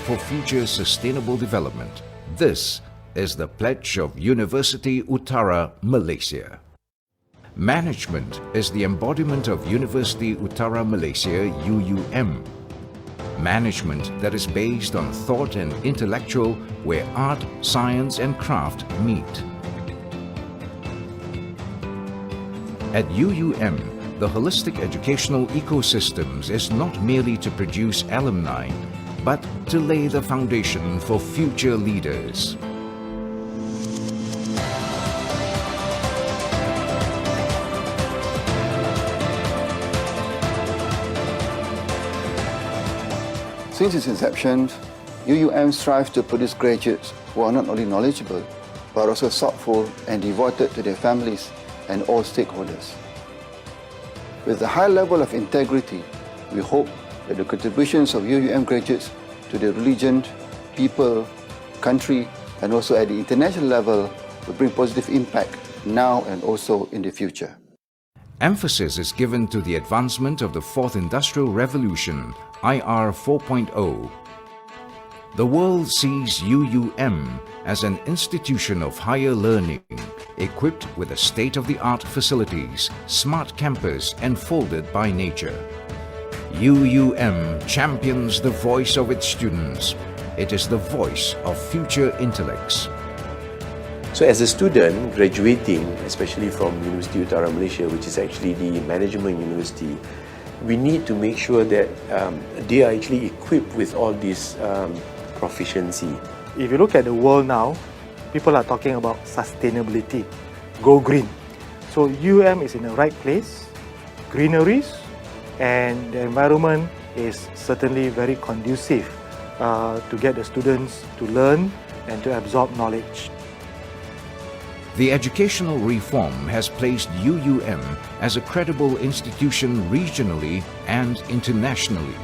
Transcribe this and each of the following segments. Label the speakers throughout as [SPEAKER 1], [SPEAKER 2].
[SPEAKER 1] for future sustainable development. This is the pledge of University Utara Malaysia. Management is the embodiment of University Utara Malaysia UUM. Management that is based on thought and intellectual, where art, science and craft meet. At UUM, the holistic educational ecosystems is not merely to produce alumni, but to lay the foundation for future leaders.
[SPEAKER 2] Since its inception, UUM strives to produce graduates who are not only knowledgeable, but also thoughtful and devoted to their families and all stakeholders. With a high level of integrity, we hope that the contributions of UUM graduates to the religion, people, country, and also at the international level will bring positive impact now and also in the future.
[SPEAKER 1] Emphasis is given to the advancement of the Fourth Industrial Revolution, IR 4.0. The world sees UUM as an institution of higher learning, equipped with a state-of-the-art facilities, smart campus enfolded by nature. UUM champions the voice of its students. It is the voice of future intellects.
[SPEAKER 3] So as a student graduating, especially from University Utara Malaysia, which is actually the management university, we need to make sure that they are actually equipped with all this proficiency.
[SPEAKER 4] If you look at the world now, people are talking about sustainability, go green. So UM is in the right place, greeneries, and the environment is certainly very conducive to get the students to learn and to absorb knowledge.
[SPEAKER 1] The educational reform has placed UUM as a credible institution regionally and internationally.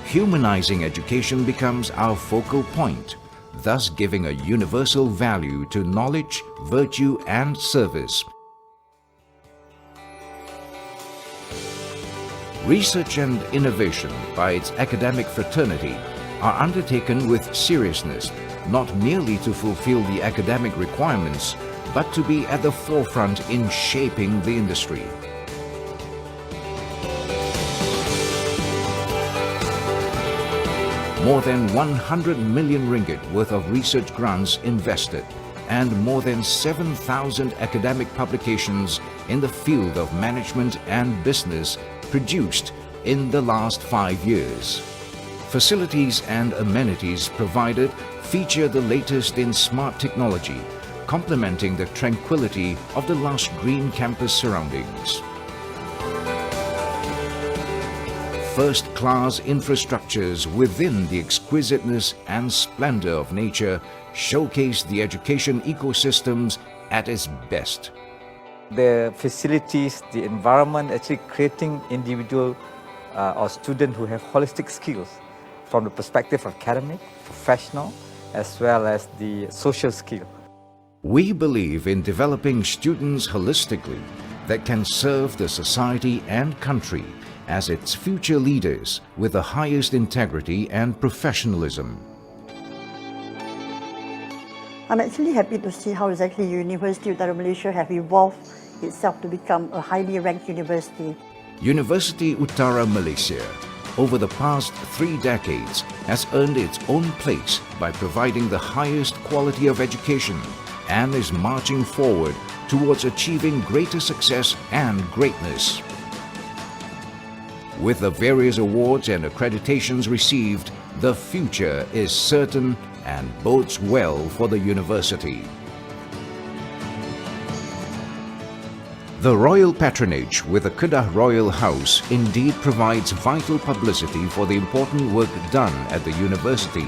[SPEAKER 1] Humanizing education becomes our focal point, thus giving a universal value to knowledge, virtue and service. Research and innovation by its academic fraternity are undertaken with seriousness, not merely to fulfill the academic requirements, but to be at the forefront in shaping the industry. More than 100 million ringgit worth of research grants invested, and more than 7,000 academic publications in the field of management and business produced in the last 5 years. Facilities and amenities provided feature the latest in smart technology, complementing the tranquility of the lush green campus surroundings. First-class infrastructures within the exquisiteness and splendor of nature showcase the education ecosystems at its best.
[SPEAKER 5] The facilities, the environment, actually creating individual or students who have holistic skills from the perspective of academic, professional, as well as the social skill.
[SPEAKER 1] We believe in developing students holistically that can serve the society and country as its future leaders with the highest integrity and professionalism.
[SPEAKER 6] I'm actually happy to see how exactly University Utara Malaysia have evolved itself to become a highly ranked university.
[SPEAKER 1] University Utara Malaysia, over the past 3 decades, has earned its own place by providing the highest quality of education and is marching forward towards achieving greater success and greatness. With the various awards and accreditations received, the future is certain and bodes well for the university. The royal patronage with the Kedah Royal House indeed provides vital publicity for the important work done at the university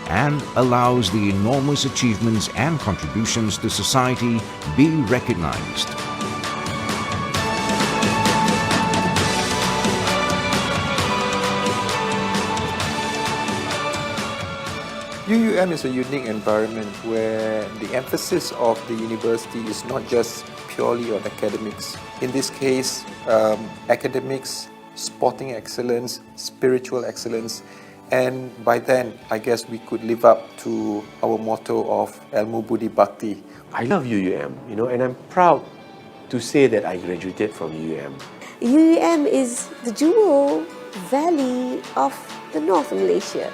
[SPEAKER 1] and allows the enormous achievements and contributions to society be recognized.
[SPEAKER 7] UUM is a unique environment where the emphasis of the university is not just purely on academics. In this case, academics, sporting excellence, spiritual excellence, And by then, I guess we could live up to our motto of Ilmu Budi Bakti.
[SPEAKER 3] I love UUM, and I'm proud to say that I graduated from UUM.
[SPEAKER 8] UUM is the Jewel Valley of the North Malaysia.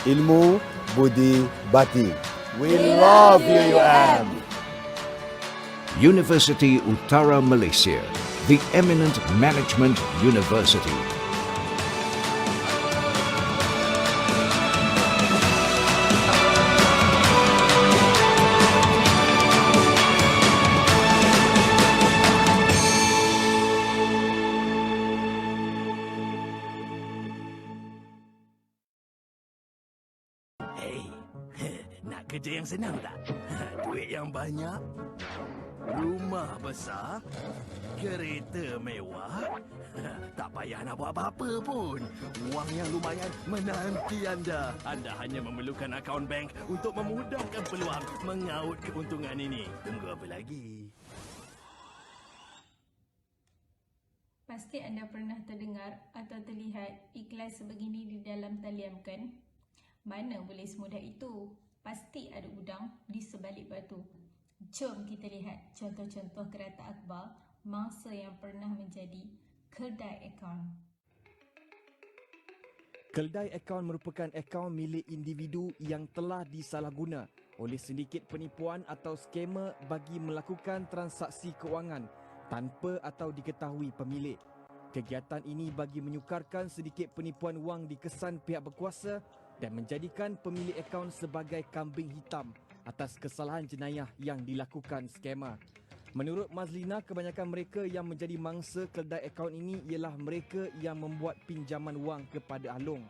[SPEAKER 9] Ilmu Budi Bakti. We love UUM.
[SPEAKER 1] University Utara Malaysia, the eminent management university.
[SPEAKER 10] Nak kerja yang senang tak? Duit yang banyak? Rumah besar? Kereta mewah? Tak payah nak buat apa-apa pun. Wang yang lumayan menanti anda. Anda hanya memerlukan akaun bank untuk memudahkan peluang mengaut keuntungan ini. Tunggu apa lagi?
[SPEAKER 11] Pasti anda pernah terdengar atau terlihat iklan sebegini di dalam talian kan? Mana boleh semudah itu? Pasti ada udang di sebalik batu. Jom kita lihat contoh-contoh kereta akhbar mangsa yang pernah menjadi kedai akaun.
[SPEAKER 10] Kedai akaun merupakan akaun milik individu yang telah disalahguna oleh sindiket penipuan atau skamer bagi melakukan transaksi kewangan tanpa atau diketahui pemilik. Kegiatan ini bagi menyukarkan sedikit penipuan wang di kesan pihak berkuasa dan menjadikan pemilik akaun sebagai kambing hitam atas kesalahan jenayah yang dilakukan skamer. Menurut Mazlina, kebanyakan mereka yang menjadi mangsa kedai akaun ini ialah mereka yang membuat pinjaman wang kepada Ahlong.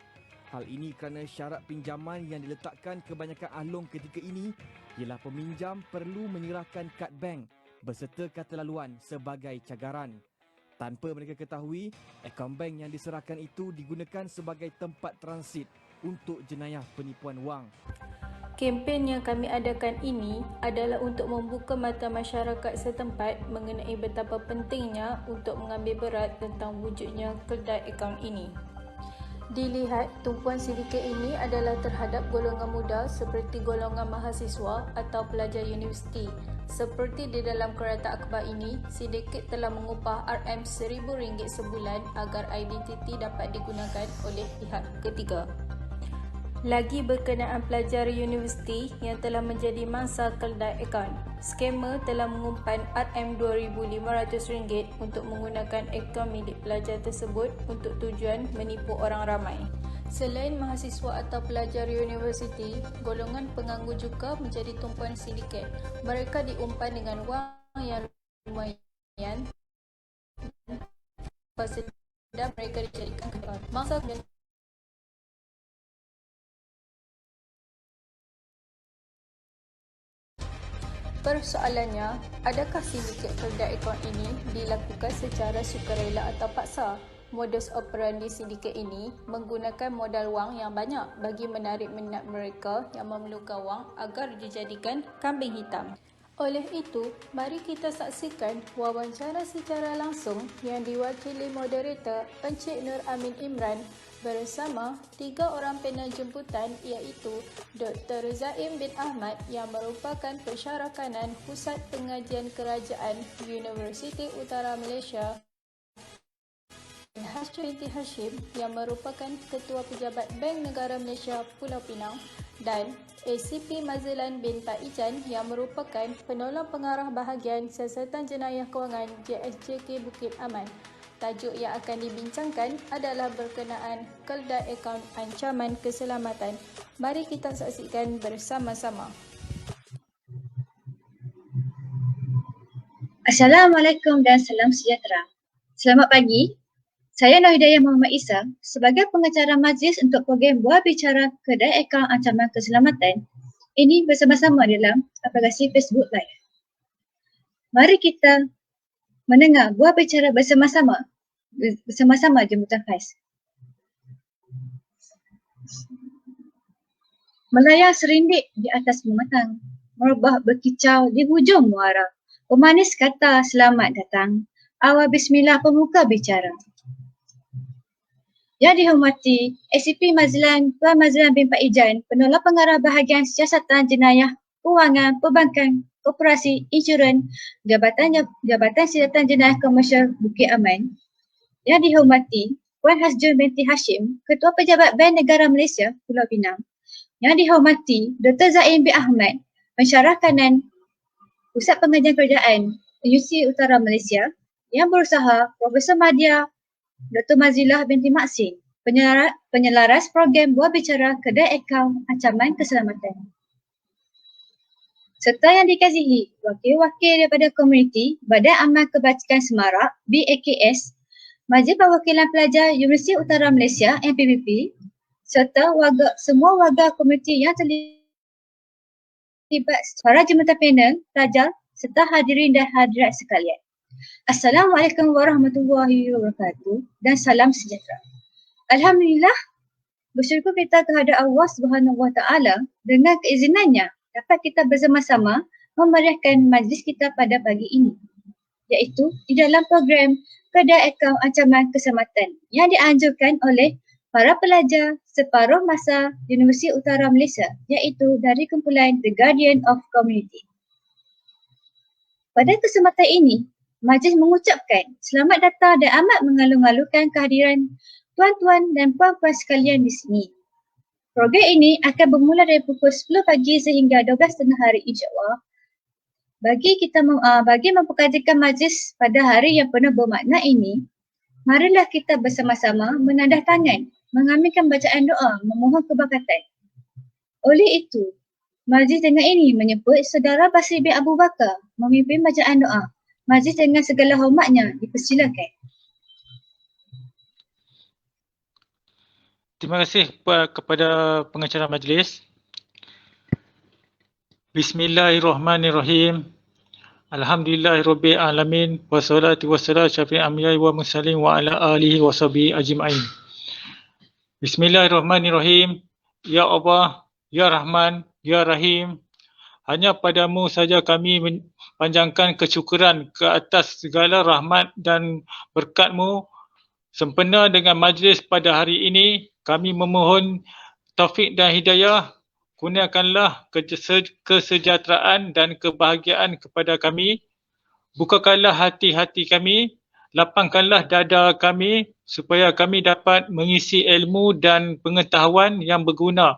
[SPEAKER 10] Hal ini kerana syarat pinjaman yang diletakkan kebanyakan Ahlong ketika ini ialah peminjam perlu menyerahkan kad bank berserta kata laluan sebagai cagaran. Tanpa mereka ketahui, akaun bank yang diserahkan itu digunakan sebagai tempat transit untuk jenayah penipuan wang.
[SPEAKER 11] Kempen yang kami adakan ini adalah untuk membuka mata masyarakat setempat mengenai betapa pentingnya untuk mengambil berat tentang wujudnya kedai akaun ini. Dilihat, tumpuan sindiket ini adalah terhadap golongan muda seperti golongan mahasiswa atau pelajar universiti. Seperti di dalam kereta akhbar ini, sindiket telah mengupah RM1,000 sebulan agar identiti dapat digunakan oleh pihak ketiga. Lagi berkenaan pelajar universiti yang telah menjadi mangsa kedai akaun, skamer telah mengumpan RM2,500 untuk menggunakan akaun milik pelajar tersebut untuk tujuan menipu orang ramai. Selain mahasiswa atau pelajar universiti, golongan penganggur juga menjadi tumpuan sindiket. Mereka diumpan dengan wang yang lumayan dan sedang mereka dijadikan kebal. Mangsa Persoalannya, adakah sindiket kedai akaun ini dilakukan secara sukarela atau paksa? Modus operandi sindiket ini menggunakan modal wang yang banyak bagi menarik minat mereka yang memerlukan wang agar dijadikan kambing hitam. Oleh itu, mari kita saksikan wawancara secara langsung yang diwakili moderator Encik Nur Amin Imran bersama 3 orang panel jemputan iaitu Dr. Zaim bin Ahmad yang merupakan pensyarah kanan Pusat Pengajian Kerajaan Universiti Utara Malaysia, Hashim binti Hashim yang merupakan Ketua Pejabat Bank Negara Malaysia Pulau Pinang dan ACP Mazlan bin Pak Ijan yang merupakan Penolong Pengarah Bahagian Siasatan Jenayah Kewangan JSJK Bukit Aman. Tajuk yang akan dibincangkan adalah berkenaan kedai akaun ancaman keselamatan. Mari kita saksikan bersama-sama.
[SPEAKER 12] Assalamualaikum dan salam sejahtera. Selamat pagi. Saya Nur Hidayah Muhammad Isa sebagai pengacara majlis untuk program Buah Bicara Kedai Akaun Ancaman Keselamatan. Ini bersama-sama dalam aplikasi Facebook Live. Mari kita mendengar buah bicara bersama-sama jemputan Faiz. Melayang serindik di atas mematang, merebah berkicau di hujung muara. Pemanis kata selamat datang, awal bismillah pemuka bicara. Yang dihormati ACP Mazlan Tuan Mazlan bin Pak Ijan, Penolak Pengarah Bahagian Siasatan Jenayah, Kewangan, Perbankan, Koperasi, Insurans, Jabatan Siasatan Jenayah Komersial Bukit Aman. Yang dihormati Puan Hasjun binti Hashim, Ketua Pejabat Bank Negara Malaysia, Pulau Pinang. Yang dihormati Dr. Zain bin Ahmad, Pensyarah Kanan Pusat Pengajian Kerajaan Universiti Utara Malaysia. Yang berusaha Profesor Madya Dr. Mazilah binti Maksin, Penyelaras Program Buah Bicara Kedai Akaun Ancaman Keselamatan. Serta yang dikasihi wakil-wakil daripada komuniti Badan Amal Kebajikan Semarak BAKS, Majlis Perwakilan Pelajar Universiti Utara Malaysia MPPP, serta semua warga komuniti yang terlibat, para jematan panel, pelajar serta hadirin dan hadirat sekalian. Assalamualaikum warahmatullahi wabarakatuh dan salam sejahtera. Alhamdulillah, bersyukur kita kehadrat Allah Subhanahu Wa Taala dengan keizinannya dapat kita bersama-sama memeriahkan majlis kita pada pagi ini, iaitu di dalam program Kedai Akaun Ancaman Keselamatan yang dianjurkan oleh para pelajar separuh masa Universiti Utara Malaysia, iaitu dari kumpulan The Guardian of Community. Pada kesempatan ini, majlis mengucapkan selamat datang dan amat mengalu-alukan kehadiran tuan-tuan dan puan-puan sekalian di sini. Program ini akan bermula dari pukul 10 pagi sehingga 12.30 hari insya-Allah. Bagi memperkatakan majlis pada hari yang penuh bermakna ini, marilah kita bersama-sama menadah tangan, mengaminkan bacaan doa, memohon keberkatan. Oleh itu, majlis dengan ini menyebut Saudara Basri bin Abu Bakar memimpin bacaan doa. Majlis dengan segala hormatnya dipersilakan.
[SPEAKER 13] Terima kasih kepada pengacara majlis. Bismillahirrahmanirrahim. Alhamdulillahirabbil alamin wassalatu wassalamu syafi'il anbiya'i wa mursalin wa ala alihi wa sahbihi ajma'in. Bismillahirrahmanirrahim. Ya Allah, Ya Rahman, Ya Rahim. Hanya padamu saja kami panjangkan kesyukuran ke atas segala rahmat dan berkat-Mu. Sempena dengan majlis pada hari ini, kami memohon taufik dan hidayah. Kurniakanlah kesejahteraan dan kebahagiaan kepada kami. Bukakanlah hati-hati kami, lapangkanlah dada kami supaya kami dapat mengisi ilmu dan pengetahuan yang berguna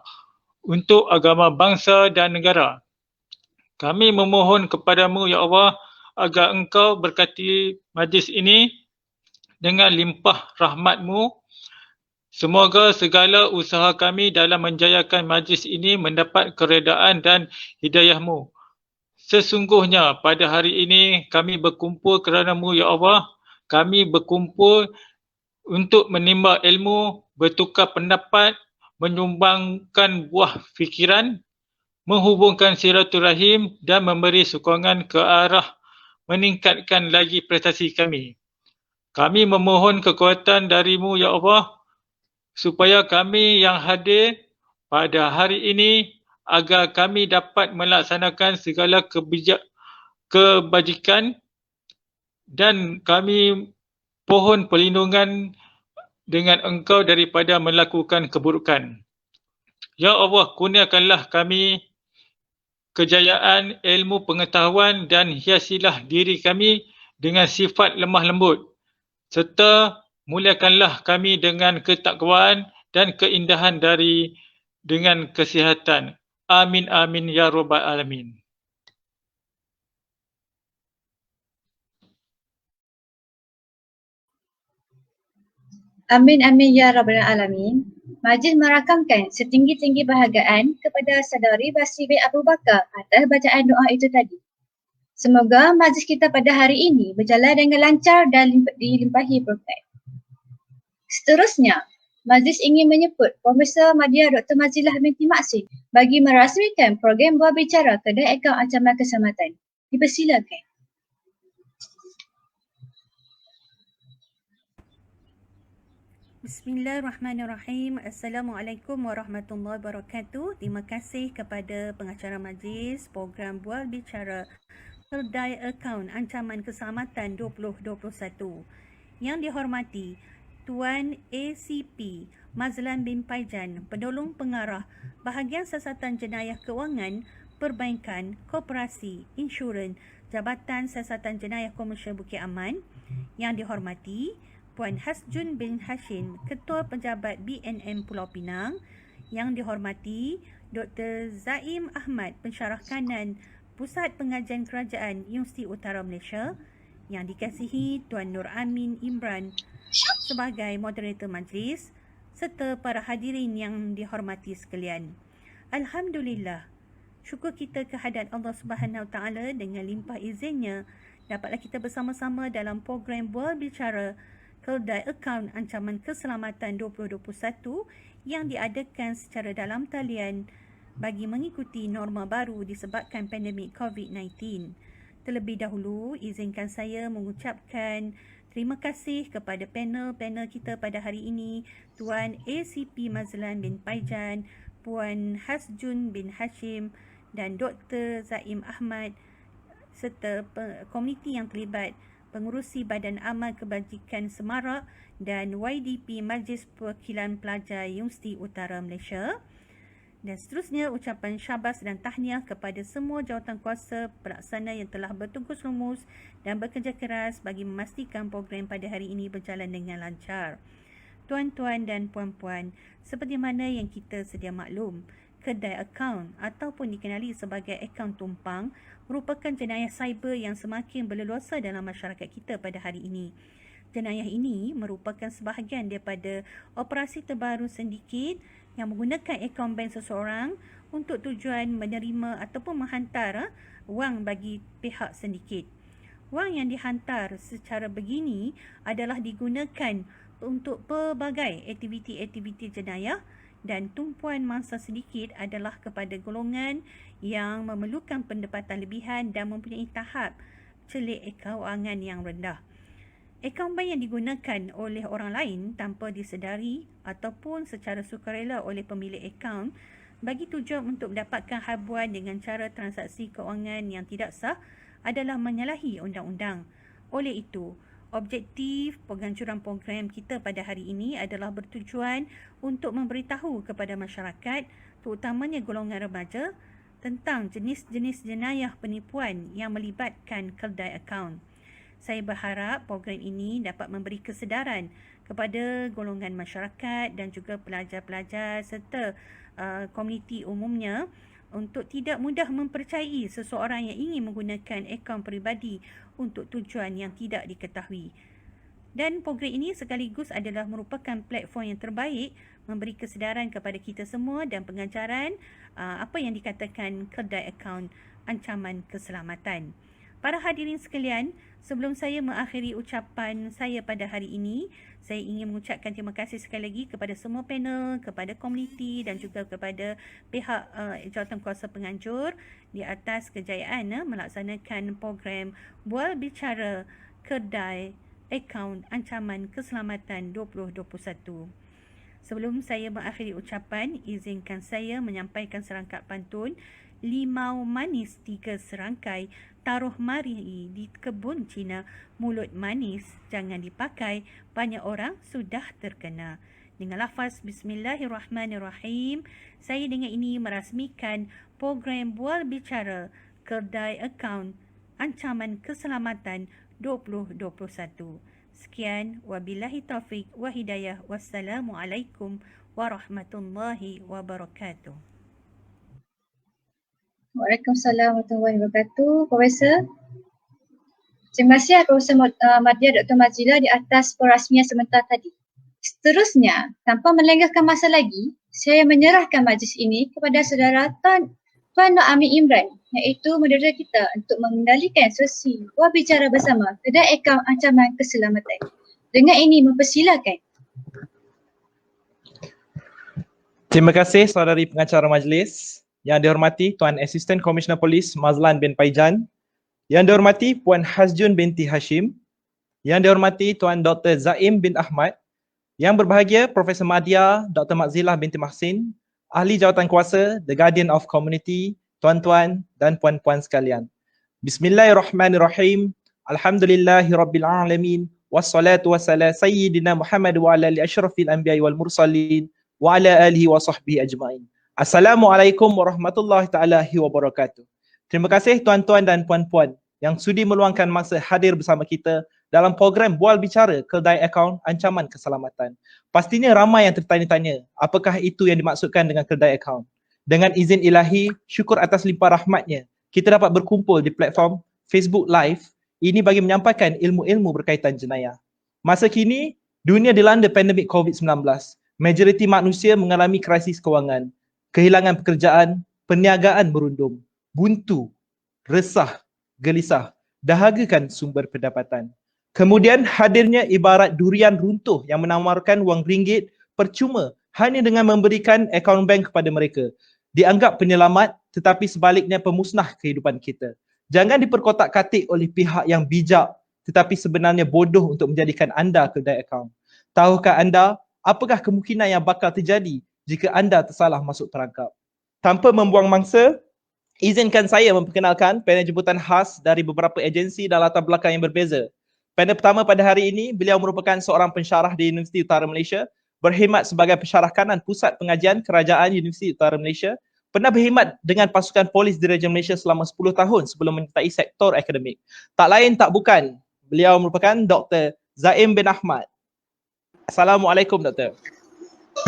[SPEAKER 13] untuk agama bangsa dan negara. Kami memohon kepadamu, Ya Allah, agar Engkau berkati majlis ini dengan limpah rahmat-Mu. Semoga segala usaha kami dalam menjayakan majlis ini mendapat keredaan dan hidayah-Mu. Sesungguhnya pada hari ini kami berkumpul kerana-Mu, Ya Allah. Kami berkumpul untuk menimba ilmu, bertukar pendapat, menyumbangkan buah fikiran, menghubungkan silaturahim dan memberi sokongan ke arah meningkatkan lagi prestasi kami. Kami memohon kekuatan dari-Mu, Ya Allah, supaya kami yang hadir pada hari ini agar kami dapat melaksanakan segala kebajikan dan kami pohon perlindungan dengan Engkau daripada melakukan keburukan. Ya Allah, kurniakanlah kami kejayaan, ilmu, pengetahuan dan hiasilah diri kami dengan sifat lemah lembut serta muliakanlah kami dengan ketakwaan dan keindahan dengan kesihatan. Amin amin ya rabbal alamin.
[SPEAKER 12] Amin amin ya rabbal alamin. Majlis merakamkan setinggi-tinggi bahagian kepada Saudari Basri bin Abu Bakar atas bacaan doa itu tadi. Semoga majlis kita pada hari ini berjalan dengan lancar dan dilimpahi berkat. Seterusnya, majlis ingin menyebut Profesor Madya Dr. Mazilah binti Maksin bagi merasmikan program buah bicara Kedai Akaun Ancaman Keselamatan. Dipersilakan.
[SPEAKER 14] Bismillahirrahmanirrahim. Assalamualaikum warahmatullahi wabarakatuh. Terima kasih kepada pengacara majlis program Bual Bicara Kedai Akaun Ancaman Keselamatan 2021. Yang dihormati Tuan ACP Mazlan bin Paijan, Penolong Pengarah Bahagian Siasatan Jenayah Kewangan, Perbankan, Koperasi, Insurans, Jabatan Siasatan Jenayah Komersial Bukit Aman. Yang dihormati Puan Hasjun bin Hashim, Ketua Pejabat BNM Pulau Pinang. Yang dihormati Dr. Zaim Ahmad, Pensyarah Kanan Pusat Pengajian Kerajaan Universiti Utara Malaysia. Yang dikasihi Tuan Nur Amin Imran sebagai moderator majlis, serta para hadirin yang dihormati sekalian. Alhamdulillah, syukur kita kehadirat Allah Subhanahu Wa Taala dengan limpah izinnya dapatlah kita bersama-sama dalam program Bual Bicara Keldai Akaun Ancaman Keselamatan 2021 yang diadakan secara dalam talian bagi mengikuti norma baru disebabkan pandemik COVID-19. Terlebih dahulu, izinkan saya mengucapkan terima kasih kepada panel-panel kita pada hari ini, Tuan ACP Mazlan bin Paijan, Puan Hasjun bin Hashim dan Dr. Zaim Ahmad serta komuniti yang terlibat, Pengurusi Badan Amal Kebajikan Semarak dan YDP Majlis Perwakilan Pelajar Universiti Utara Malaysia. Dan seterusnya, ucapan syabas dan tahniah kepada semua jawatankuasa pelaksana yang telah bertungkus lumus dan bekerja keras bagi memastikan program pada hari ini berjalan dengan lancar. Tuan-tuan dan puan-puan, seperti mana yang kita sedia maklum, kedai akaun ataupun dikenali sebagai akaun tumpang merupakan jenayah cyber yang semakin berleluasa dalam masyarakat kita pada hari ini. Jenayah ini merupakan sebahagian daripada operasi terbaru sindiket yang menggunakan akaun bank seseorang untuk tujuan menerima ataupun menghantar wang bagi pihak sindiket. Wang yang dihantar secara begini adalah digunakan untuk pelbagai aktiviti-aktiviti jenayah dan tumpuan mangsa sindiket adalah kepada golongan yang memerlukan pendapatan lebihan dan mempunyai tahap celik kewangan yang rendah. Akaun bank yang digunakan oleh orang lain tanpa disedari ataupun secara sukarela oleh pemilik akaun bagi tujuan untuk mendapatkan habuan dengan cara transaksi kewangan yang tidak sah adalah menyalahi undang-undang. Oleh itu, objektif penghancuran program kita pada hari ini adalah bertujuan untuk memberitahu kepada masyarakat, terutamanya golongan remaja, tentang jenis-jenis jenayah penipuan yang melibatkan keldai akaun. Saya berharap program ini dapat memberi kesedaran kepada golongan masyarakat dan juga pelajar-pelajar serta komuniti umumnya untuk tidak mudah mempercayai seseorang yang ingin menggunakan akaun peribadi untuk tujuan yang tidak diketahui. Dan program ini sekaligus adalah merupakan platform yang terbaik memberi kesedaran kepada kita semua dan pengajaran apa yang dikatakan keldai akaun ancaman keselamatan. Para hadirin sekalian, sebelum saya mengakhiri ucapan saya pada hari ini, saya ingin mengucapkan terima kasih sekali lagi kepada semua panel, kepada komuniti dan juga kepada pihak jawatankuasa penganjur di atas kejayaan melaksanakan program Bual Bicara Keldai Akaun Ancaman Keselamatan 2021. Sebelum saya mengakhiri ucapan, izinkan saya menyampaikan serangkap pantun Limau manis 3 serangkai, taruh mari di kebun Cina, mulut manis jangan dipakai, banyak orang sudah terkena. Dengan lafaz Bismillahirrahmanirrahim, saya dengan ini merasmikan program Bual Bicara Keldai Akaun Ancaman Keselamatan 2021. Sekian, wabillahi taufik wa hidayah, wassalamualaikum warahmatullahi wabarakatuh.
[SPEAKER 12] Waalaikumsalam warahmatullahi wabarakatuh. Profesor, terima kasih Profesor Madya Dr. Mazila di atas perasmian sebentar tadi. Seterusnya, tanpa melengahkan masa lagi, saya menyerahkan majlis ini kepada saudara Tuan Nur Amin Imran, iaitu moderator kita untuk mengendalikan sesi Bual Bicara bersama kedai akaun ancaman keselamatan. Dengan ini mempersilakan.
[SPEAKER 15] Terima kasih saudari pengacara majlis. Yang dihormati Tuan Asisten Komisioner Polis Mazlan bin Paijan, yang dihormati Puan Hasjun binti Hashim, yang dihormati Tuan Dr. Zaim bin Ahmad, yang berbahagia Profesor Madya Dr. Makzilah binti Mahsin, Ahli Jawatankuasa The Guardian of Community, tuan-tuan dan puan-puan sekalian. Bismillahirrahmanirrahim. Alhamdulillahirabbil alamin wassalatu wassalam sayyidina Muhammad wa ala ali asyrafil anbiya'i wal mursalin wa ala alihi wa sahbihi ajma'in. Assalamualaikum warahmatullahi taala wabarakatuh. Terima kasih tuan-tuan dan puan-puan yang sudi meluangkan masa hadir bersama kita dalam program Bual Bicara Keldai Akaun Ancaman Keselamatan. Pastinya ramai yang tertanya-tanya, apakah itu yang dimaksudkan dengan keldai akaun? Dengan izin ilahi, syukur atas limpah rahmatnya, kita dapat berkumpul di platform Facebook Live ini bagi menyampaikan ilmu-ilmu berkaitan jenayah. Masa kini, dunia dilanda pandemik COVID-19. Majoriti manusia mengalami krisis kewangan, kehilangan pekerjaan, perniagaan merundum, buntu, resah, gelisah, dahagakan sumber pendapatan. Kemudian hadirnya ibarat durian runtuh yang menawarkan wang ringgit percuma hanya dengan memberikan akaun bank kepada mereka. Dianggap penyelamat tetapi sebaliknya pemusnah kehidupan kita. Jangan diperkotak-katik oleh pihak yang bijak tetapi sebenarnya bodoh untuk menjadikan anda keldai akaun. Tahukah anda apakah kemungkinan yang bakal terjadi jika anda tersalah masuk perangkap? Tanpa membuang mangsa, izinkan saya memperkenalkan panel jemputan khas dari beberapa agensi dan latar belakang yang berbeza. Panel pertama pada hari ini, beliau merupakan seorang pensyarah di Universiti Utara Malaysia, berkhidmat sebagai pensyarah kanan Pusat Pengajian Kerajaan Universiti Utara Malaysia, pernah berkhidmat dengan pasukan polis Diraja Malaysia selama 10 tahun sebelum menyertai sektor akademik. Tak lain tak bukan, beliau merupakan Dr. Zaim bin Ahmad. Assalamualaikum Doktor.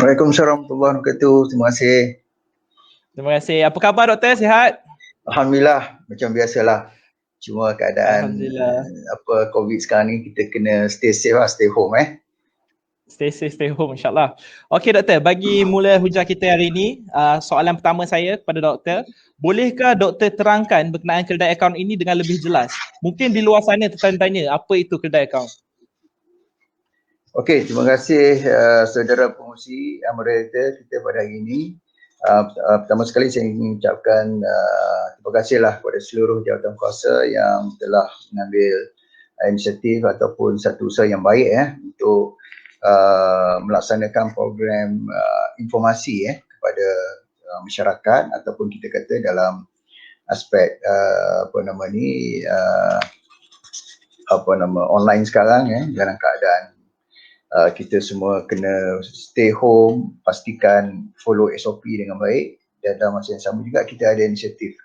[SPEAKER 2] Waalaikumsalam warahmatullahi wabarakatuh. Terima kasih.
[SPEAKER 15] Terima kasih. Apa khabar Doktor? Sihat?
[SPEAKER 2] Alhamdulillah, macam biasalah. Cuma keadaan COVID sekarang ni kita kena stay safe lah, stay home
[SPEAKER 15] Stay safe, stay home insyaAllah. Okey Doktor, bagi mula hujah kita hari ini, soalan pertama saya kepada Doktor, bolehkah Doktor terangkan berkenaan keldai akaun ini dengan lebih jelas? Mungkin di luar sana tertanya-tanya apa itu keldai akaun?
[SPEAKER 2] Okey, terima kasih saudara pengurusi moderator kita pada hari ini. Pertama sekali saya ingin mengucapkan terima kasihlah kepada seluruh jawatan kuasa yang telah mengambil inisiatif ataupun satu usaha yang baik untuk melaksanakan program informasi kepada masyarakat ataupun kita kata dalam aspek online sekarang dalam keadaan kita semua kena stay home, pastikan follow SOP dengan baik, dan dalam masa yang sama juga kita ada inisiatif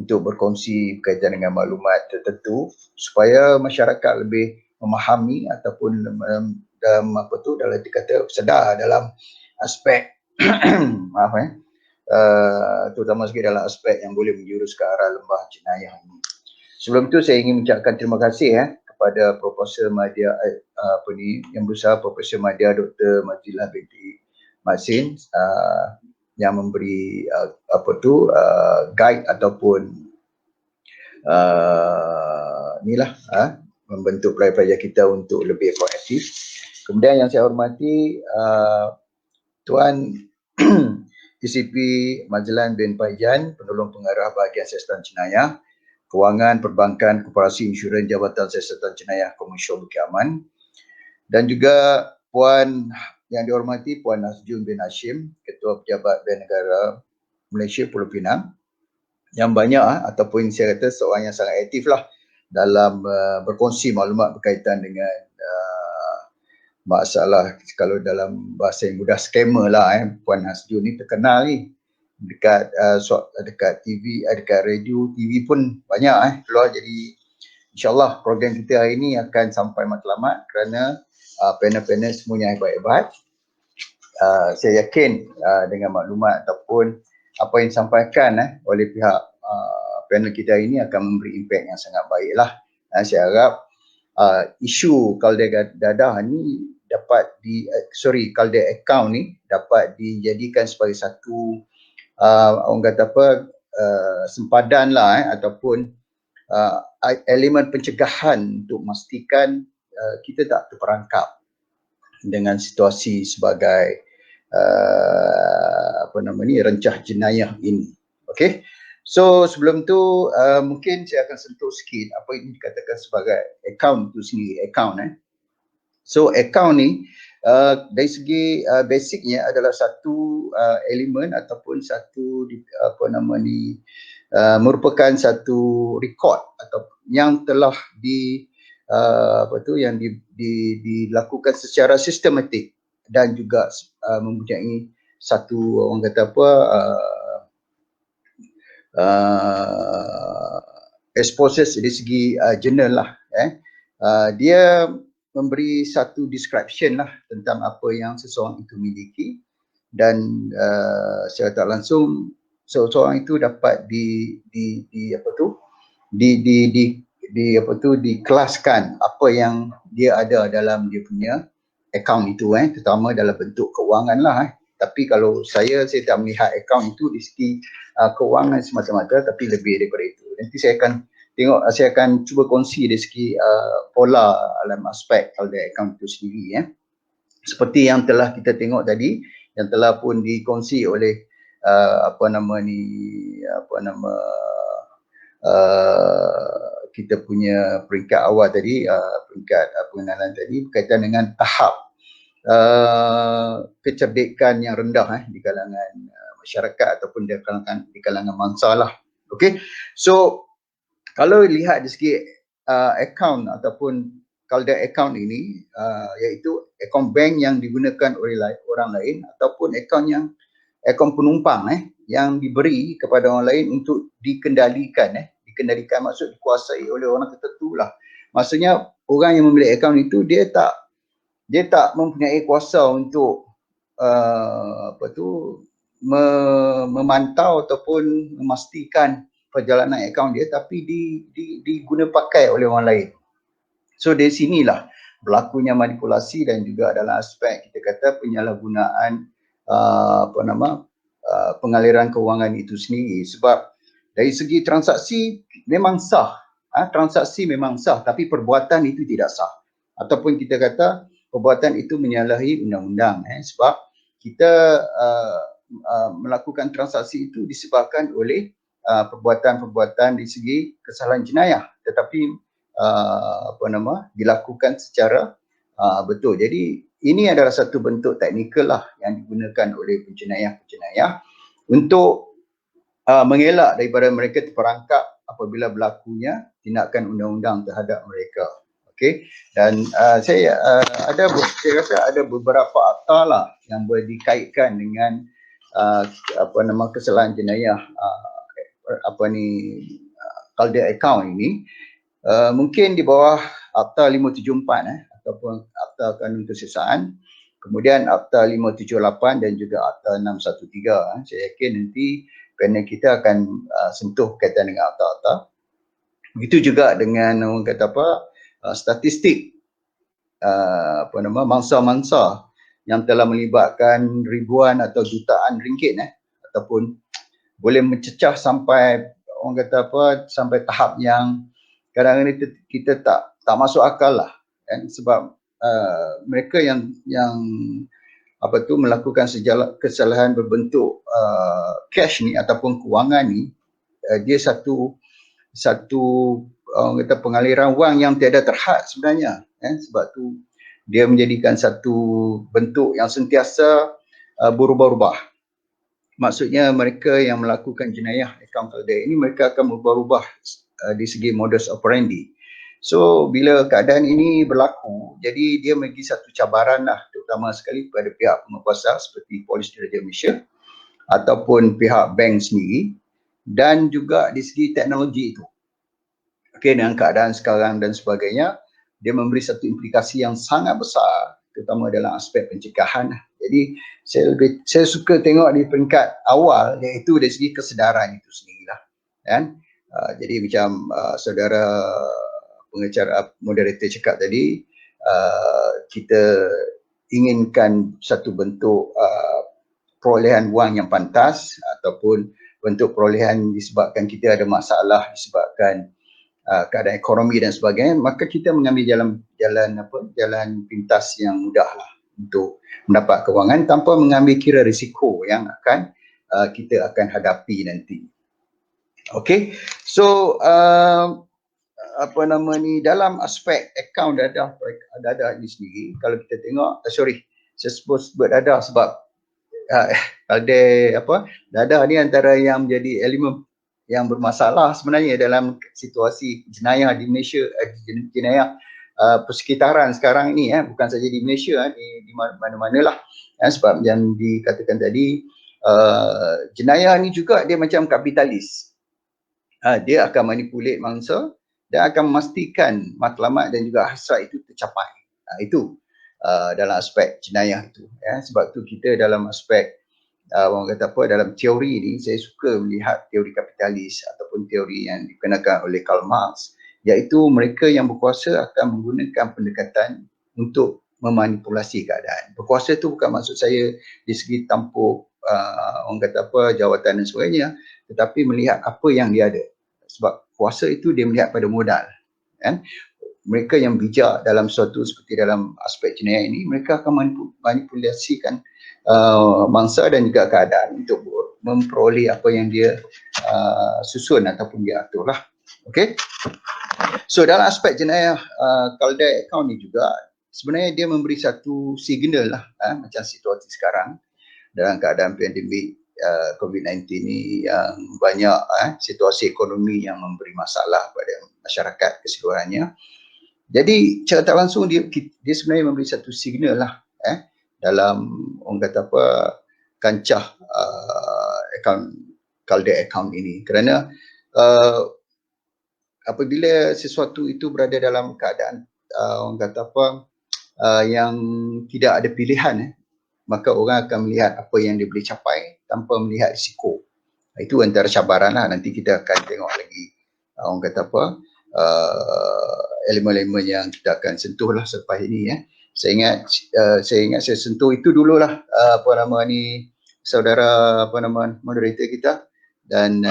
[SPEAKER 2] untuk berkongsi berkaitan dengan maklumat tertentu supaya masyarakat lebih memahami ataupun dalam dikata sedar dalam aspek terutama sekali dalam aspek yang boleh menjurus ke arah lembah jenayah ini. Sebelum itu saya ingin mengucapkan terima kasih kepada Profesor Madya yang berusaha Profesor Madya Dr. Mazilah binti Masin yang memberi guide ataupun membentuk pelajar-pelajar kita untuk lebih proaktif. Kemudian yang saya hormati Tuan DCP Mazlan bin Paijan, penolong pengarah bahagian siasatan jenayah, Kewangan, Perbankan, Koperasi Insurans, Jabatan Siasatan Jenayah Komersial Bukit Aman, dan juga Puan yang dihormati Puan Hasjun bin Hashim, Ketua Pejabat Bea Negara Malaysia Pulau Pinang, yang banyak ataupun saya kata seorang yang sangat aktif lah dalam berkongsi maklumat berkaitan dengan masalah, kalau dalam bahasa yang mudah, scammer lah. Puan Hasjun ni terkenal ni dekat TV, dekat radio, TV pun banyak keluar. Jadi insyaAllah program kita hari ini akan sampai matlamat kerana panel-panel semuanya hebat-hebat. Saya yakin dengan maklumat ataupun apa yang disampaikan oleh pihak panel kita hari ini akan memberi impak yang sangat baik lah. Saya harap isu keldai dadah ni dapat keldai akaun ni dapat dijadikan sebagai satu orang kata sempadan lah ataupun elemen pencegahan untuk memastikan kita tak terperangkap dengan situasi sebagai rencah jenayah ini. Okey. So sebelum tu mungkin saya akan sentuh sikit apa yang dikatakan sebagai akaun itu sendiri, akaun. So akaun ni dari segi basicnya adalah satu elemen ataupun satu merupakan satu rekod atau yang telah
[SPEAKER 16] yang dilakukan secara sistematik dan juga mempunyai satu orang kata exposure dari segi jurnal lah. Dia memberi satu description lah tentang apa yang seseorang itu miliki, dan secara tak langsung seseorang itu dapat dikelaskan apa yang dia ada dalam dia punya akaun itu, terutama dalam bentuk kewangan lah. Tapi kalau saya tak melihat akaun itu di segi kewangan semata-mata, tapi lebih daripada itu. Nanti saya akan cuba kongsi dari segi pola dalam aspek Calder account itu sendiri, seperti yang telah kita tengok tadi, yang telah pun dikongsi oleh kita punya peringkat awal tadi, peringkat pengenalan tadi berkaitan dengan tahap kecerdikan yang rendah di kalangan masyarakat ataupun di kalangan mangsa lah. Okay, so kalau lihat dari segi akaun ataupun Calder account ini, iaitu akaun bank yang digunakan oleh orang lain ataupun akaun penumpang yang diberi kepada orang lain untuk dikendalikan. Dikendalikan maksud dikuasai oleh orang tertentu lah. Maksudnya orang yang memiliki akaun itu dia tak mempunyai kuasa untuk memantau ataupun memastikan perjalanan akaun dia, tapi diguna pakai oleh orang lain. So dari sinilah berlakunya manipulasi dan juga dalam aspek kita kata penyalahgunaan pengaliran kewangan itu sendiri. Sebab dari segi transaksi memang sah, transaksi memang sah, tapi perbuatan itu tidak sah, ataupun kita kata perbuatan itu menyalahi undang-undang, sebab kita melakukan transaksi itu disebabkan oleh perbuatan-perbuatan di segi kesalahan jenayah, tetapi dilakukan secara betul. Jadi ini adalah satu bentuk teknikal lah yang digunakan oleh penjenayah-penjenayah untuk mengelak daripada mereka terperangkap apabila berlakunya tindakan undang-undang terhadap mereka. Okey, dan saya rasa ada beberapa akta lah yang boleh dikaitkan dengan kesalahan jenayah Calder account ini. Mungkin di bawah Akta 574 ataupun Akta Kanun Kesesaan, kemudian Akta 578 dan juga Akta 613. Saya yakin nanti panel kita akan sentuh kaitan dengan akta-akta. Begitu juga dengan orang kata statistik mangsa-mangsa yang telah melibatkan ribuan atau jutaan ringgit, ataupun boleh mencecah sampai orang kata sampai tahap yang kadang-kadang kita tak masuk akal lah, sebab mereka yang melakukan kesalahan berbentuk cash ni ataupun kewangan ni, dia satu orang kata pengaliran wang yang tiada terhad sebenarnya, sebab tu dia menjadikan satu bentuk yang sentiasa berubah-ubah. Maksudnya mereka yang melakukan jenayah akaun Calder ini, mereka akan berubah-ubah di segi modus operandi. So bila keadaan ini berlaku, jadi dia memberi satu cabaran lah, terutama sekali kepada pihak penguasa seperti Polis Diraja Malaysia ataupun pihak bank sendiri, dan juga di segi teknologi itu. Okey, dengan keadaan sekarang dan sebagainya, dia memberi satu implikasi yang sangat besar, terutama dalam aspek pencegahan. Jadi saya suka tengok di peringkat awal, iaitu dari segi kesedaran itu sendirilah, kan. Jadi macam saudara pengacara moderator cakap tadi, kita inginkan satu bentuk perolehan wang yang pantas, ataupun bentuk perolehan disebabkan kita ada masalah disebabkan keadaan ekonomi dan sebagainya, maka kita mengambil jalan pintas yang mudah lah untuk mendapat kewangan tanpa mengambil kira risiko yang kita akan hadapi nanti. Okey, so dalam aspek akaun dadah ini sendiri, kalau kita tengok, saya sebut dadah sebab dadah ni antara yang menjadi elemen yang bermasalah sebenarnya dalam situasi jenayah di Malaysia, jenayah persekitaran sekarang ni, bukan saja di Malaysia, di mana-manalah, sebab yang dikatakan tadi, jenayah ni juga dia macam kapitalis. Dia akan manipulate mangsa dan akan memastikan matlamat dan juga hasrat itu tercapai. Itu dalam aspek jenayah itu. Sebab tu kita dalam aspek orang kata apa, dalam teori ni saya suka melihat teori kapitalis ataupun teori yang dikenakan oleh Karl Marx, iaitu mereka yang berkuasa akan menggunakan pendekatan untuk memanipulasi keadaan. Berkuasa tu bukan maksud saya di segi tampuk orang kata apa, jawatan dan sebagainya, tetapi melihat apa yang dia ada. Sebab kuasa itu dia melihat pada modal. Mereka yang bijak dalam suatu seperti dalam aspek jenayah ini, mereka akan manipulasikan mangsa dan juga keadaan untuk memperoleh apa yang dia susun ataupun dia atur lah. Okay. So dalam aspek jenayah Kaldai account ni juga, sebenarnya dia memberi satu signal lah, macam situasi sekarang dalam keadaan pandemik COVID-19 ni yang banyak situasi ekonomi yang memberi masalah pada masyarakat keseluruhannya. Jadi secara tak langsung dia sebenarnya memberi satu signal lah dalam orang kata apa, kancah akaun Kaldai account ini, kerana apabila sesuatu itu berada dalam keadaan orang kata apa, yang tidak ada pilihan, maka orang akan melihat apa yang dia boleh capai tanpa melihat risiko. Itu antara cabaran lah. Nanti kita akan tengok lagi orang kata apa, elemen-elemen yang kita akan sentuh lah selepas ini. Saya ingat saya sentuh itu dululah apa nama ni, saudara apa nama moderator kita, dan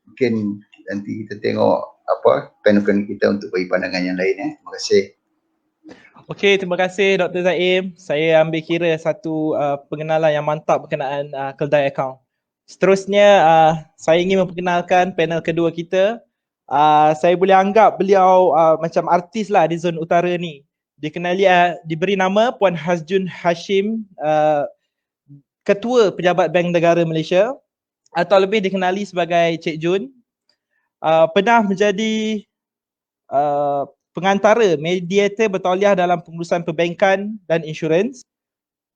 [SPEAKER 16] mungkin nanti kita tengok apa panel kita untuk bagi pandangan yang lain. Terima kasih.
[SPEAKER 15] Okey, terima kasih Dr. Zaim. Saya ambil kira satu pengenalan yang mantap berkenaan Kaldai account. Seterusnya saya ingin memperkenalkan panel kedua kita. Saya boleh anggap beliau macam artis lah di zon utara ni. Dikenali, diberi nama Puan Hasjun Hashim, Ketua Pejabat Bank Negara Malaysia, atau lebih dikenali sebagai Cik Jun. Pernah menjadi pengantara, mediator bertauliah dalam pengurusan perbankan dan insurans.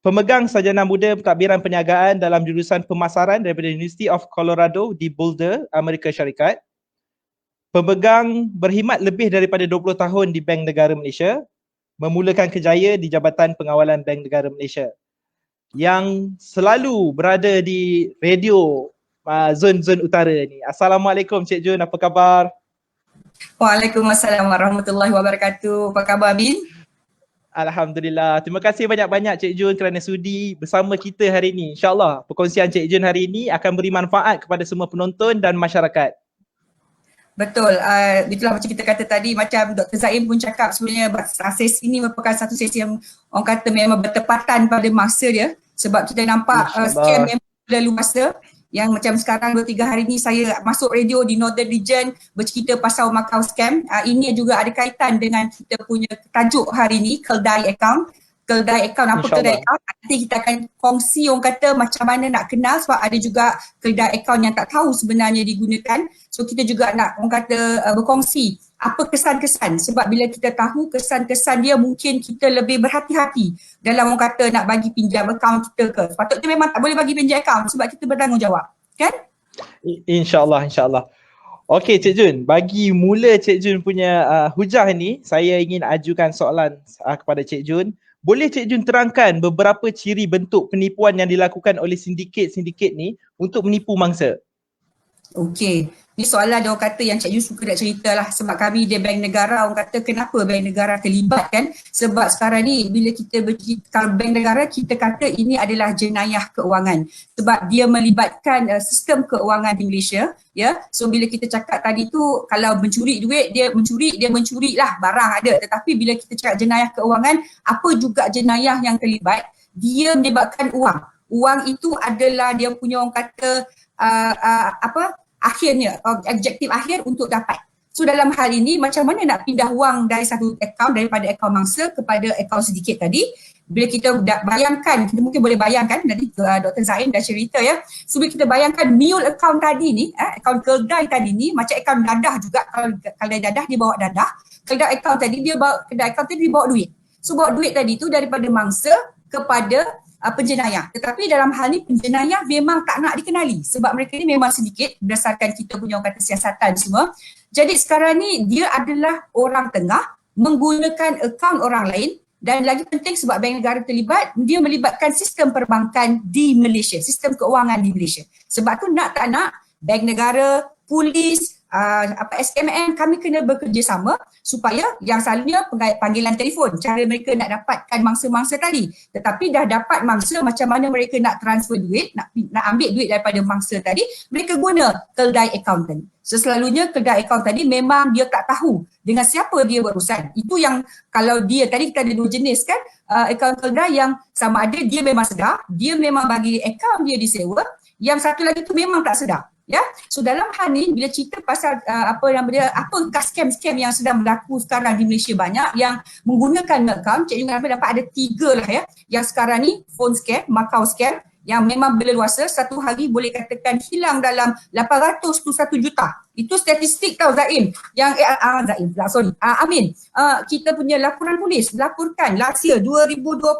[SPEAKER 15] Pemegang sarjana muda pentadbiran perniagaan dalam jurusan pemasaran daripada University of Colorado di Boulder, Amerika Syarikat. Pemegang berkhidmat lebih daripada 20 tahun di Bank Negara Malaysia, memulakan kerjaya di Jabatan Pengawalan Bank Negara Malaysia, yang selalu berada di radio zon-zon utara ni. Assalamualaikum Cik Jun, apa khabar?
[SPEAKER 17] Waalaikumsalam warahmatullahi wabarakatuh. Apa khabar Bin?
[SPEAKER 15] Alhamdulillah. Terima kasih banyak-banyak Cik Jun kerana sudi bersama kita hari ini. InsyaAllah perkongsian Cik Jun hari ini akan beri manfaat kepada semua penonton dan masyarakat.
[SPEAKER 17] Betul. Itulah macam kita kata tadi, macam Dr. Zaim pun cakap, sebenarnya sesi ini merupakan satu sesi yang orang kata memang bertepatan pada masa dia, sebab kita nampak scam yang leluasa. Yang macam sekarang 2-3 hari ni saya masuk radio di Northern Region bercerita pasal Macau scam. Ini juga ada kaitan dengan kita punya tajuk hari ni, Kaldai account. Kaldai account, apa Kaldai account? Nanti kita akan kongsi orang kata macam mana nak kenal, sebab ada juga Kaldai account yang tak tahu sebenarnya digunakan. So kita juga nak orang kata berkongsi apa kesan-kesan, sebab bila kita tahu kesan-kesan dia mungkin kita lebih berhati-hati dalam orang kata nak bagi pinjam akaun kita ke. Sepatutnya memang tak boleh bagi pinjam akaun sebab kita bertanggungjawab, kan?
[SPEAKER 15] InsyaAllah, insyaAllah. Okey Cik Jun, bagi mula Cik Jun punya hujah ni, saya ingin ajukan soalan kepada Cik Jun. Boleh Cik Jun terangkan beberapa ciri bentuk penipuan yang dilakukan oleh sindiket-sindiket ni untuk menipu mangsa? Okey, ni soalan dia orang kata yang Cik Jun suka nak cerita lah, sebab kami di Bank Negara, orang kata kenapa Bank Negara terlibat kan, sebab sekarang ni bila kita kalau Bank Negara kita kata ini adalah jenayah keuangan, sebab dia melibatkan sistem keuangan di Malaysia, ya. So bila kita cakap tadi tu, kalau mencuri duit, dia mencuri lah, barang ada, tetapi bila kita cakap jenayah keuangan, apa juga jenayah yang terlibat, dia melibatkan wang. Wang itu adalah dia punya orang kata akhirnya, objektif akhir untuk dapat.
[SPEAKER 17] So dalam hal ini macam mana nak pindah wang dari satu akaun, daripada akaun mangsa kepada akaun sedikit tadi. Bila kita bayangkan, kita mungkin boleh bayangkan, nanti Dr. Zaim dah cerita ya. So bila kita bayangkan mule account tadi ni, akaun kedai tadi ni macam akaun dadah juga. Kalau kedai dadah dia bawa dadah, kedai akaun tadi dia bawa duit. So bawa duit tadi tu daripada mangsa kepada penjenayah. Tetapi dalam hal ni penjenayah memang tak nak dikenali sebab mereka ni memang sedikit berdasarkan kita punya orang kata siasatan semua. Jadi sekarang ni dia adalah orang tengah menggunakan akaun orang lain. Dan lagi penting sebab bank negara terlibat, dia melibatkan sistem perbankan di Malaysia, sistem keuangan di Malaysia. Sebab tu nak tak nak, bank negara, polis, SKMM, kami kena bekerjasama supaya yang selalunya panggilan telefon, cara mereka nak dapatkan mangsa-mangsa tadi. Tetapi dah dapat mangsa, macam mana mereka nak transfer duit, nak ambil duit daripada mangsa tadi, mereka guna kedai akaun tadi. So selalunya kedai akaun tadi memang dia tak tahu dengan siapa dia berurusan. Itu yang kalau dia tadi kita ada dua jenis kan, akaun kedai yang sama ada dia memang sedar, dia memang bagi akaun dia disewa, yang satu lagi tu memang tak sedar. Ya, so dalam hal ni bila cerita pasal apakah scam-scam yang sedang berlaku sekarang di Malaysia banyak yang menggunakan akaun, Cik Jun dapat ada 3 lah ya. Yang sekarang ni phone scam, Macau scam yang memang berleluasa, satu hari boleh katakan hilang dalam 800 to 1 juta. Itu statistik tau Zaim. Yang Amin. Kita punya laporan polis melaporkan last year 2020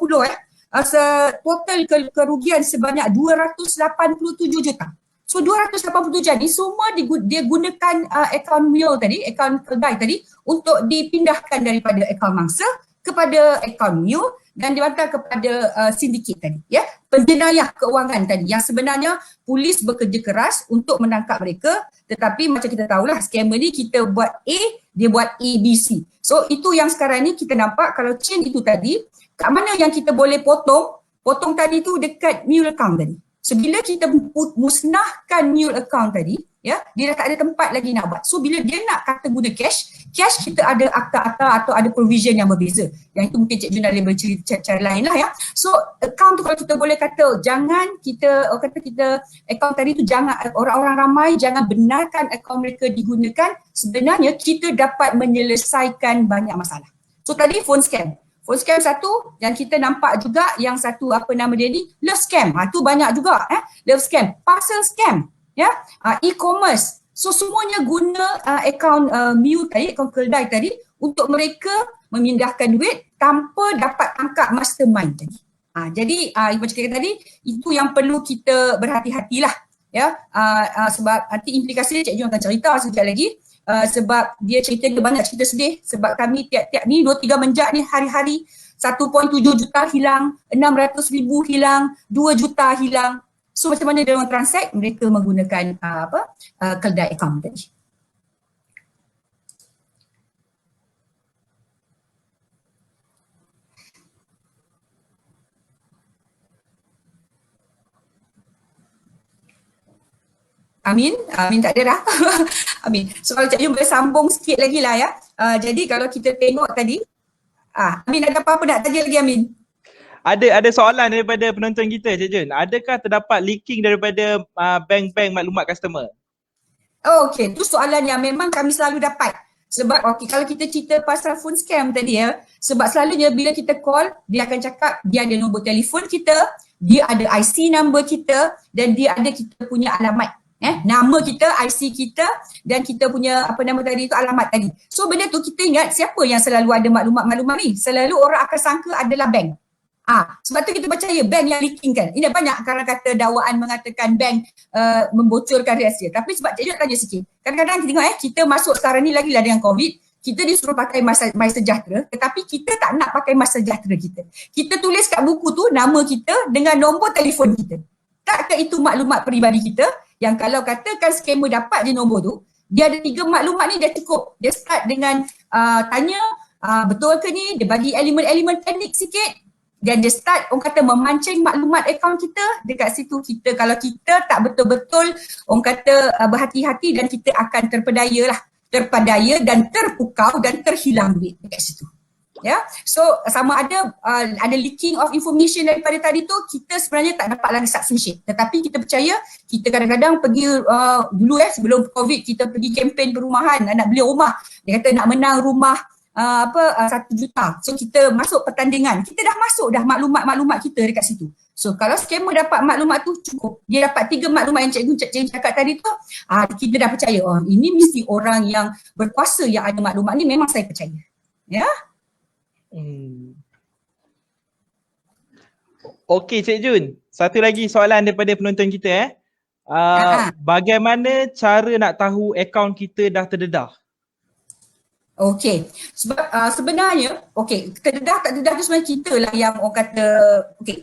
[SPEAKER 17] total kerugian sebanyak 287 juta. So 287 ni semua dia gunakan akaun mule tadi, akaun kedai tadi untuk dipindahkan daripada akaun mangsa kepada akaun mule dan dihantar kepada sindiket tadi ya, penjenayah keuangan tadi yang sebenarnya polis bekerja keras untuk menangkap mereka, tetapi macam kita tahulah scammer ni kita buat A, dia buat ABC. So itu yang sekarang ni kita nampak kalau chain itu tadi, kat mana yang kita boleh potong tadi tu dekat mule account tadi. So bila kita musnahkan mule account tadi, ya, dia dah tak ada tempat lagi nak buat. So bila dia nak kata guna cash kita ada akta-akta atau ada provision yang berbeza. Yang itu mungkin Cik Jun ada bercerita cara lain lah ya. So account tu kalau kita boleh kata jangan kita, account tadi tu jangan, orang-orang ramai jangan benarkan account mereka digunakan. Sebenarnya kita dapat menyelesaikan banyak masalah. So tadi phone scam. Phone scam satu, yang kita nampak juga yang satu apa nama dia ni, love scam. Tu banyak juga love scam, parcel scam, ya, e-commerce. So semuanya guna akaun mule tadi, akaun kedai tadi untuk mereka memindahkan duit tanpa dapat tangkap mastermind tadi. Jadi macam kita tadi, itu yang perlu kita berhati-hatilah ya. Sebab nanti implikasi Cik Jun akan cerita sekejap lagi. Sebab dia cerita dia banyak cerita sedih sebab kami tiap-tiap ni 2-3 menjak ni hari-hari 1.7 juta hilang, 600,000 hilang, 2 juta hilang. So macam mana dia orang transact? Mereka menggunakan kedai akaun tadi. Amin tak ada dah. Amin. So kalau Cik Jun boleh sambung sikit lagi lah ya. Jadi kalau kita tengok tadi, Amin ada apa-apa nak tanya lagi Amin?
[SPEAKER 15] Ada soalan daripada penonton kita Cik Jun. Adakah terdapat leaking daripada bank-bank maklumat customer?
[SPEAKER 17] Okey, tu soalan yang memang kami selalu dapat. Sebab kalau kita cerita pasal phone scam tadi ya, sebab selalunya bila kita call, dia akan cakap dia ada nombor telefon kita, dia ada IC number kita dan dia ada kita punya alamat. Nama kita, IC kita dan kita punya apa nama tadi itu alamat tadi. So benda tu kita ingat siapa yang selalu ada maklumat-maklumat ni? Selalu orang akan sangka adalah bank. Sebab tu kita percaya bank yang leaking kan. Ini banyak kadang kata dakwaan mengatakan bank membocorkan rahsia. Tapi sebab Cik Jun tanya sikit. Kadang-kadang kita tengok kita masuk sekarang ni lagi lah dengan COVID. Kita disuruh pakai MySejahtera tetapi kita tak nak pakai MySejahtera kita. Kita tulis kat buku tu nama kita dengan nombor telefon kita. Takkah itu maklumat peribadi kita? Yang kalau katakan scammer dapat je nombor tu, dia ada 3 maklumat ni dah cukup. Dia start dengan tanya betul ke ni, dia bagi elemen-elemen teknik sikit dan dia start orang kata memancing maklumat akaun kita. Dekat situ kita, kalau kita tak betul-betul orang kata berhati-hati dan kita akan terpedaya dan terpukau dan terhilang duit dekat situ. Ya, so sama ada leaking of information daripada tadi tu, kita sebenarnya tak dapat lagi substantiate. Tetapi kita percaya, kita kadang-kadang pergi dulu sebelum COVID, kita pergi kempen perumahan, nak beli rumah. Dia kata nak menang rumah 1 juta. So kita masuk pertandingan, kita dah masuk dah maklumat-maklumat kita dekat situ. So kalau scammer dapat maklumat tu cukup, dia dapat 3 maklumat yang cikgu cakap tadi tu, kita dah percaya, ini mesti orang yang berkuasa yang ada maklumat ni, memang saya percaya. Ya.
[SPEAKER 15] Okey Cik Jun, satu lagi soalan daripada penonton kita bagaimana cara nak tahu akaun kita dah terdedah?
[SPEAKER 17] Okey, sebab sebenarnya terdedah tak terdedah tu sebenarnya kita lah yang orang kata,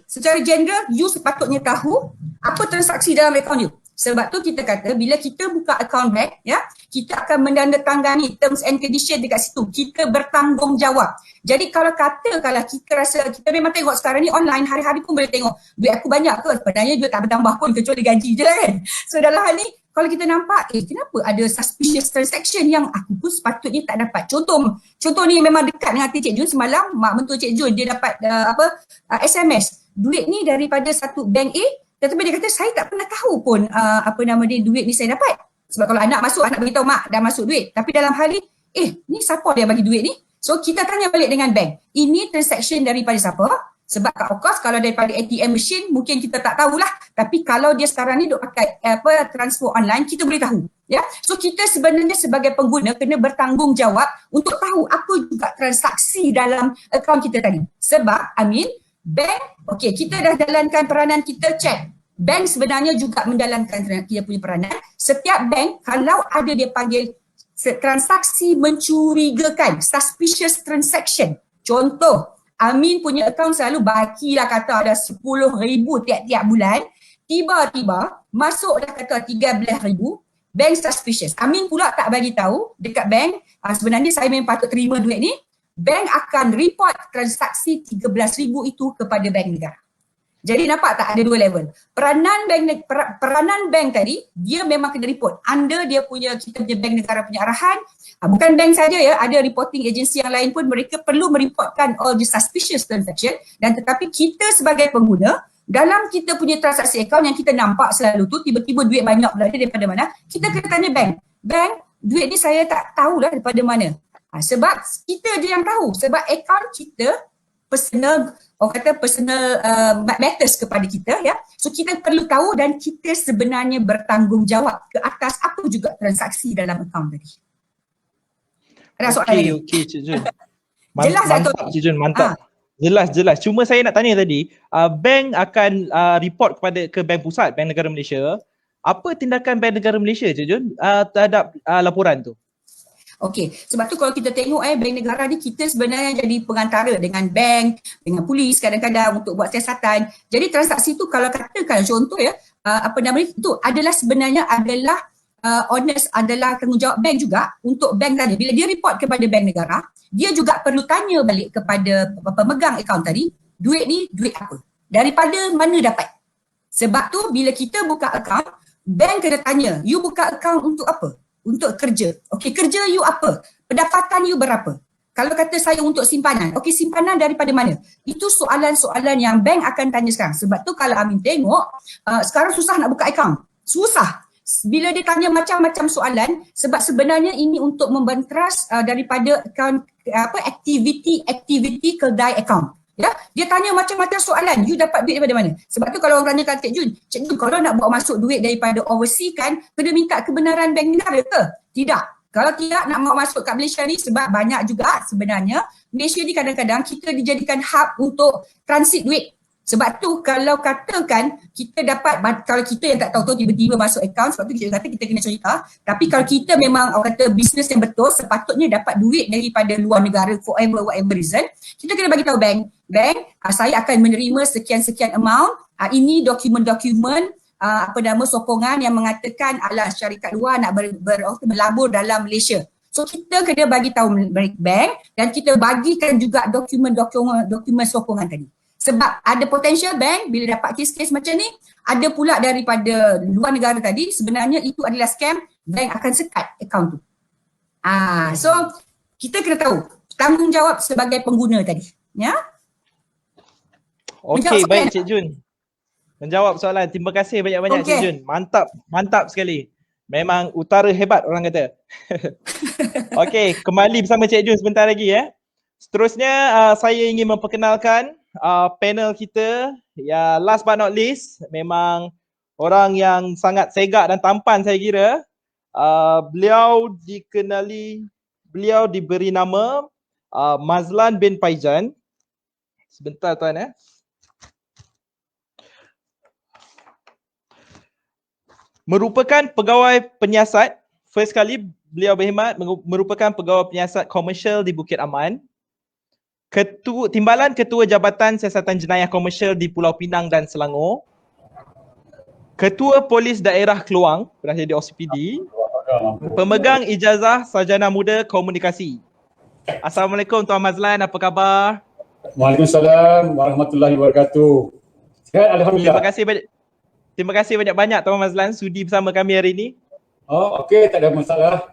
[SPEAKER 17] secara general you sepatutnya tahu apa transaksi dalam akaun you. Sebab tu kita kata bila kita buka akaun bank, ya, kita akan menandatangani terms and condition dekat situ. Kita bertanggungjawab. Jadi kalau kita rasa, kita memang tengok sekarang ni online, hari-hari pun boleh tengok duit aku banyak ke, sebenarnya duit tak bertambah pun kecuali gaji je lah kan. So dalam hal ni kalau kita nampak, kenapa ada suspicious transaction yang aku pun sepatutnya tak dapat. Contoh ni memang dekat dengan hati Cik Jun. Semalam mak mentua Cik Jun dia dapat SMS. Duit ni daripada satu bank A, tetapi dia kata saya tak pernah tahu pun duit ni saya dapat. Sebab kalau anak masuk, anak beritahu mak dah masuk duit. Tapi dalam hal ni, ni siapa dia bagi duit ni? So kita tanya balik dengan bank. Ini transaction daripada siapa? Sebab of course kalau daripada ATM machine mungkin kita tak tahulah. Tapi kalau dia sekarang ni duk pakai transfer online, kita boleh tahu. Ya, so kita sebenarnya sebagai pengguna kena bertanggungjawab untuk tahu apa juga transaksi dalam akaun kita tadi. Sebab bank, kita dah jalankan peranan kita, check. Bank sebenarnya juga menjalankan dia punya peranan. Setiap bank kalau ada dia panggil transaksi mencurigakan, suspicious transaction. Contoh, Amin punya akaun selalu bakilah kata ada 10,000 tiap-tiap bulan. Tiba-tiba masuk dah kata 13,000, bank suspicious. Amin pula tak bagi tahu dekat bank, sebenarnya saya memang patut terima duit ni. Bank akan report transaksi 13,000 itu kepada bank negara. Jadi nampak tak ada dua level. Peranan bank tadi, dia memang kena report. Under dia punya, kita punya bank negara punya arahan, bukan bank saja ya, ada reporting agency yang lain pun mereka perlu mereportkan all the suspicious transaction. Dan tetapi kita sebagai pengguna, dalam kita punya transaksi akaun yang kita nampak selalu tu, tiba-tiba duit banyak pula daripada mana, kita kena tanya bank. Bank, duit ni saya tak tahulah daripada mana. Sebab kita je yang tahu. Sebab akaun kita personal matters kepada kita ya. So kita perlu tahu dan kita sebenarnya bertanggungjawab ke atas apa juga transaksi dalam akaun tadi. Ada soalan lagi? Okey Cik Jun. Jelas tak tu?
[SPEAKER 15] Cik Jun, mantap. Jelas. Cuma saya nak tanya tadi, bank akan report ke Bank Pusat, Bank Negara Malaysia. Apa tindakan Bank Negara Malaysia Cik Jun terhadap laporan tu?
[SPEAKER 17] Okey, sebab tu kalau kita tengok bank negara ni, kita sebenarnya jadi pengantara dengan bank, dengan polis kadang-kadang untuk buat siasatan. Jadi transaksi tu kalau katakan contoh ya, itu adalah sebenarnya adalah honest, adalah tanggungjawab bank juga untuk bank tadi. Bila dia report kepada bank negara, dia juga perlu tanya balik kepada pemegang akaun tadi, duit ni duit apa? Daripada mana dapat? Sebab tu bila kita buka akaun, bank kena tanya, you buka akaun untuk apa? Untuk kerja. Okey, kerja you apa? Pendapatan you berapa? Kalau kata saya untuk simpanan, okey simpanan daripada mana? Itu soalan-soalan yang bank akan tanya sekarang. Sebab tu kalau Amin tengok, sekarang susah nak buka akaun. Susah. Bila dia tanya macam-macam soalan, sebab sebenarnya ini untuk membantras daripada akaun aktiviti kedai akaun. Ya, dia tanya macam-macam soalan. You dapat duit daripada mana? Sebab tu kalau orang tanyakan Cik Jun kalau nak bawa masuk duit daripada overseas kan, kena minta kebenaran bank negara ke? Tidak. Kalau tidak nak bawa masuk kat Malaysia ni, sebab banyak juga sebenarnya Malaysia ni kadang-kadang kita dijadikan hub untuk transit duit. Sebab tu kalau katakan kita dapat, kalau kita yang tak tahu tiba-tiba masuk akaun, sebab tu kita kata kita kena cerita. Tapi kalau kita memang orang kata bisnes yang betul, sepatutnya dapat duit daripada luar negara for whatever reason, kita kena bagi tahu bank, saya akan menerima sekian-sekian amount, ini dokumen-dokumen sokongan yang mengatakan syarikat luar nak berlabur dalam Malaysia. So kita kena bagi tahu bank dan kita bagikan juga dokumen sokongan tadi. Sebab ada potential bank bila dapat kes-kes macam ni, ada pula daripada luar negara tadi, sebenarnya itu adalah scam, bank akan sekat akaun tu. So kita kena tahu. tanggungjawab sebagai pengguna tadi. Ya.
[SPEAKER 15] Okey, baik Cik Jun. Menjawab soalan. Terima kasih banyak-banyak Cik Jun. Mantap, mantap sekali. Memang utara hebat orang kata. Okey, kembali bersama Cik Jun sebentar lagi ya. Seterusnya saya ingin memperkenalkan panel kita. Ya, last but not least, memang orang yang sangat segak dan tampan saya kira. Beliau diberi nama Mazlan bin Paijan. Sebentar tuan ya. Merupakan pegawai penyiasat, first kali beliau berkhidmat merupakan pegawai penyiasat komersial di Bukit Aman. Timbalan Ketua Jabatan Siasatan Jenayah Komersial di Pulau Pinang dan Selangor. Ketua Polis Daerah Keluang, pernah jadi OCPD. Pemegang ijazah Sarjana Muda Komunikasi. Assalamualaikum Tuan Mazlan, apa khabar?
[SPEAKER 18] Waalaikumsalam warahmatullahi wabarakatuh. Sihat, alhamdulillah.
[SPEAKER 15] Terima kasih banyak-banyak Tuan Mazlan sudi bersama kami hari ini.
[SPEAKER 18] Oh, okey, tak ada masalah.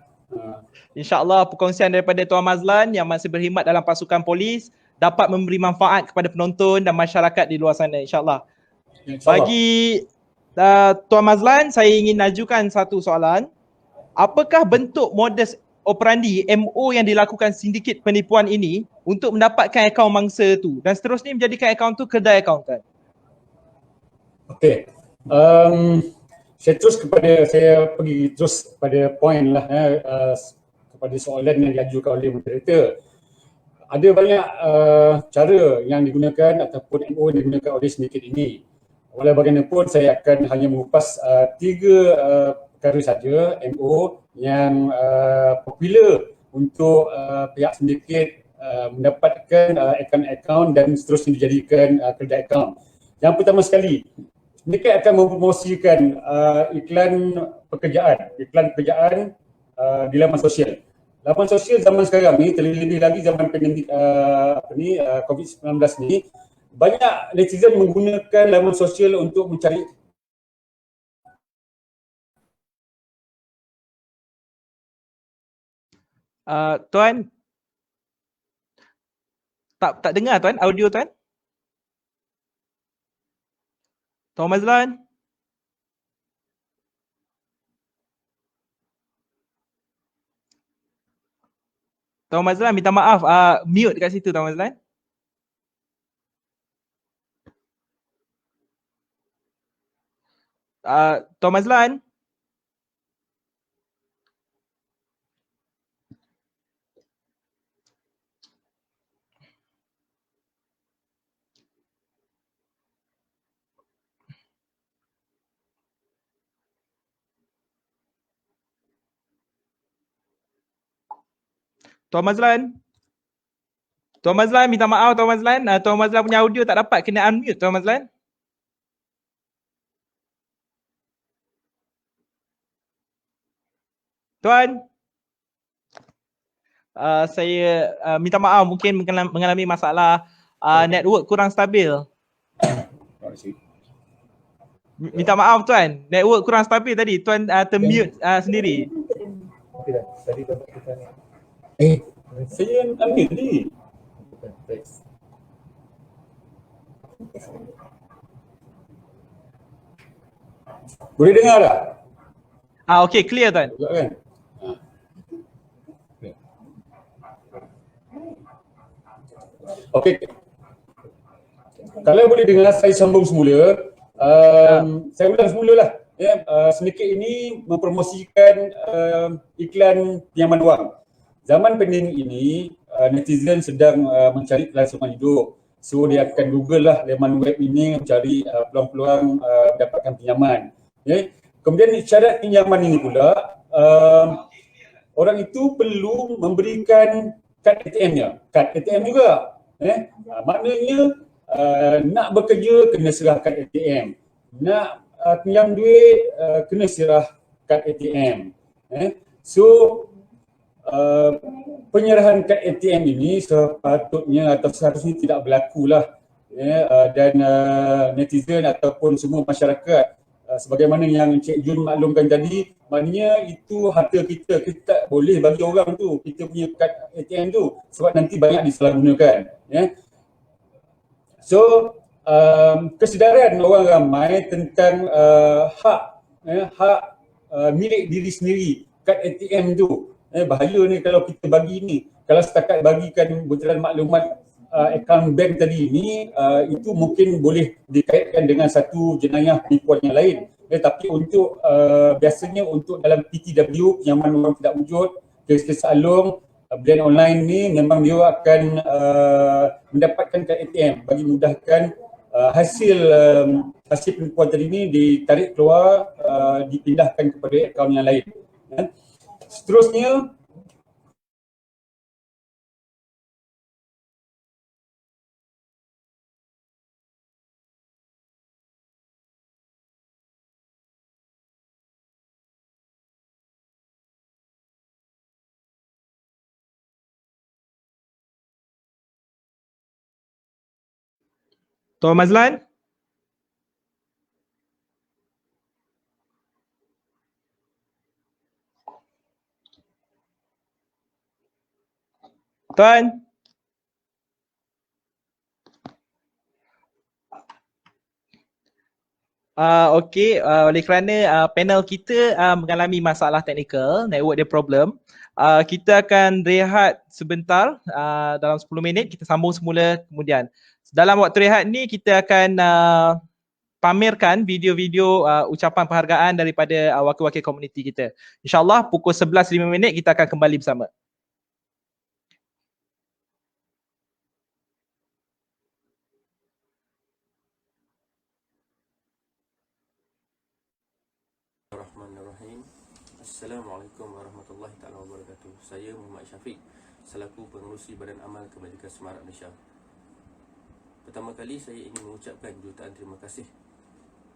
[SPEAKER 15] InsyaAllah perkongsian daripada Tuan Mazlan yang masih berkhidmat dalam pasukan polis dapat memberi manfaat kepada penonton dan masyarakat di luar sana, insyaAllah. Bagi Tuan Mazlan, saya ingin ajukan satu soalan. Apakah bentuk modus operandi MO yang dilakukan sindiket penipuan ini untuk mendapatkan akaun mangsa tu dan seterusnya menjadikan akaun tu kedai akauntan?
[SPEAKER 18] Okey. Saya pergi terus pada point lah kepada soalan yang diajukan oleh moderator. Ada banyak cara yang digunakan ataupun MO yang digunakan oleh sindiket ini. Walau bagaimanapun saya akan hanya mengupas 3 perkara saja MO yang popular untuk pihak sindiket mendapatkan akaun-akaun dan seterusnya dijadikan kedai akaun. Yang pertama sekali, sindiket akan mempromosikan iklan pekerjaan di laman sosial. Laman sosial zaman sekarang ni, terlebih lagi zaman pandemik COVID-19 ni, banyak netizen menggunakan laman sosial untuk mencari
[SPEAKER 15] Tuan, tak dengar Tuan, audio Tuan? Tuan Mazlan? Tuan Mazlan, minta maaf, mute kat situ Tuan Mazlan. Tuan Mazlan? Tuan Mazlan? Tuan Mazlan, minta maaf Tuan Mazlan. Tuan Mazlan punya audio tak dapat, kena unmute Tuan Mazlan. Tuan? Saya minta maaf, mungkin mengalami masalah network kurang stabil. Minta maaf Tuan, network kurang stabil tadi. Tuan termute sendiri.
[SPEAKER 18] Saya ambil tadi. Boleh dengar tak?
[SPEAKER 15] Okey, clear Tuan.
[SPEAKER 18] Kan? Okey. Kalau boleh dengar, saya sambung semula. Saya ulang semula lah. Sindiket ini mempromosikan iklan pinjaman wang. Zaman pandemik ini, netizen sedang mencari kelangsungan hidup. So dia akan Google lah laman web ini mencari peluang-peluang mendapatkan pinjaman. Kemudian syarat pinjaman ini pula, orang itu perlu memberikan kad ATM-nya. Kad ATM juga. Maknanya nak bekerja kena serah kad ATM. Nak pinjam duit kena serah kad ATM. So penyerahan kad ATM ini sepatutnya atau seharusnya tidak berlaku lah, dan netizen ataupun semua masyarakat sebagaimana yang Cik Jun maklumkan tadi, maknanya itu harta kita, kita tak boleh bagi orang tu, kita punya kad ATM tu, sebab nanti banyak disalahgunakan. Ya. So, kesedaran orang ramai tentang hak milik diri sendiri, kad ATM tu. Bahaya ni kalau kita bagi ni. Kalau setakat bagikan butiran maklumat akaun bank tadi ni, itu mungkin boleh dikaitkan dengan satu jenayah penipuan yang lain. Tapi untuk biasanya untuk dalam PTW, pinjaman orang tidak wujud, kes-kes salung, blend online ni memang dia akan mendapatkan kad ATM bagi mudahkan hasil penipuan tadi ni ditarik keluar, dipindahkan kepada akaun yang lain. Seterusnya,
[SPEAKER 15] Tuan Mazlan? Tuan? Okey, oleh kerana panel kita mengalami masalah teknikal, network dia problem, kita akan rehat sebentar dalam 10 minit, kita sambung semula kemudian. Dalam waktu rehat ni kita akan pamerkan video-video ucapan penghargaan daripada wakil-wakil komuniti kita. InsyaAllah pukul 11.05 kita akan kembali bersama.
[SPEAKER 3] Assalamualaikum warahmatullahi taala wabarakatuh. Saya Muhammad Syafiq selaku pengerusi Badan Amal Kebajikan Semarak Malaysia. Pertama kali saya ingin mengucapkan jutaan terima kasih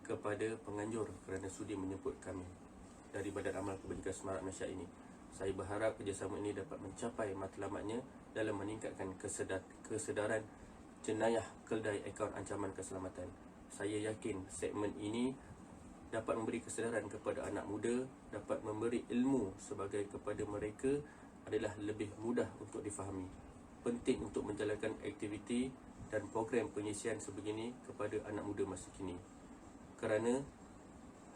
[SPEAKER 3] kepada penganjur kerana sudi menjemput kami dari Badan Amal Kebajikan Semarak Malaysia ini. Saya berharap kerjasama ini dapat mencapai matlamatnya dalam meningkatkan kesedaran jenayah keldai akaun ancaman keselamatan. Saya yakin segmen ini dapat memberi kesedaran kepada anak muda, dapat memberi ilmu sebagai kepada mereka adalah lebih mudah untuk difahami. Penting untuk menjalankan aktiviti dan program pengisian sebegini kepada anak muda masa kini. Kerana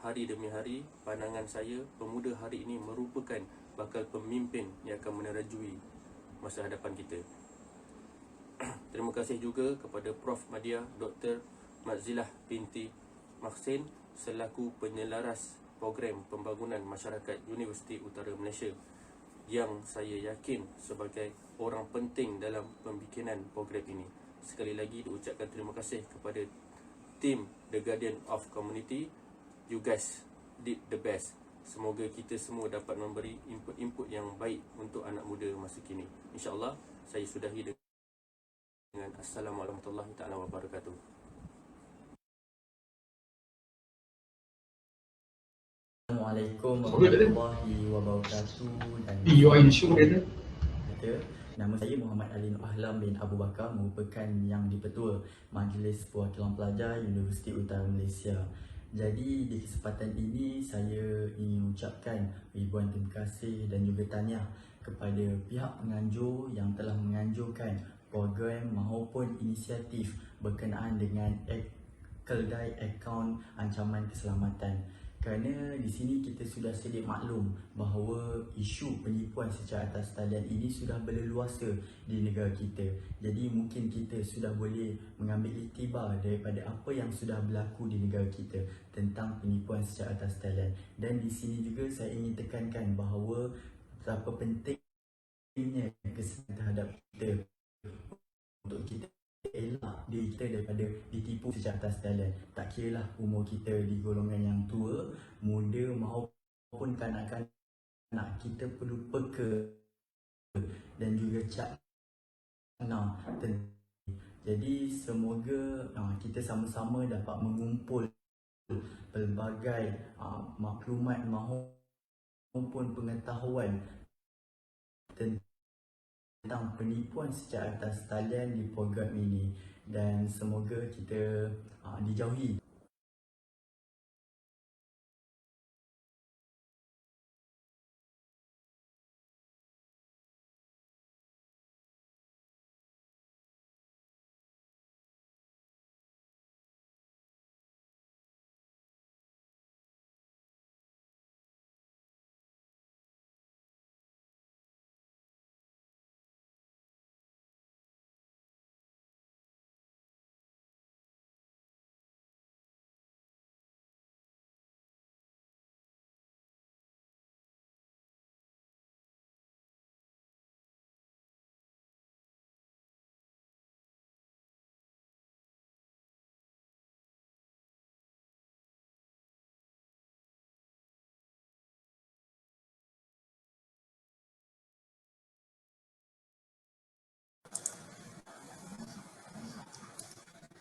[SPEAKER 3] hari demi hari, pandangan saya, pemuda hari ini merupakan bakal pemimpin yang akan menerajui masa hadapan kita. Terima kasih juga kepada Prof. Madya Dr. Mazilah binti Maksin selaku penyelaras program pembangunan masyarakat Universiti Utara Malaysia yang saya yakin sebagai orang penting dalam pembikinan program ini. Sekali lagi diucapkan terima kasih kepada tim The Guardian of Community. You guys did the best. Semoga kita semua dapat memberi input-input yang baik untuk anak muda masa kini. InsyaAllah saya sudahi dengan Assalamualaikum warahmatullahi taala wabarakatuh.
[SPEAKER 19] Assalamualaikum warahmatullahi wabarakatuh dan nama saya Muhammad Ali Nur Ahlam bin Abu Bakar, merupakan yang di-Ketua Majlis Perwakilan Pelajar Universiti Utara Malaysia. Jadi di kesempatan ini saya ingin mengucapkan ribuan terima kasih dan juga tahniah kepada pihak penganjur yang telah menganjurkan program maupun inisiatif berkenaan dengan keldai akaun ancaman keselamatan. Kerana di sini kita sudah sedia maklum bahawa isu penipuan secara atas talian ini sudah berleluasa di negara kita. Jadi mungkin kita sudah boleh mengambil iktibar daripada apa yang sudah berlaku di negara kita tentang penipuan secara atas talian. Dan di sini juga saya ingin tekankan bahawa betapa pentingnya kesedaran terhadap kita untuk kita elak diri kita daripada ditipu secara atas talian. Tak kiralah umur kita di golongan yang tua, muda maupun kanak-kanak, kita perlu peka dan juga cakna. Jadi semoga kita sama-sama dapat mengumpul pelbagai maklumat maupun pengetahuan tentang penipuan secara atas talian di program ini, dan semoga kita dijauhi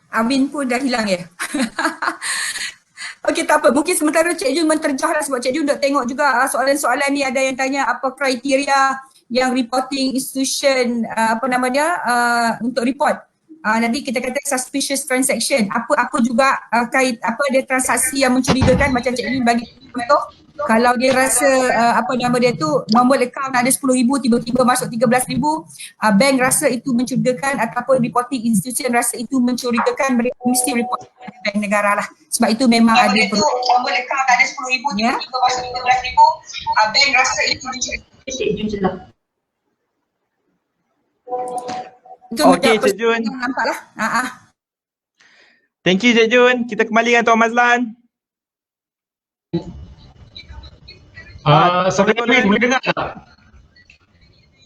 [SPEAKER 17] Amin pun dah hilang ya. Okey, tak apa. Mungkin sementara Cik Jun menterjah lah, sebab Cik Jun dah tengok juga soalan-soalan ni, ada yang tanya apa kriteria yang reporting institution untuk report. Nanti kita kata suspicious transaction. Apa juga kait apa ada transaksi yang mencurigakan, macam Cik Jun bagi contoh. Kalau dia rasa nombor akaun ada 10,000, tiba-tiba masuk 13,000, bank rasa itu mencurigakan ataupun reporting institution rasa itu mencurigakan, mereka mesti report ke bank negara lah. Sebab itu memang ada nombor akaun ada 10,000, tiba-tiba masuk 13,000, bank rasa itu mencurigakan.
[SPEAKER 15] Okey Cik Jun.
[SPEAKER 17] Nampaklah.
[SPEAKER 15] Thank you Cik Jun. Kita kembali dengan Tuan Mazlan.
[SPEAKER 18] Assalamualaikum, boleh dengar tak?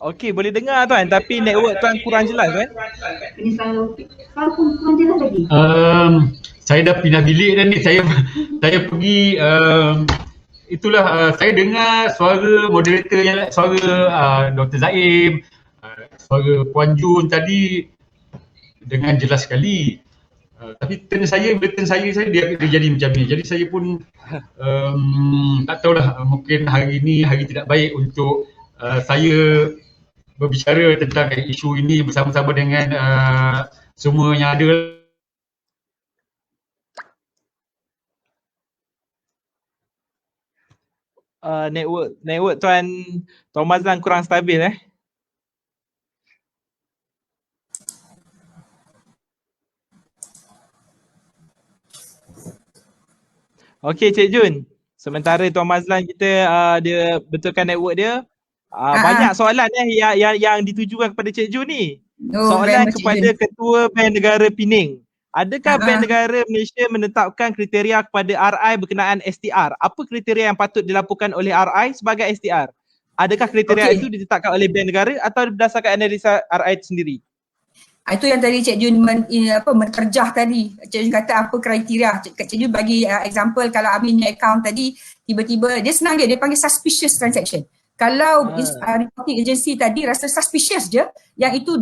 [SPEAKER 15] Okey, boleh dengar tuan, tapi network tuan kurang jelas kan?
[SPEAKER 12] Kurang jelas lagi.
[SPEAKER 18] Saya dah pindah bilik dah ni. Saya pergi itulah saya dengar suara moderator yang suara Dr. Zaim, suara Puan Jun tadi dengan jelas sekali. Tapi turn saya dia jadi macam ni. Jadi saya pun tak tahulah, mungkin hari ni hari tidak baik untuk saya berbicara tentang isu ini bersama-sama dengan semua yang ada.
[SPEAKER 15] Network Tuan Mazlan kurang stabil Okey Cik Jun, sementara Tuan Mazlan kita dia betulkan network dia, banyak soalan yang ditujukan kepada Cik Jun ni. Soalan kepada Ketua Bank Negara Pening. Adakah Bank Negara Malaysia menetapkan kriteria kepada RI berkenaan STR? Apa kriteria yang patut dilaporkan oleh RI sebagai STR? Adakah kriteria itu ditetapkan oleh Bank Negara atau berdasarkan analisa RI itu sendiri?
[SPEAKER 17] Itu yang tadi Cik Jun menterjah tadi. Cik Jun kata apa kriteria. Cik Jun bagi example, kalau Amin punya account tadi tiba-tiba dia senang dia panggil suspicious transaction. Kalau reporting agency tadi rasa suspicious je, yang itu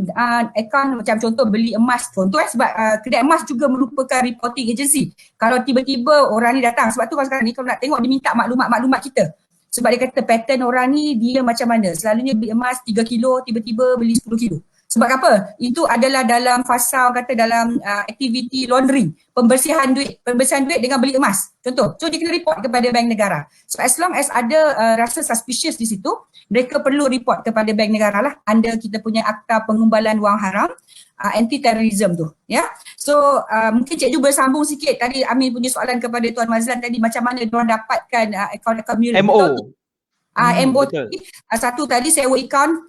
[SPEAKER 17] account macam contoh beli emas, contoh sebab kedai emas juga merupakan reporting agency. Kalau tiba-tiba orang ni datang, sebab tu kalau sekarang ni kalau nak tengok dia minta maklumat kita. Sebab dia kata pattern orang ni dia macam mana, selalunya beli emas 3 kilo, tiba-tiba beli 10 kilo. Sebab apa? Itu adalah dalam fasa dalam aktiviti laundering, pembersihan duit dengan beli emas. Contoh, so dia kena report kepada bank negara. So as long as ada rasa suspicious di situ, mereka perlu report kepada bank negara lah. Anda kita punya akta pengumbalan wang haram, anti-terrorism tu. Ya. So mungkin Cik Ju bersambung sikit. Tadi Amin punya soalan kepada Tuan Mazlan tadi, macam mana diorang dapatkan akaun-akaun milik.
[SPEAKER 15] MO.
[SPEAKER 17] MO satu tadi sewa account,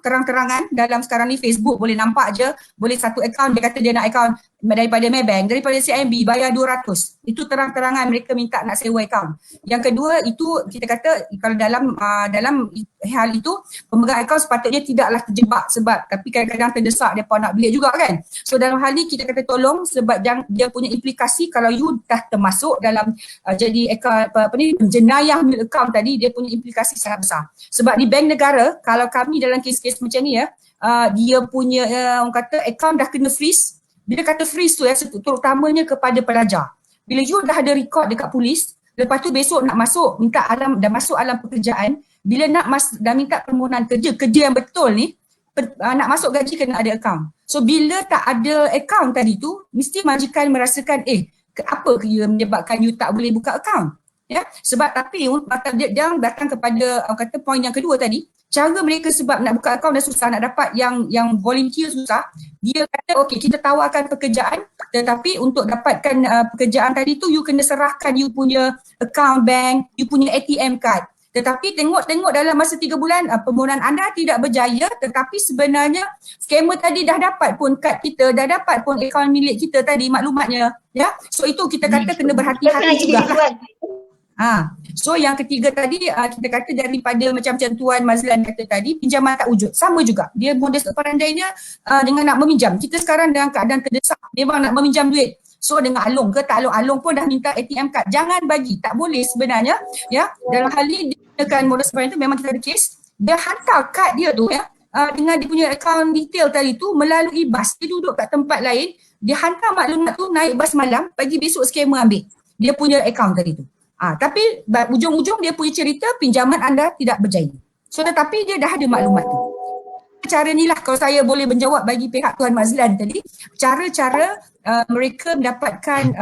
[SPEAKER 17] terang-terangan dalam sekarang ni Facebook boleh nampak je, boleh satu account dia kata dia nak account daripada Maybank, daripada CIMB bayar 200. Itu terang-terangan mereka minta nak sewa account. Yang kedua itu kita kata kalau dalam hal itu pemegang account sepatutnya tidaklah terjebak, sebab tapi kadang-kadang terdesak depa nak beli juga kan. So dalam hal ni kita kata tolong, sebab dia punya implikasi kalau you dah termasuk dalam jadi account jenayah milik account tadi, dia punya implikasi sangat besar. Sebab di bank negara kalau kami dalam kes-kes macam ni dia punya orang kata account dah kena freeze. Bila kata freeze tu terutamanya kepada pelajar. Bila you dah ada record dekat polis, lepas tu besok nak masuk dah masuk alam pekerjaan, bila dah minta permohonan kerja yang betul ni, nak masuk gaji kena ada account. So bila tak ada account tadi tu, mesti majikan merasakan apa yang menyebabkan you tak boleh buka account. Ya, sebab tapi dia datang kepada kata poin yang kedua tadi, cara mereka sebab nak buka akaun dah susah, nak dapat yang volunteer susah. Dia kata okey kita tawarkan pekerjaan, tetapi untuk dapatkan pekerjaan tadi tu you kena serahkan you punya account bank, you punya ATM card. Tetapi tengok dalam masa 3 bulan permohonan anda tidak berjaya, tetapi sebenarnya scammer tadi dah dapat pun kad kita, dah dapat pun akaun milik kita tadi maklumatnya, ya. So itu kita kata kena berhati-hati jugalah. So yang ketiga tadi kita kata daripada macam Tuan Mazlan kata tadi, pinjaman tak wujud, sama juga dia modus operandi-nya dengan nak meminjam. Kita sekarang dalam keadaan terdesak, memang nak meminjam duit. So dengan alung ke tak alung pun dah minta ATM card, jangan bagi, tak boleh sebenarnya, ya. Dalam hal ni dia gunakan modus operandi tu, memang kita ada kes, dia hantar kad dia tu, ya, dengan dia punya akaun detail tadi tu melalui bas. Dia duduk kat tempat lain, dia hantar maklumat tu naik bas malam, pagi besok scammer ambil dia punya akaun tadi tu. Tapi ujung-ujung dia punya cerita pinjaman anda tidak berjaya. So tetapi dia dah ada maklumat tu. Cara ni lah kalau saya boleh menjawab bagi pihak Tuan Mazlan tadi, cara-cara mereka mendapatkan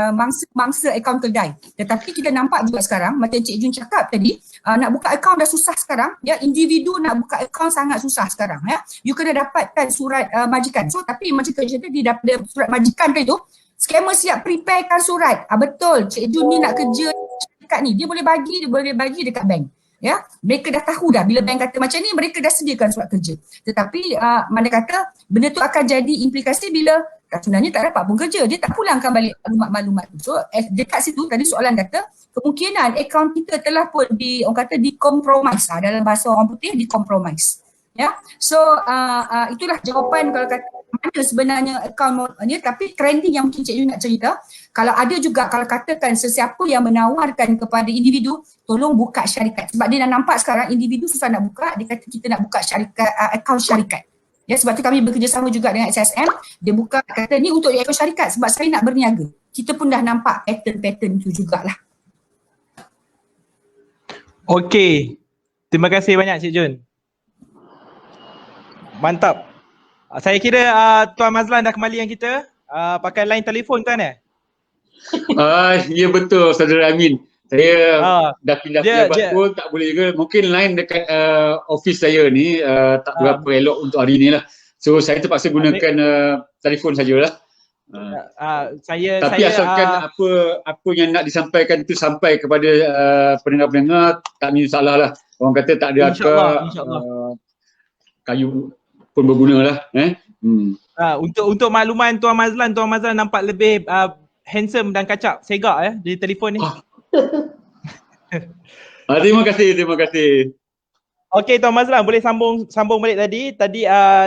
[SPEAKER 17] mangsa akaun kedai. Tetapi kita nampak juga sekarang macam Cik Jun cakap tadi, nak buka akaun dah susah sekarang, ya, individu nak buka akaun sangat susah sekarang, ya. You kena dapatkan surat majikan. So tapi macam cerita dia dapat surat majikan tadi tu, scammer siap preparekan surat. Betul, Cik Jun ni nak kerja dekat ni, dia boleh bagi dekat bank. Ya, mereka dah tahu dah bila bank kata macam ni, mereka dah sediakan surat kerja. Tetapi mana kata benda tu akan jadi implikasi bila sebenarnya tak dapat pun kerja, dia tak pulangkan balik maklumat-maklumat tu. So dekat situ tadi soalan kata kemungkinan akaun kita telah pun orang kata di-compromise, dalam bahasa orang putih di-compromise. Ya, so itulah jawapan kalau kata mana sebenarnya akaun ni. Tapi trending yang mungkin Cik Yu nak cerita, kalau ada juga kalau katakan sesiapa yang menawarkan kepada individu tolong buka syarikat, sebab dia dah nampak sekarang individu susah nak buka, dia kata kita nak buka syarikat, akaun syarikat. Ya, sebab tu kami bekerjasama juga dengan SSM, dia buka kata ni untuk akaun syarikat sebab saya nak berniaga. Kita pun dah nampak pattern tu jugalah.
[SPEAKER 15] Okey, terima kasih banyak Cik Jun. Mantap. Saya kira Tuan Mazlan dah kembali yang kita pakai line telefon tuan
[SPEAKER 20] Ya betul Saudara Amin. Saya dah pindah pejabat pun tak boleh juga. Mungkin line dekat office saya ni tak berapa elok untuk hari ni lah. So saya terpaksa gunakan telefon sajalah. Tapi asalkan apa yang nak disampaikan itu sampai kepada pendengar-pendengar, tak ada masalah lah. Orang kata tak ada akar, kayu pun berguna lah.
[SPEAKER 15] Untuk makluman Tuan Mazlan nampak lebih handsome dan kacak segak di telefon ni.
[SPEAKER 20] Terima kasih.
[SPEAKER 15] Okey Tuan Mazlan, boleh sambung balik tadi.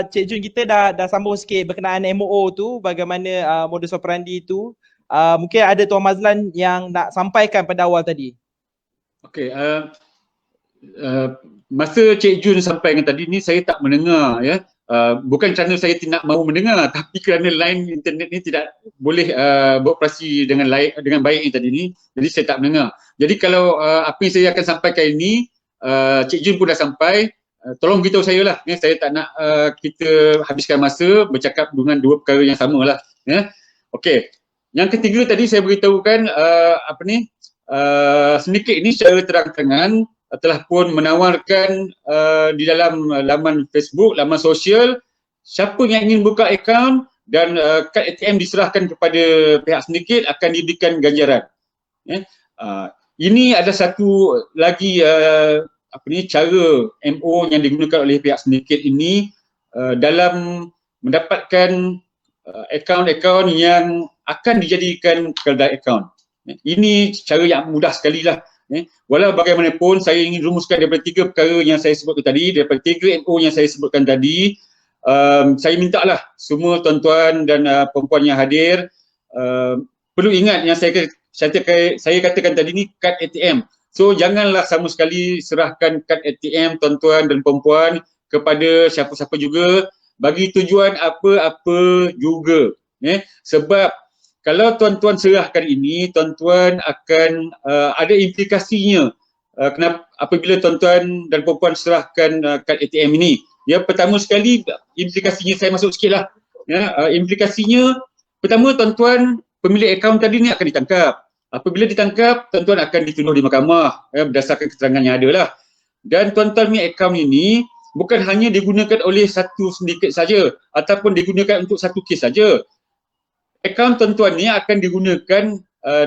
[SPEAKER 15] Cik Jun kita dah sambung sikit berkenaan MOO tu, bagaimana modus operandi tu. Mungkin ada Tuan Mazlan yang nak sampaikan pada awal tadi.
[SPEAKER 20] Okey, masa Cik Jun sampaikan tadi ni saya tak mendengar, ya. Bukan kerana saya tidak mahu mendengar, tapi kerana line internet ni tidak boleh beroperasi dengan baik ni tadi ni, jadi saya tak mendengar. Jadi kalau apa yang saya akan sampaikan ini, Cik Jun pun dah sampai, tolong beritahu saya lah, ya. Saya tak nak kita habiskan masa bercakap dengan dua perkara yang sama lah, ya. Okey, yang ketiga tadi saya beritahukan sedikit ini secara terang-terangan telah pun menawarkan di dalam laman Facebook, laman sosial, siapa yang ingin buka akaun dan kad ATM diserahkan kepada pihak syndicate akan diberikan ganjaran. Ini ada satu lagi cara MO yang digunakan oleh pihak syndicate ini dalam mendapatkan akaun-akaun yang akan dijadikan kedai akaun. Ini cara yang mudah sekali lah. Walau bagaimanapun saya ingin rumuskan daripada tiga perkara yang saya sebutkan tadi, daripada tiga MO yang saya sebutkan tadi, saya minta lah semua tuan-tuan dan perempuan yang hadir perlu ingat yang saya katakan tadi ni kad ATM. So janganlah sama sekali serahkan kad ATM tuan-tuan dan perempuan kepada siapa-siapa juga bagi tujuan apa-apa juga. Sebab kalau tuan-tuan serahkan ini, tuan-tuan akan ada implikasinya apabila tuan-tuan dan perempuan serahkan kad ATM ini. Ya, pertama sekali implikasinya saya masuk sikit lah. Ya, implikasinya pertama tuan-tuan pemilik akaun tadi ni akan ditangkap. Apabila ditangkap, tuan-tuan akan dituduh di mahkamah berdasarkan keterangan yang ada lah. Dan tuan-tuan punya akaun ini bukan hanya digunakan oleh satu syndicate saja ataupun digunakan untuk satu kes saja. Akaun tuan-tuan ni akan digunakan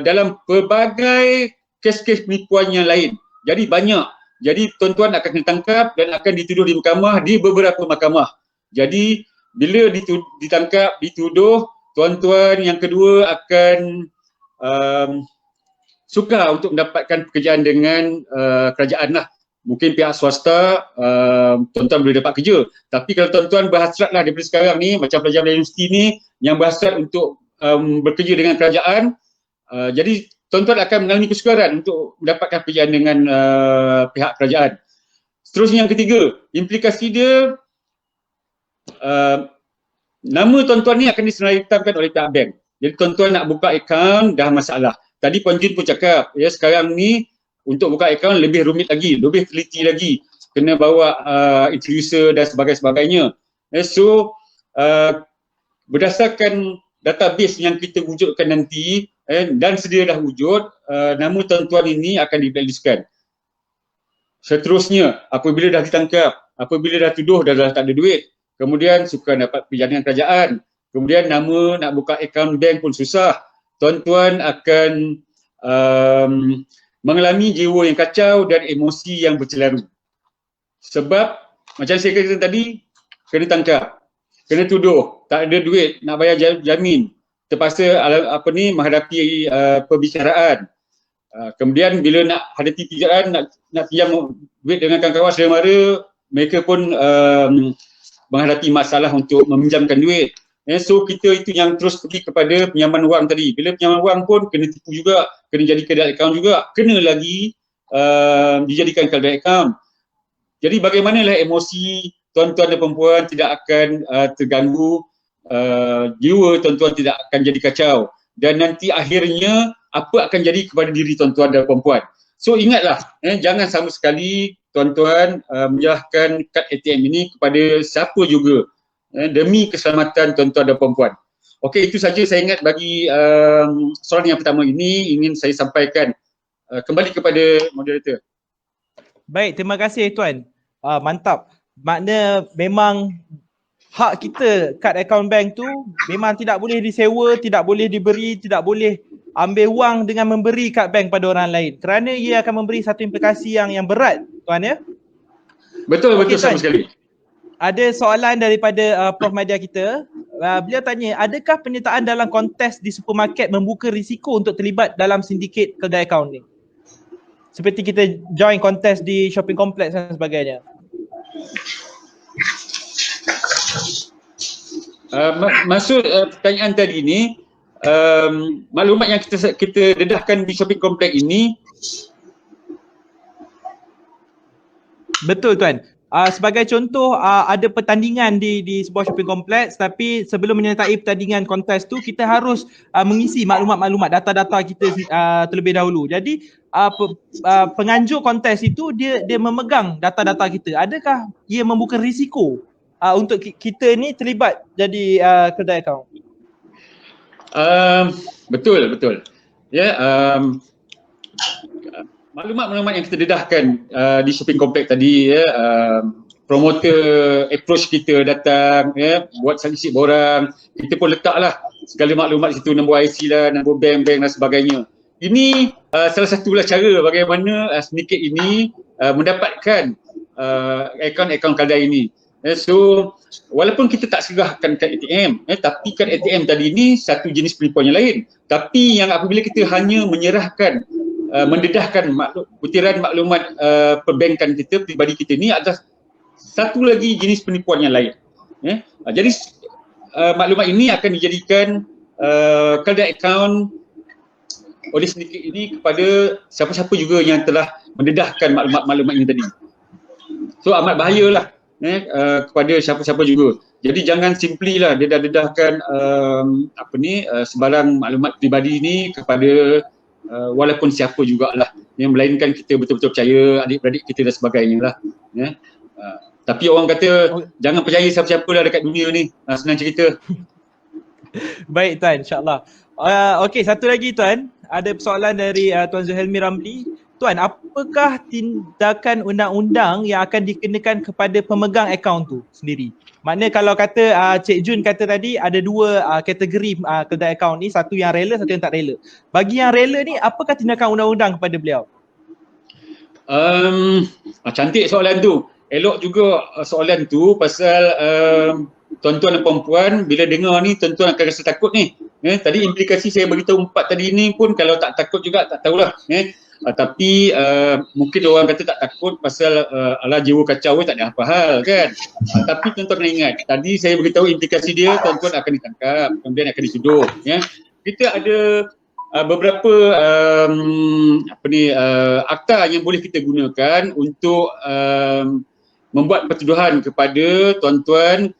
[SPEAKER 20] dalam pelbagai kes-kes penipuan yang lain. Jadi banyak. Jadi tuan-tuan akan ditangkap dan akan dituduh di mahkamah, di beberapa mahkamah. Jadi bila ditangkap, dituduh, tuan-tuan yang kedua akan sukar untuk mendapatkan pekerjaan dengan kerajaan lah. Mungkin pihak swasta, tuan-tuan boleh dapat kerja. Tapi kalau tuan-tuan berhasrat lah daripada sekarang ni, macam pelajar universiti ni yang berhasrat untuk bekerja dengan kerajaan, jadi tuan-tuan akan mengalami kesukaran untuk mendapatkan pekerjaan dengan pihak kerajaan. Seterusnya yang ketiga, implikasi dia nama tuan-tuan ni akan disenaraikan oleh pihak bank. Jadi tuan-tuan nak buka akaun dah masalah. Tadi Puan Jun pun cakap, ya sekarang ni untuk buka akaun lebih rumit lagi, lebih teliti lagi. Kena bawa introducer dan sebagainya. So berdasarkan database yang kita wujudkan nanti dan sedia dah wujud, nama tuan-tuan ini akan di-blacklistkan. Seterusnya, apabila dah ditangkap, apabila dah tuduh dah tak ada duit, kemudian suka dapat pinjaman kerajaan, kemudian nama nak buka akaun bank pun susah, tuan-tuan akan mengalami jiwa yang kacau dan emosi yang bercelaru. Sebab macam saya kata tadi, kena tangkap, kena tuduh, tak ada duit nak bayar jamin, terpaksa menghadapi perbicaraan. Kemudian bila nak hadapi perbicaraan, nak pinjam duit dengan kawan-kawan saudara mara, mereka pun menghadapi masalah untuk meminjamkan duit. So kita itu yang terus pergi kepada pinjaman wang tadi. Bila pinjaman wang pun kena tipu juga, kena jadi credit account juga, kena lagi dijadikan credit account. Jadi bagaimanalah emosi tuan-tuan dan perempuan tidak akan terganggu, jiwa tuan-tuan tidak akan jadi kacau, dan nanti akhirnya apa akan jadi kepada diri tuan-tuan dan perempuan. So ingatlah, jangan sama sekali tuan-tuan menyerahkan kad ATM ini kepada siapa juga demi keselamatan tuan-tuan dan perempuan. Okey, itu saja saya ingat bagi soalan yang pertama ini ingin saya sampaikan. Kembali kepada moderator.
[SPEAKER 15] Baik, terima kasih Tuan. Mantap. Makna memang hak kita kad akaun bank tu memang tidak boleh disewa, tidak boleh diberi, tidak boleh ambil wang dengan memberi kad bank pada orang lain, kerana ia akan memberi satu implikasi yang berat, Tuan, ya.
[SPEAKER 20] Betul, betul sama sekali.
[SPEAKER 15] Ada soalan daripada Prof Madia kita. Beliau tanya, adakah penyertaan dalam kontes di supermarket membuka risiko untuk terlibat dalam sindiket kedai akaun ni? Seperti kita join kontes di shopping complex dan sebagainya.
[SPEAKER 20] Maksud pertanyaan tadi ni, maklumat yang kita dedahkan di shopping complex ini.
[SPEAKER 15] Betul Tuan. Sebagai contoh, ada pertandingan di sebuah shopping kompleks, tapi sebelum menyertai pertandingan kontes tu, kita harus mengisi maklumat-maklumat, data-data kita terlebih dahulu. Jadi penganjur kontes itu dia memegang data-data kita. Adakah ia membuka risiko untuk kita ni terlibat jadi kedai akaun?
[SPEAKER 20] Betul. Ya, maklumat-maklumat yang kita dedahkan di shopping complex tadi, ya, promoter approach kita datang, ya, buat saksi borang, kita pun letaklah segala maklumat di situ, nombor IC lah, nombor bank dan sebagainya. Ini salah satulah cara bagaimana sindiket ini mendapatkan akaun-akaun kedai ini. So walaupun kita tak serahkan kad ATM, tapi kad ATM tadi ini satu jenis penipuan yang lain. Tapi yang apabila kita hanya menyerahkan, mendedahkan butiran maklumat perbankan kita, pribadi kita ni adalah satu lagi jenis penipuan yang lain. Jadi maklumat ini akan dijadikan credit account oleh sindiket ini kepada siapa-siapa juga yang telah mendedahkan maklumat-maklumat ini tadi. So amat bahayalah kepada siapa-siapa juga. Jadi jangan simply lah dia dah dedahkan sebarang maklumat pribadi ni kepada walaupun siapa jugalah, yang melainkan kita betul-betul percaya adik-beradik kita dan sebagainya lah. Tapi orang kata jangan percaya siapa-siapa lah dekat dunia ni, senang cerita.
[SPEAKER 15] Baik Tuan, insyaAllah. Okey, satu lagi Tuan, ada persoalan dari Tuan Zuhelmi Ramli. Tuan, apakah tindakan undang-undang yang akan dikenakan kepada pemegang akaun tu sendiri? Maknanya kalau kata Cik Jun kata tadi ada dua kategori kedai akaun ni, satu yang rela, satu yang tak rela. Bagi yang rela ni, apakah tindakan undang-undang kepada beliau?
[SPEAKER 20] Cantik soalan tu. Elok juga soalan tu pasal tuan-tuan dan perempuan bila dengar ni tuan-tuan akan rasa takut ni. Tadi implikasi saya beritahu 4 tadi ni pun kalau tak takut juga tak tahulah. Tapi mungkin orang kata tak takut pasal ala jiwa kacau tak ada apa hal kan. Tapi tuan-tuan kena ingat, tadi saya beritahu implikasi dia, tuan-tuan akan ditangkap, kemudian akan dituduh. Kita ada beberapa akta yang boleh kita gunakan untuk membuat pertuduhan kepada tuan-tuan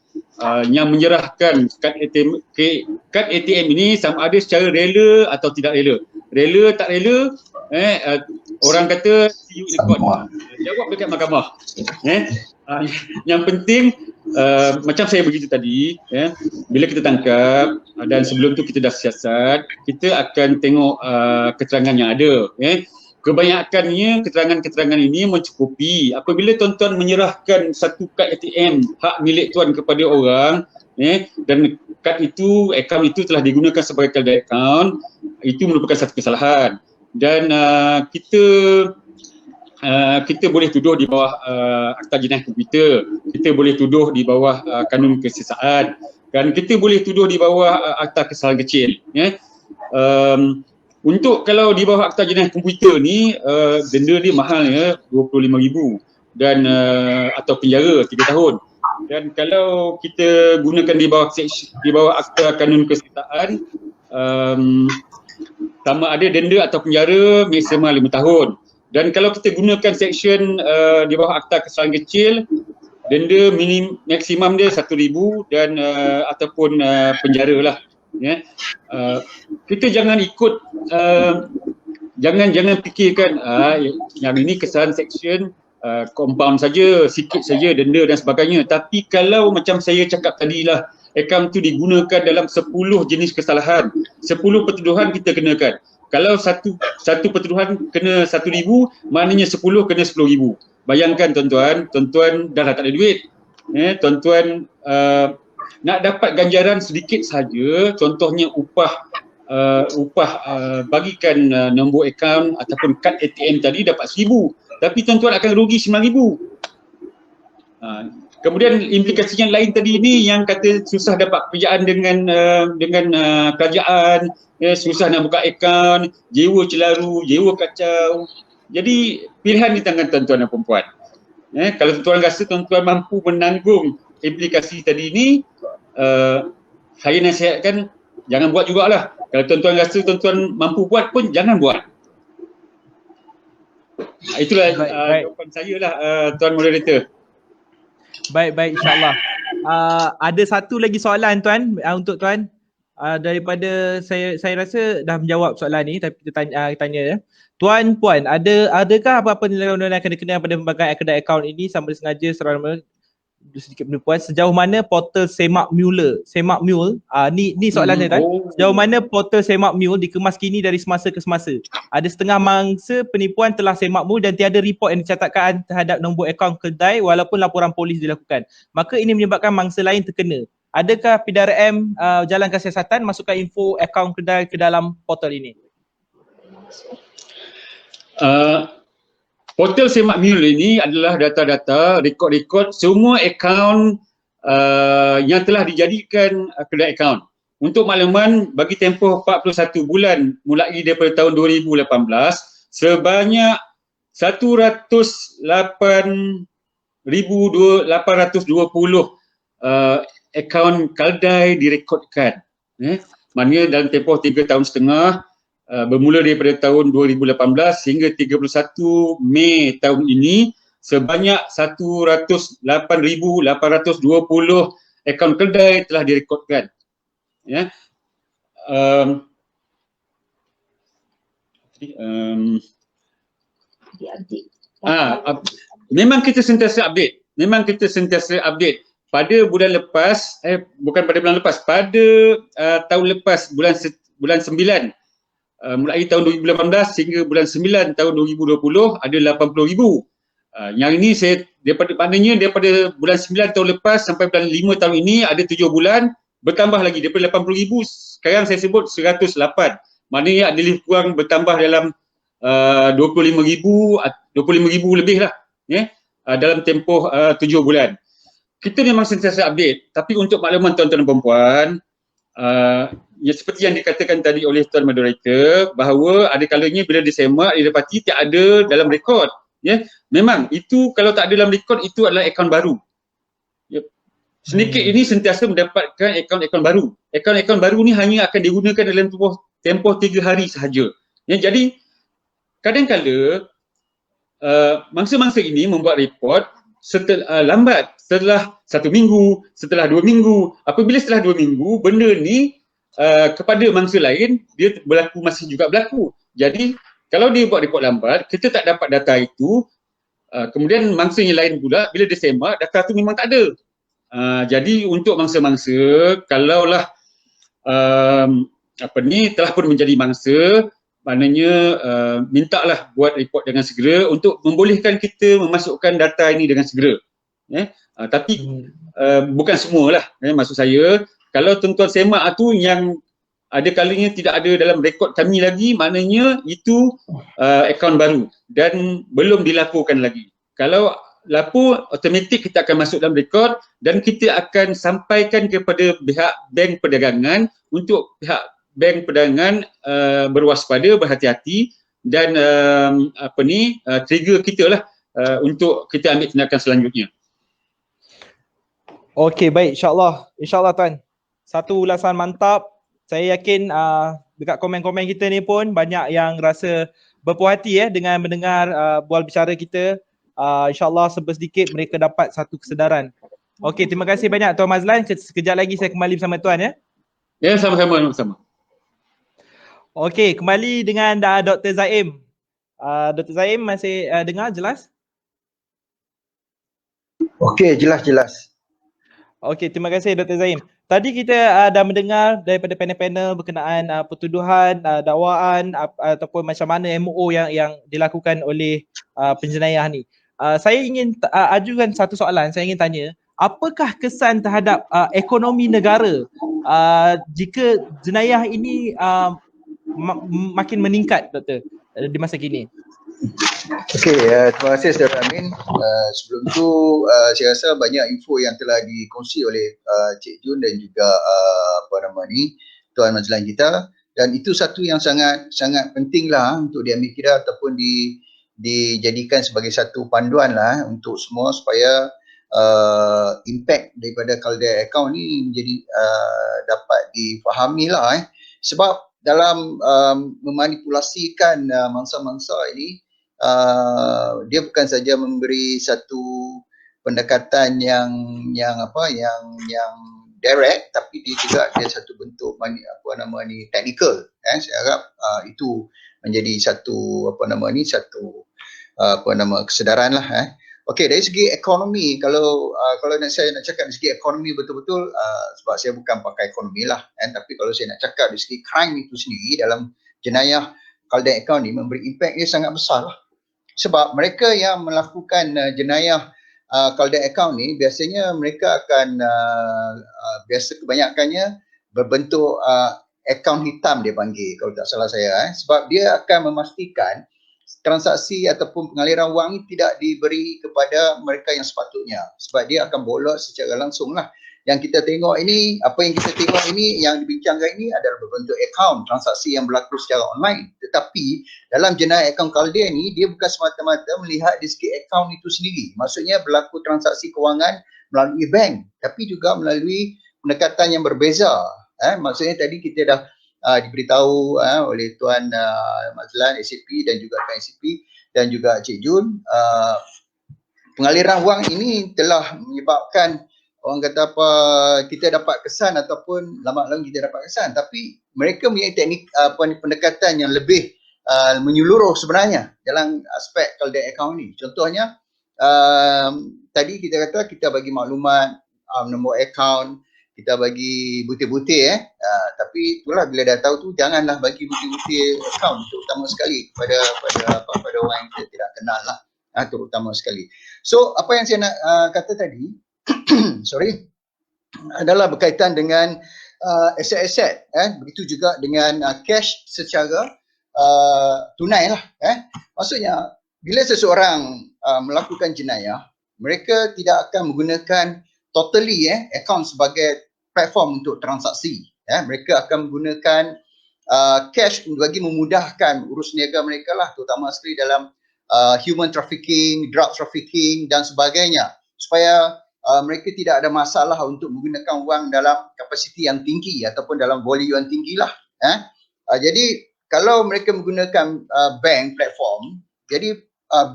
[SPEAKER 20] yang menyerahkan kad ATM ini sama ada secara rela atau tidak rela. Rela tak rela, orang kata see you in court. Jawab dekat mahkamah. Yang penting macam saya begitu tadi, bila kita tangkap dan sebelum tu kita dah siasat, kita akan tengok keterangan yang ada. Kebanyakannya keterangan-keterangan ini mencukupi. Apabila tuan-tuan menyerahkan satu kad ATM hak milik tuan kepada orang, dan kad itu, akaun itu telah digunakan sebagai credit account, itu merupakan satu kesalahan. Dan kita boleh tuduh di bawah Akta Jenayah Komputer, kita boleh tuduh di bawah kanun kesesaan, dan kita boleh tuduh di bawah Akta Kesalahan Kecil. Untuk kalau di bawah Akta Jenayah Komputer ni, denda dia mahal ya, RM25,000 dan atau penjara 3 tahun. Dan kalau kita gunakan di bawah Akta Kanun Kesihatan, sama ada denda atau penjara maksimal 5 tahun. Dan kalau kita gunakan seksyen di bawah Akta Kesalahan Kecil, denda maksimum dia RM1,000 dan ataupun penjara lah. Kita jangan ikut, jangan fikirkan yang ini kesalahan seksyen compound saja, sikit saja denda dan sebagainya. Tapi kalau macam saya cakap tadi lah, akaun tu digunakan dalam 10 jenis kesalahan, 10 pertuduhan kita kenakan. Kalau satu pertuduhan kena RM1,000, maknanya 10 kena RM10,000. Bayangkan tuan-tuan dah tak ada duit. Tuan-tuan nak dapat ganjaran sedikit saja, contohnya upah bagikan nombor akaun ataupun kad ATM tadi dapat RM1,000, tapi tuan-tuan akan rugi RM9,000. Kemudian implikasi yang lain tadi ni yang kata susah dapat pekerjaan dengan kerajaan, susah nak buka akaun, jiwa celaru, jiwa kacau. Jadi pilihan di tangan tuan-tuan dan perempuan. Kalau tuan-tuan rasa tuan-tuan mampu menanggung implikasi tadi ni, saya nasihatkan jangan buat jugalah. Kalau tuan-tuan rasa tuan-tuan mampu buat pun jangan buat. Itulah jawapan saya lah, Tuan Moderator.
[SPEAKER 15] Baik, insyaAllah. Ada satu lagi soalan tuan, untuk tuan. Daripada saya rasa dah menjawab soalan ni, tapi kita tanya ya. Tuan Puan, adakah apa-apa nilai undang-undang yang kena kena pada pembangkang credit account ini sama ada sengaja serta sedikit penipuan? Sejauh mana portal Semak Mule, ni soalan saya tuan. Sejauh mana portal Semak Mule dikemas kini dari semasa ke semasa? Ada setengah mangsa penipuan telah Semak Mule dan tiada report yang dicatatkan terhadap nombor akaun kedai walaupun laporan polis dilakukan. Maka ini menyebabkan mangsa lain terkena. Adakah PDRM jalankan siasatan masukkan info akaun kedai ke dalam portal ini?
[SPEAKER 20] Portal Semak Mule ini adalah data-data, rekod-rekod semua akaun yang telah dijadikan kedai akaun. Untuk makluman, bagi tempoh 41 bulan mulai daripada tahun 2018, sebanyak 108,820 akaun kedai direkodkan. Maknanya dalam tempoh 3 tahun setengah, bermula daripada tahun 2018 hingga 31 Mei tahun ini, sebanyak 108,820 akaun kedai telah direkodkan. Memang kita sentiasa update. Pada bulan lepas, bukan pada bulan lepas, pada tahun lepas bulan 9, mulai tahun 2018 hingga bulan 9 tahun 2020 ada 80,000. Yang ini daripada bulan 9 tahun lepas sampai bulan 5 tahun ini ada 7 bulan, bertambah lagi daripada 80,000 sekarang saya sebut 108. Maknanya ada lebih kurang bertambah dalam 25,000 lebih lah dalam tempoh 7 bulan. Kita memang sentiasa update, tapi untuk makluman tuan-tuan dan perempuan, seperti yang dikatakan tadi oleh Tuan Moderator, bahawa ada kalanya bila disemak, didapati tak ada dalam rekod. Memang itu kalau tak ada dalam rekod, itu adalah akaun baru. Sedikit ini sentiasa mendapatkan akaun-akaun baru. Akaun-akaun baru ni hanya akan digunakan dalam tempoh 3 hari sahaja. Jadi kadang-kadang mangsa-mangsa ini membuat report lambat setelah 1 minggu, setelah 2 minggu. Apabila setelah 2 minggu, benda ni kepada mangsa lain, dia masih juga berlaku. Jadi, kalau dia buat report lambat, kita tak dapat data itu, kemudian mangsa yang lain pula, bila dia semak, data tu memang tak ada. Jadi, untuk mangsa-mangsa, kalaulah telah pun menjadi mangsa, maknanya mintalah buat report dengan segera untuk membolehkan kita memasukkan data ini dengan segera. Tapi bukan semualah, maksud saya, kalau tuan-tuan semak tu yang ada kalanya tidak ada dalam rekod kami lagi, maknanya itu akaun baru dan belum dilaporkan lagi. Kalau lapor, automatik kita akan masuk dalam rekod dan kita akan sampaikan kepada pihak bank perdagangan untuk pihak bank perdagangan berwaspada, berhati-hati dan trigger kita lah untuk kita ambil tindakan selanjutnya.
[SPEAKER 15] Okey, baik, insyaAllah tuan. Satu ulasan mantap. Saya yakin dekat komen-komen kita ni pun banyak yang rasa berpuas hati dengan mendengar bual bicara kita. InsyaAllah sedikit mereka dapat satu kesedaran. Okey, terima kasih banyak Tuan Mazlan. Sekejap lagi saya kembali bersama tuan ya.
[SPEAKER 20] Ya, sama-sama.
[SPEAKER 15] Okey, kembali dengan Dr. Zaim. Dr. Zaim masih dengar jelas?
[SPEAKER 16] Okey, jelas.
[SPEAKER 15] Okey, terima kasih Dr. Zaim. Tadi kita dah mendengar daripada panel-panel berkenaan pertuduhan, dakwaan ataupun macam mana MO yang dilakukan oleh penjenayah ni. Saya ingin ajukan satu soalan, saya ingin tanya, apakah kesan terhadap ekonomi negara jika jenayah ini makin meningkat, Doktor, di masa kini?
[SPEAKER 16] Okey, terima kasih Saudara Amin. Sebelum tu saya rasa banyak info yang telah dikongsi oleh Cik Jun dan juga Tuan Mazlan kita, dan itu satu yang sangat penting lah untuk diambil kira ataupun dijadikan sebagai satu panduan lah untuk semua supaya impact daripada Caldair account ni menjadi dapat difahami lah sebab dalam memanipulasikan mangsa-mangsa ini dia bukan saja memberi satu pendekatan yang direct, tapi dia juga ada satu bentuk technical. Saya harap itu menjadi satu kesedaran lah. Okey, dari segi ekonomi, kalau saya nak cakap dari segi ekonomi betul-betul, sebab saya bukan pakai ekonomi lah, tapi kalau saya nak cakap dari segi crime itu sendiri dalam jenayah Caldair account ni memberi impact dia sangat besar lah. Sebab mereka yang melakukan jenayah Caldair account ni biasanya mereka akan kebanyakannya berbentuk akaun hitam dia panggil kalau tak salah saya, sebab dia akan memastikan transaksi ataupun pengaliran wang ini tidak diberi kepada mereka yang sepatutnya, sebab dia akan bolot secara langsung lah. Yang kita tengok ini, yang dibincangkan ini adalah berbentuk akaun transaksi yang berlaku secara online. Tetapi dalam jenayah akaun Caldair ni, dia bukan semata-mata melihat di segi akaun itu sendiri. Maksudnya berlaku transaksi kewangan melalui bank, tapi juga melalui pendekatan yang berbeza. Maksudnya tadi kita dah diberitahu oleh Tuan Mazlan, ACP dan juga Tuan ACP dan juga Cik Jun, pengaliran wang ini telah menyebabkan orang kata kita dapat kesan ataupun lambat-lambat kita dapat kesan, tapi mereka mempunyai teknik pendekatan yang lebih menyeluruh sebenarnya dalam aspek Caldair account ni. Contohnya tadi kita kata kita bagi maklumat nombor akaun, kita bagi butir-butir tapi itulah bila dah tahu tu janganlah bagi butir-butir akaun, terutama sekali pada orang yang kita tidak kenal lah, terutama sekali. So apa yang saya nak kata tadi adalah berkaitan dengan aset-aset, begitu juga dengan cash secara tunai lah. Maksudnya bila seseorang melakukan jenayah, mereka tidak akan menggunakan totally akaun sebagai platform untuk transaksi. Mereka akan menggunakan cash bagi memudahkan urus niaga mereka lah, terutama sekali dalam human trafficking, drug trafficking dan sebagainya, supaya mereka tidak ada masalah untuk menggunakan wang dalam kapasiti yang tinggi ataupun dalam volume yang tinggi lah. Jadi kalau mereka menggunakan bank platform, jadi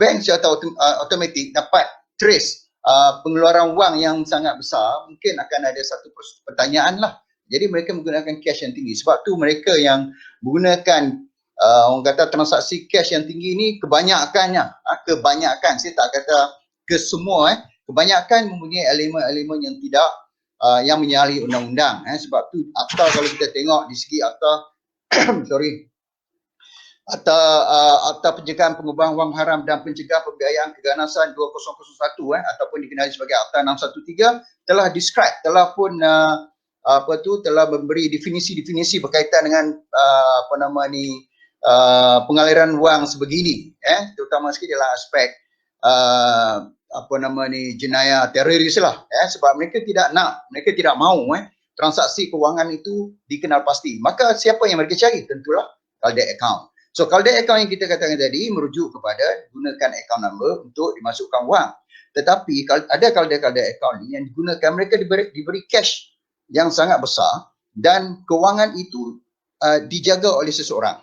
[SPEAKER 16] bank secara automatik dapat trace pengeluaran wang yang sangat besar, mungkin akan ada satu pertanyaan lah. Jadi mereka menggunakan cash yang tinggi. Sebab tu mereka yang menggunakan orang kata transaksi cash yang tinggi ni kebanyakannya, kebanyakan, saya tak kata kesemua, kebanyakan mempunyai elemen-elemen yang tidak yang menyalahi undang-undang. Sebab tu akta, kalau kita tengok di segi akta Akta Pencegahan Pengubahan Wang Haram dan Pencegahan Pembiayaan Keganasan 2001 ataupun dikenali sebagai Akta 613 telah describe, telah pun telah memberi definisi-definisi berkaitan dengan pengaliran wang sebegini, terutama sekali dalam aspek jenayah teroris lah, sebab mereka tidak nak, mereka tidak mahu transaksi kewangan itu dikenal pasti. Maka siapa yang mereka cari? Tentulah Caldex account. So Caldex account yang kita katakan tadi merujuk kepada gunakan account number untuk dimasukkan wang. Tetapi ada Caldex account ni yang digunakan, mereka diberi cash yang sangat besar dan kewangan itu dijaga oleh seseorang.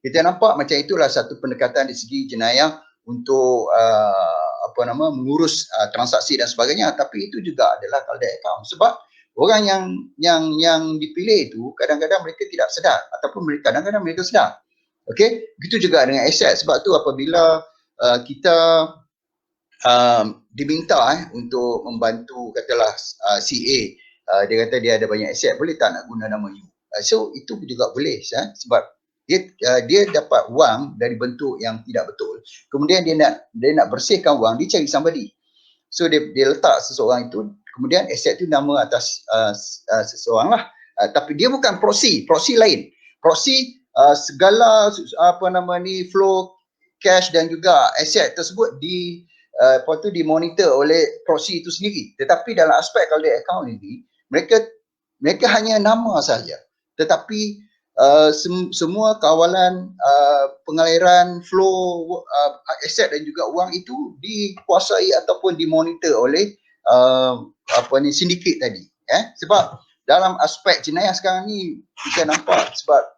[SPEAKER 16] Kita nampak macam itulah satu pendekatan di segi jenayah untuk mengurus transaksi dan sebagainya. Tapi itu juga adalah Caldex account. Sebab orang yang dipilih itu kadang-kadang mereka tidak sedar ataupun kadang-kadang mereka sedar. Okey, begitu juga dengan aset. Sebab tu apabila kita diminta untuk membantu katalah CA, dia kata dia ada banyak aset, boleh tak nak guna nama you? So itu juga boleh, sebab dia dapat wang dari bentuk yang tidak betul. Kemudian dia nak bersihkan wang, dia cari somebody. So dia letak seseorang itu, kemudian aset itu nama atas seseorang lah. Tapi dia bukan proxy lain. Proxy segala flow cash dan juga aset tersebut dimonitor oleh proxy itu sendiri. Tetapi dalam aspek Caldex account ini, mereka hanya nama saja. Tetapi semua kawalan pengaliran flow aset dan juga wang itu dikuasai ataupun dimonitor oleh sindiket tadi. Sebab dalam aspek jenayah sekarang ni kita nampak, sebab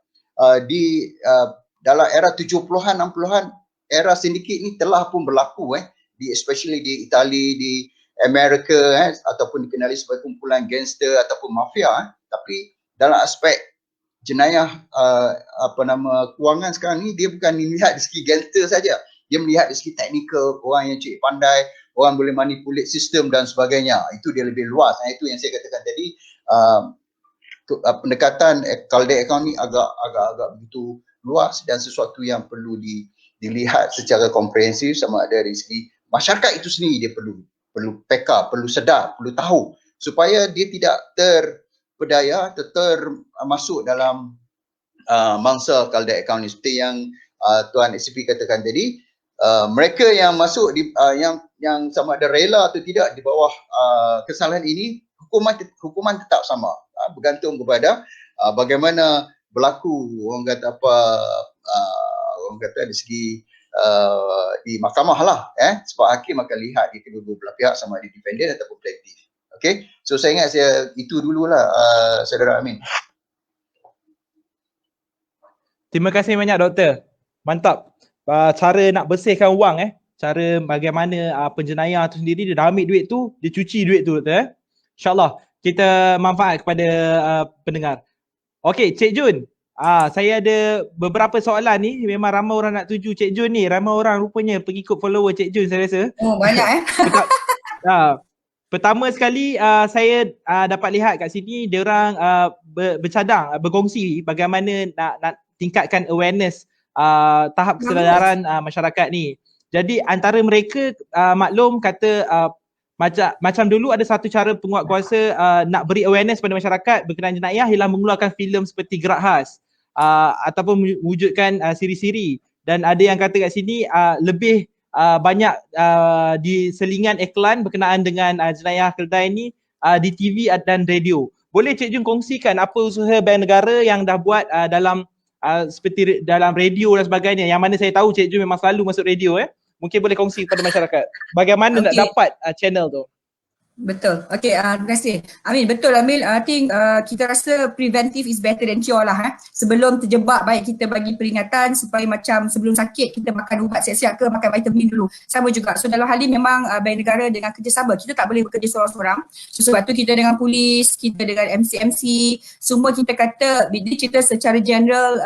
[SPEAKER 16] dalam era 70-an 60-an era sindiket ni telah pun berlaku especially di Itali, di Amerika, ataupun dikenali sebagai kumpulan gangster ataupun mafia. Tapi dalam aspek jenayah kewangan sekarang ni, dia bukan melihat dari segi gangster saja, dia melihat dari segi teknikal, orang yang cik pandai, orang boleh manipulate sistem dan sebagainya. Itu dia lebih luas. Itu yang saya katakan tadi, pendekatan Caldex account ni agak begitu luas dan sesuatu yang perlu dilihat secara komprehensif, sama ada dari segi masyarakat itu sendiri. Dia perlu peka, perlu sedar, perlu tahu supaya dia tidak terpedaya, termasuk dalam mangsa Caldex account ni. Seperti yang Tuan SCP katakan tadi, mereka yang masuk yang sama ada rela atau tidak di bawah kesalahan ini, hukuman tetap sama, bergantung kepada bagaimana berlaku orang kata dari segi di mahkamah lah, sebab hakim akan lihat di kedua-dua belah pihak, sama ada defendant ataupun plaintiff. Okey, so saya ingat itu dululah Saudara Amin.
[SPEAKER 15] Terima kasih banyak Doktor. Mantap. Cara nak bersihkan wang, cara bagaimana penjenayah tu sendiri, dia dah ambil duit tu, dia cuci duit tu, Doktor. InsyaAllah kita manfaat kepada pendengar. Okey, Cik Jun, saya ada beberapa soalan ni. Memang ramai orang nak tuju Cik Jun ni. Ramai orang rupanya pengikut follower Cik Jun, saya rasa.
[SPEAKER 17] Oh, banyak
[SPEAKER 15] Pertama sekali saya dapat lihat kat sini dia orang bercadang, berkongsi bagaimana nak tingkatkan awareness tahap kesedaran masyarakat ni. Jadi antara mereka maklum kata macam dulu ada satu cara penguatkuasa nak beri awareness pada masyarakat berkenaan jenayah ialah mengeluarkan filem seperti Gerak Khas ataupun mewujudkan siri-siri, dan ada yang kata kat sini lebih banyak di selingan iklan berkenaan dengan jenayah keldai ni di TV dan radio. Boleh Cik Jun kongsikan apa usaha Bank Negara yang dah buat dalam seperti dalam radio dan sebagainya, yang mana saya tahu Cik Jun memang selalu masuk radio. Mungkin boleh kongsi kepada masyarakat bagaimana nak dapat channel tu.
[SPEAKER 17] Betul. Okey, terima kasih. Amin, betul Amil. I think kita rasa preventive is better than cure lah. Sebelum terjebak, baik kita bagi peringatan supaya macam sebelum sakit kita makan ubat siap-siap ke makan vitamin dulu. Sama juga. So dalam hal ini memang Bank Negara dengan kerjasama, kita tak boleh bekerja seorang-seorang. So, sebab tu kita dengan polis, kita dengan MCMC, semua kita kata, dia cerita secara general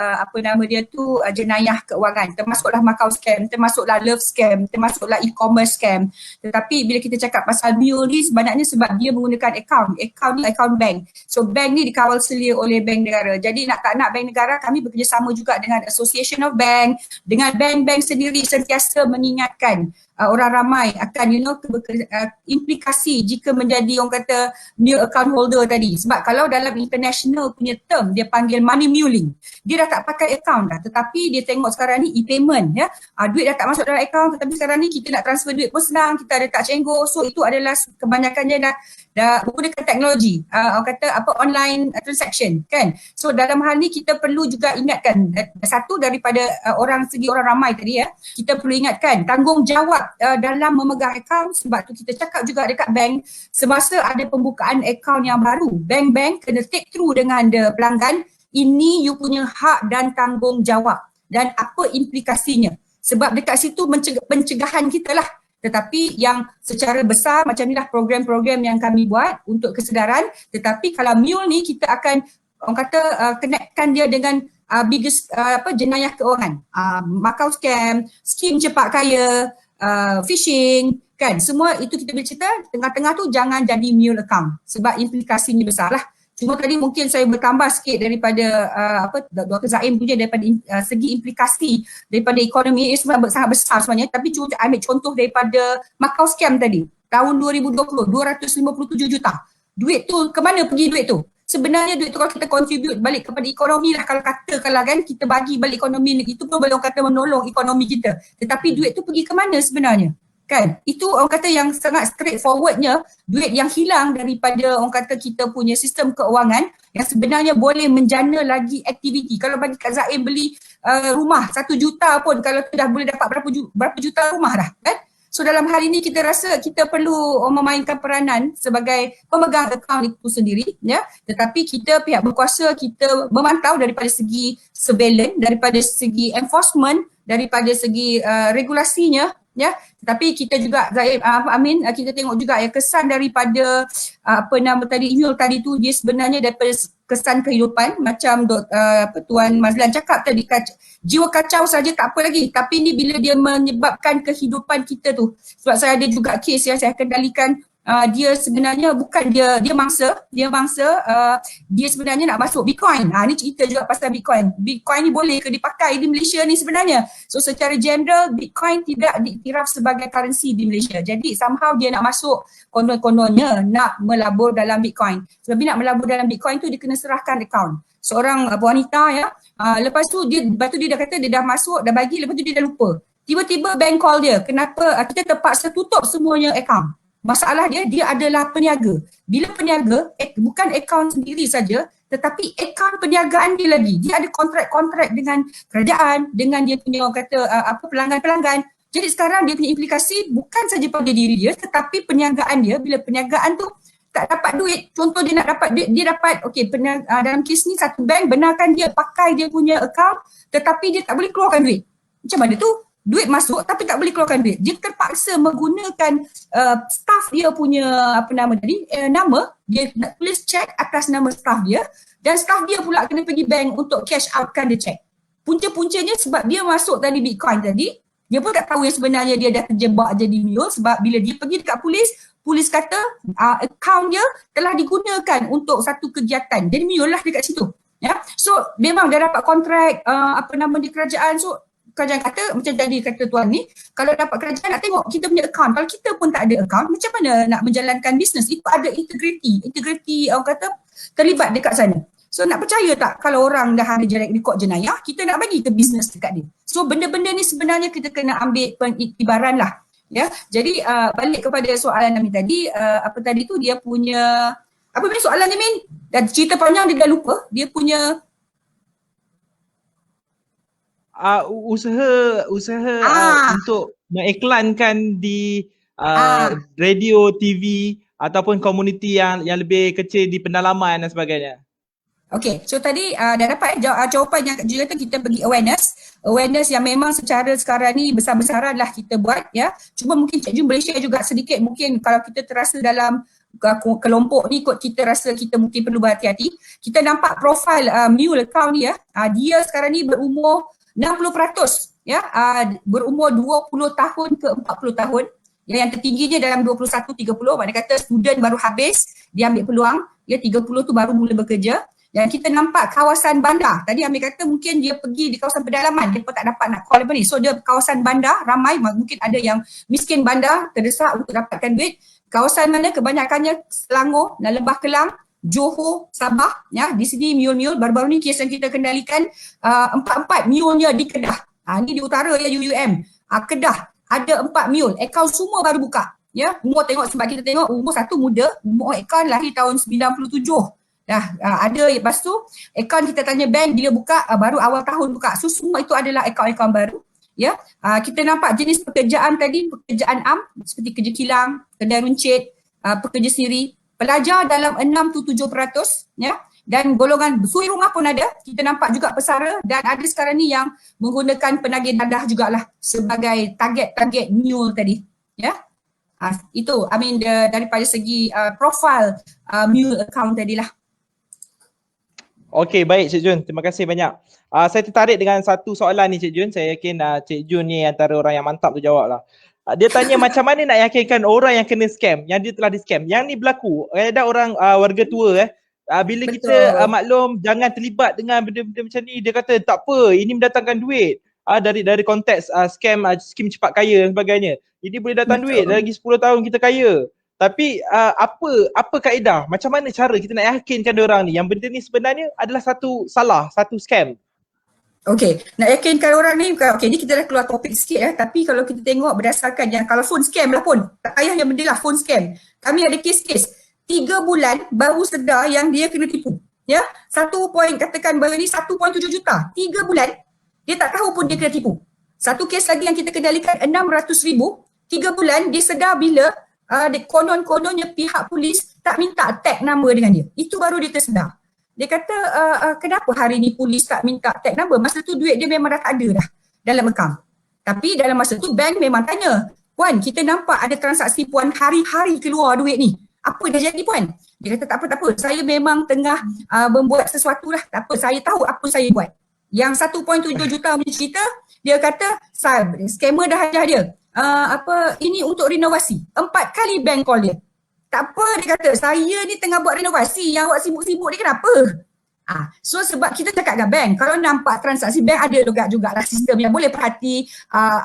[SPEAKER 17] jenayah keuangan. Termasuklah Macau scam, termasuklah love scam, termasuklah e-commerce scam. Tetapi bila kita cakap pasal mule ni sebenarnya sebab dia menggunakan akaun ni akaun bank. So bank ni dikawal selia oleh Bank Negara. Jadi nak tak nak Bank Negara, kami bekerjasama juga dengan Association of Bank, dengan bank-bank sendiri sentiasa mengingatkan orang ramai akan implikasi jika menjadi orang kata new account holder tadi. Sebab kalau dalam international punya term dia panggil money muling. Dia dah tak pakai account dah, tetapi dia tengok sekarang ni e-payment ya. Duit dah tak masuk dalam account, tetapi sekarang ni kita nak transfer duit pun senang, kita ada touch and go. So itu adalah kebanyakannya dah menggunakan teknologi, orang kata online transaction kan. So dalam hal ni kita perlu juga ingatkan, satu daripada segi orang ramai tadi ya, kita perlu ingatkan tanggungjawab dalam memegang akaun. Sebab tu kita cakap juga dekat bank, semasa ada pembukaan akaun yang baru, bank-bank kena take through dengan pelanggan, ini you punya hak dan tanggungjawab dan apa implikasinya. Sebab dekat situ pencegahan kita lah. Tetapi yang secara besar macam inilah program-program yang kami buat untuk kesedaran. Tetapi kalau mule ni kita akan orang kata connectkan dia dengan biggest jenayah keuangan. Macau scam, skim cepat kaya, phishing kan. Semua itu kita boleh cerita tengah-tengah tu jangan jadi mule account sebab implikasinya besar lah. Cuma tadi mungkin saya bertambah sikit daripada Dr. Zaim punya daripada segi implikasi daripada ekonomi ini sangat besar sebenarnya. Tapi cuma ambil contoh daripada Macau scam tadi. Tahun 2020, 257 juta. Duit tu, ke mana pergi duit tu? Sebenarnya duit tu kalau kita contribute balik kepada ekonomi lah, kalau katakanlah kan kita bagi balik ekonomi, itu pun boleh orang kata menolong ekonomi kita. Tetapi duit tu pergi ke mana sebenarnya? Kan? Itu orang kata yang sangat straightforwardnya, duit yang hilang daripada orang kata kita punya sistem keuangan yang sebenarnya boleh menjana lagi aktiviti. Kalau bagi Kak Zaim beli rumah 1 juta pun, kalau tu dah boleh dapat berapa juta rumah dah kan. So dalam hal ini kita rasa kita perlu memainkan peranan sebagai pemegang akaun itu sendiri ya. Tetapi kita pihak berkuasa, kita memantau daripada segi surveillance, daripada segi enforcement, daripada segi regulasinya ya. Tetapi kita juga Amin, kita tengok juga ya kesan daripada email tadi tu, dia sebenarnya daripada kesan kehidupan macam Tuan Mazlan cakap tadi, jiwa kacau saja tak apa lagi, tapi ni bila dia menyebabkan kehidupan kita tu. Sebab saya ada juga kes yang saya kendalikan, dia sebenarnya bukan dia mangsa dia sebenarnya nak masuk Bitcoin. Ni cerita juga pasal Bitcoin. Bitcoin ni boleh ke dipakai di Malaysia ni sebenarnya? So secara general Bitcoin tidak diiktiraf sebagai currency di Malaysia. Jadi somehow dia nak masuk, konon-kononnya nak melabur dalam Bitcoin. Sebab dia nak melabur dalam Bitcoin tu dia kena serahkan akaun. Seorang wanita ya, lepas tu dia dah kata dia dah masuk, dah bagi, lepas tu dia dah lupa. Tiba-tiba bank call dia, kenapa kita terpaksa tutup semuanya akaun. Masalah dia adalah peniaga. Bila peniaga, bukan akaun sendiri saja, tetapi akaun perniagaan dia lagi. Dia ada kontrak-kontrak dengan kerajaan, dengan dia punya orang kata pelanggan-pelanggan. Jadi sekarang dia punya implikasi bukan saja pada diri dia, tetapi perniagaan dia. Bila perniagaan tu tak dapat duit, contoh dia nak dapat duit, dia dapat dalam kes ni satu bank benarkan dia pakai dia punya akaun, tetapi dia tak boleh keluarkan duit. Macam mana tu? Duit masuk tapi tak boleh keluarkan duit. Dia terpaksa menggunakan staff dia punya nama, dia nak tulis cek atas nama staff dia dan staff dia pula kena pergi bank untuk cash outkan dia cek. Punca-puncanya sebab dia masuk tadi Bitcoin tadi, dia pun tak tahu yang sebenarnya dia dah terjebak jadi mule. Sebab bila dia pergi dekat polis kata akaun dia telah digunakan untuk satu kegiatan. Jadi mule lah dekat situ. Ya. So memang dia dapat kontrak di kerajaan. So kerajaan kata, macam tadi kata tuan ni, kalau dapat kerajaan nak tengok kita punya akaun. Kalau kita pun tak ada akaun, macam mana nak menjalankan bisnes? Itu ada integriti orang kata terlibat dekat sana. So nak percaya tak kalau orang dah ada rekod jenayah, kita nak bagi ke bisnes dekat dia. So benda-benda ni sebenarnya kita kena ambil pengiktibaran lah. Ya, jadi balik kepada soalan Amin tadi, tadi tu dia punya, apa benda soalan Amin? Dah cerita panjang dia dah lupa, dia punya
[SPEAKER 15] usaha untuk mengiklankan di radio, TV ataupun komuniti yang lebih kecil di pendalaman dan sebagainya?
[SPEAKER 17] Okay, so tadi dah dapat jawapan yang juga tu kita bagi awareness yang memang secara sekarang ni besar-besaran lah kita buat ya. Cuma mungkin Cik Jun boleh share juga sedikit, mungkin kalau kita terasa dalam kelompok ni kot kita rasa kita mungkin perlu berhati-hati. Kita nampak profil mule account ni ya, dia sekarang ni berumur 60% ya, berumur 20 tahun ke 40 tahun. Yang tertingginya dalam 21-30, maknanya kata student baru habis, dia ambil peluang, ya 30 tu baru mula bekerja. Dan kita nampak kawasan bandar, tadi Amir kata mungkin dia pergi di kawasan pedalaman, dia pun tak dapat nak call apa ni. So dia kawasan bandar, ramai, mungkin ada yang miskin bandar, terdesak untuk dapatkan duit. Kawasan mana kebanyakannya Selangor dan Lembah Kelang, Johor, Sabah, ya, di sini mule-mule, baru-baru ni kes yang kita kendalikan, 4 mule-nya di Kedah. Ni di utara ya UUM, Kedah. Ada 4 mule, akaun semua baru buka. Ya, umur tengok sebab kita tengok umur satu muda, umur akaun lahir tahun 97. Dah ada, lepas tu akaun kita tanya bank, dia buka baru awal tahun buka. So semua itu adalah akaun-akaun baru. Ya, kita nampak jenis pekerjaan tadi, pekerjaan am seperti kerja kilang, kedai runcit, pekerja siri, pelajar dalam 6-7%, ya. Dan golongan suri rumah pun ada, kita nampak juga pesara, dan ada sekarang ni yang menggunakan penagih dadah jugalah sebagai target mule tadi, ya. Itu daripada segi profil mule account tadilah.
[SPEAKER 15] Okey, baik Cik Jun, terima kasih banyak. Saya tertarik dengan satu soalan ni Cik Jun, saya yakin Cik Jun ni antara orang yang mantap tu jawab lah. Dia tanya macam mana nak yakinkan orang yang kena scam, yang dia telah di scam. Yang ni berlaku, ada orang warga tua bila betul. Kita maklum jangan terlibat dengan benda-benda macam ni, dia kata tak apa, ini mendatangkan duit. Dari konteks skim cepat kaya dan sebagainya. Ini boleh datang betul. Duit, lagi 10 tahun kita kaya. Tapi apa kaedah, macam mana cara kita nak yakinkan orang ni yang benda ni sebenarnya adalah satu scam? Okey, nak yakinkan orang ni, okey ni kita dah keluar topik sikit ya, tapi kalau kita tengok berdasarkan yang kalau phone scam lah pun, tak payah yang benda lah phone scam. Kami ada kes-kes 3 bulan baru sedar yang dia kena tipu. Ya, katakan baru ni 1.7 juta, 3 bulan dia tak tahu pun dia kena tipu. Satu kes lagi yang kita kendalikan 600,000, 3 bulan dia sedar bila konon-kononnya pihak polis tak minta tag nama dengan dia. Itu baru dia tersedar. Dia kata kenapa hari ni polis tak minta tag nama? Masa tu duit dia memang dah tak ada dah dalam account. Tapi dalam masa tu bank memang tanya, Puan kita nampak ada transaksi Puan hari-hari keluar duit ni. Apa dah jadi Puan? Dia kata tak apa, saya memang tengah membuat sesuatu lah. Tak apa, saya tahu apa saya buat. Yang 1.7 juta punya cerita, dia kata scammer dah ajar dia. Ini untuk renovasi. 4 kali bank call dia. Tak apa, dia kata saya ni tengah buat renovasi, yang awak sibuk-sibuk ni kenapa? So sebab kita cakap dengan bank, kalau nampak transaksi bank ada jugalah sistem yang boleh perhati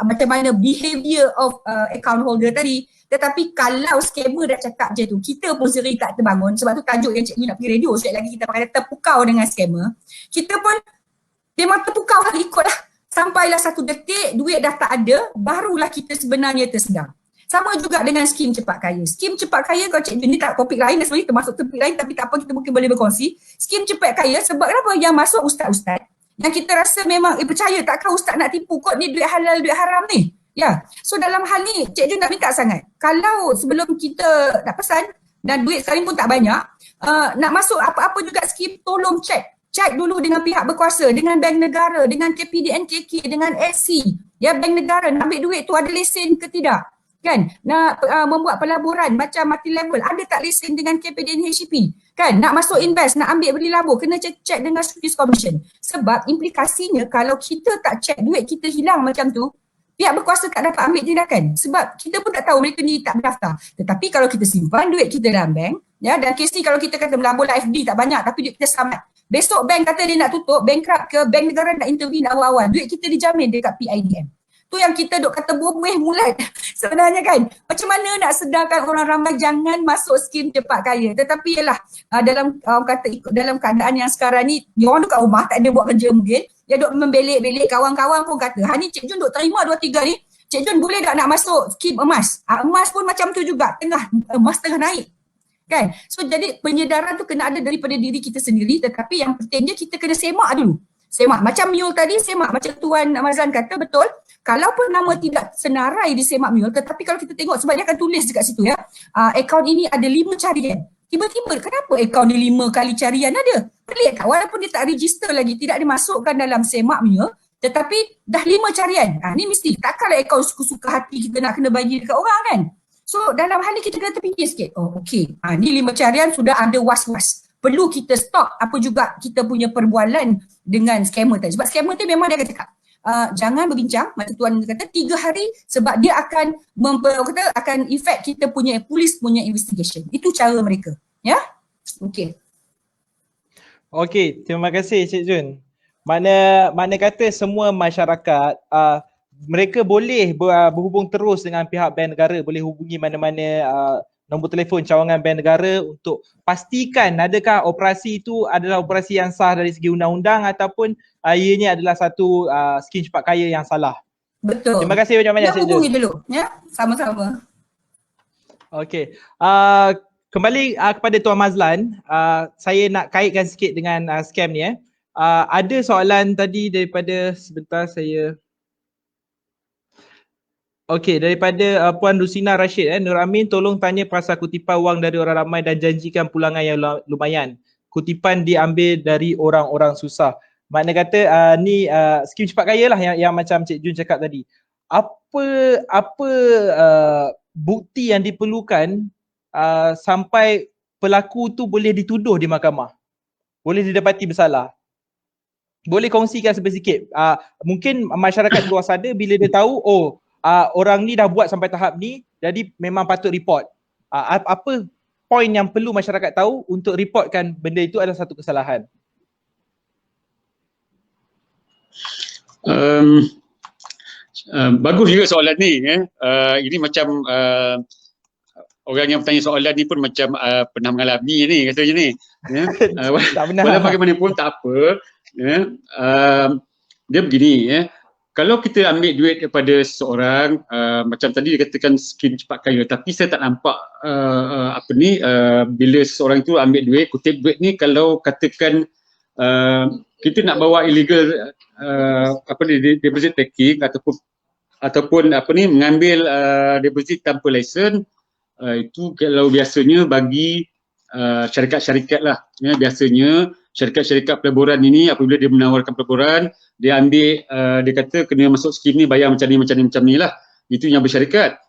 [SPEAKER 15] macam mana behavior of account holder tadi. Tetapi kalau scammer dah cakap je tu, kita pun sendiri tak terbangun. Sebab tu tajuk yang cikgu nak pergi radio, sekali lagi kita pakai terpukau dengan scammer. Kita pun memang terpukau lah, ikutlah. Sampailah satu detik, duit dah tak ada, barulah kita sebenarnya tersedar. Sama juga dengan skim cepat kaya. Skim cepat kaya, kalau cikgu ni tak topik lain, sebenarnya termasuk topik lain, tapi tak apa, kita mungkin boleh berkongsi. Skim cepat kaya, sebab kenapa yang masuk ustaz-ustaz, yang kita rasa memang, percaya takkan ustaz nak tipu kot ni duit halal, duit haram ni. Ya, so dalam hal ni, cikgu nak minta sangat. Kalau sebelum kita nak pesan, dan duit sekarang pun tak banyak, nak masuk apa-apa juga skim, tolong check dulu dengan pihak berkuasa, dengan bank negara, dengan KPDNKK, dengan SC, ya bank negara nak ambil duit tu ada lesen ke tidak, kan? Nak membuat pelaburan macam multi level, ada tak lesen dengan KPDNHCP, kan? Nak masuk invest, nak ambil beli labur, kena check dengan Securities Commission. Sebab implikasinya kalau kita tak check duit kita hilang macam tu, pihak berkuasa tak dapat ambil tindakan. Sebab kita pun tak tahu mereka ni tak berdaftar. Tetapi kalau kita simpan duit kita dalam bank, ya, dan kes ni kalau kita kata melabur FD tak banyak tapi duit kita selamat. Besok bank kata dia nak tutup, bankrupt ke, bank negara nak intervene awal-awal, duit kita dijamin dekat PIDM. Tu yang kita duk kata buih mulat sebenarnya kan. Macam mana nak sedarkan orang ramai jangan masuk skim cepat kaya. Tetapi ialah dalam dalam keadaan yang sekarang ni, dia orang duduk kat rumah tak ada buat kerja mungkin, dia duk membelik-belik, kawan-kawan pun kata, ni Cik Jun duk terima 2-3 ni, Cik Jun boleh tak nak masuk skim emas? Emas pun macam tu juga, emas tengah naik. Kan? So jadi penyedaran tu kena ada daripada diri kita sendiri, tetapi yang pentingnya kita kena semak dulu. Semak. Macam Mule tadi semak, macam Tuan Mazlan kata betul,
[SPEAKER 17] Kalaupun nama tidak senarai di Semak Mule, tetapi kalau kita tengok sebab dia akan tulis dekat situ ya, akaun ini ada 5 carian. Tiba-tiba kenapa akaun dia 5 kali carian ada? Pelik kan? Walaupun dia tak register lagi, tidak dimasukkan dalam Semak Mule, tetapi dah 5 carian. Ni mesti takkanlah akaun suka-suka hati kita nak kena bagi dekat orang kan. So dalam hal ni kita kena terfikir sikit. Oh okey, ni 5 carian sudah ada was-was. Perlu kita stop apa juga kita punya perbualan dengan scammer tadi. Sebab scammer tu memang dia akan cakap, jangan berbincang, macam tuan kata 3 hari sebab dia akan akan effect kita punya polis punya investigation. Itu cara mereka. Ya? Okey.
[SPEAKER 15] Okey, terima kasih Cik Jun. Mana kata semua masyarakat mereka boleh berhubung terus dengan pihak Bank Negara, boleh hubungi mana-mana nombor telefon cawangan Bank Negara untuk pastikan adakah operasi itu adalah operasi yang sah dari segi undang-undang ataupun ianya adalah satu skim cepat kaya yang salah.
[SPEAKER 17] Betul.
[SPEAKER 15] Terima kasih banyak-banyak Cik Jun.
[SPEAKER 17] Hubungi dulu ya, sama-sama.
[SPEAKER 15] Okey. Kembali kepada Tuan Mazlan, saya nak kaitkan sikit dengan scam ni ada soalan tadi daripada sebentar saya. Okey, daripada Puan Rusina Rashid, Nur Amin, tolong tanya pasal kutipan wang dari orang ramai dan janjikan pulangan yang lumayan. Kutipan diambil dari orang-orang susah. Makna kata ni skim cepat kaya lah yang macam Cik Jun cakap tadi. Apa bukti yang diperlukan sampai pelaku tu boleh dituduh di mahkamah? Boleh didapati bersalah? Boleh kongsikan sedikit. Mungkin masyarakat luar sana bila dia tahu, orang ni dah buat sampai tahap ni, jadi memang patut report. Apa poin yang perlu masyarakat tahu untuk reportkan benda itu adalah satu kesalahan?
[SPEAKER 20] Bagus juga soalan ni. Ini macam orang yang bertanya soalan ni pun macam pernah mengalami ni katanya ni. Walau bagaimanapun tak apa. Dia begini kalau kita ambil duit daripada seseorang, macam tadi dikatakan skim cepat kaya, tapi saya tak nampak bila seseorang itu ambil duit, kutip duit ni kalau katakan kita nak bawa illegal deposit taking ataupun mengambil deposit tanpa lesen, itu kalau biasanya bagi syarikat-syarikat lah. Biasanya syarikat-syarikat pelaburan ini apabila dia menawarkan pelaburan, dia ambil, dia kata kena masuk skim ni, bayar macam ni lah. Itu yang bersyarikat.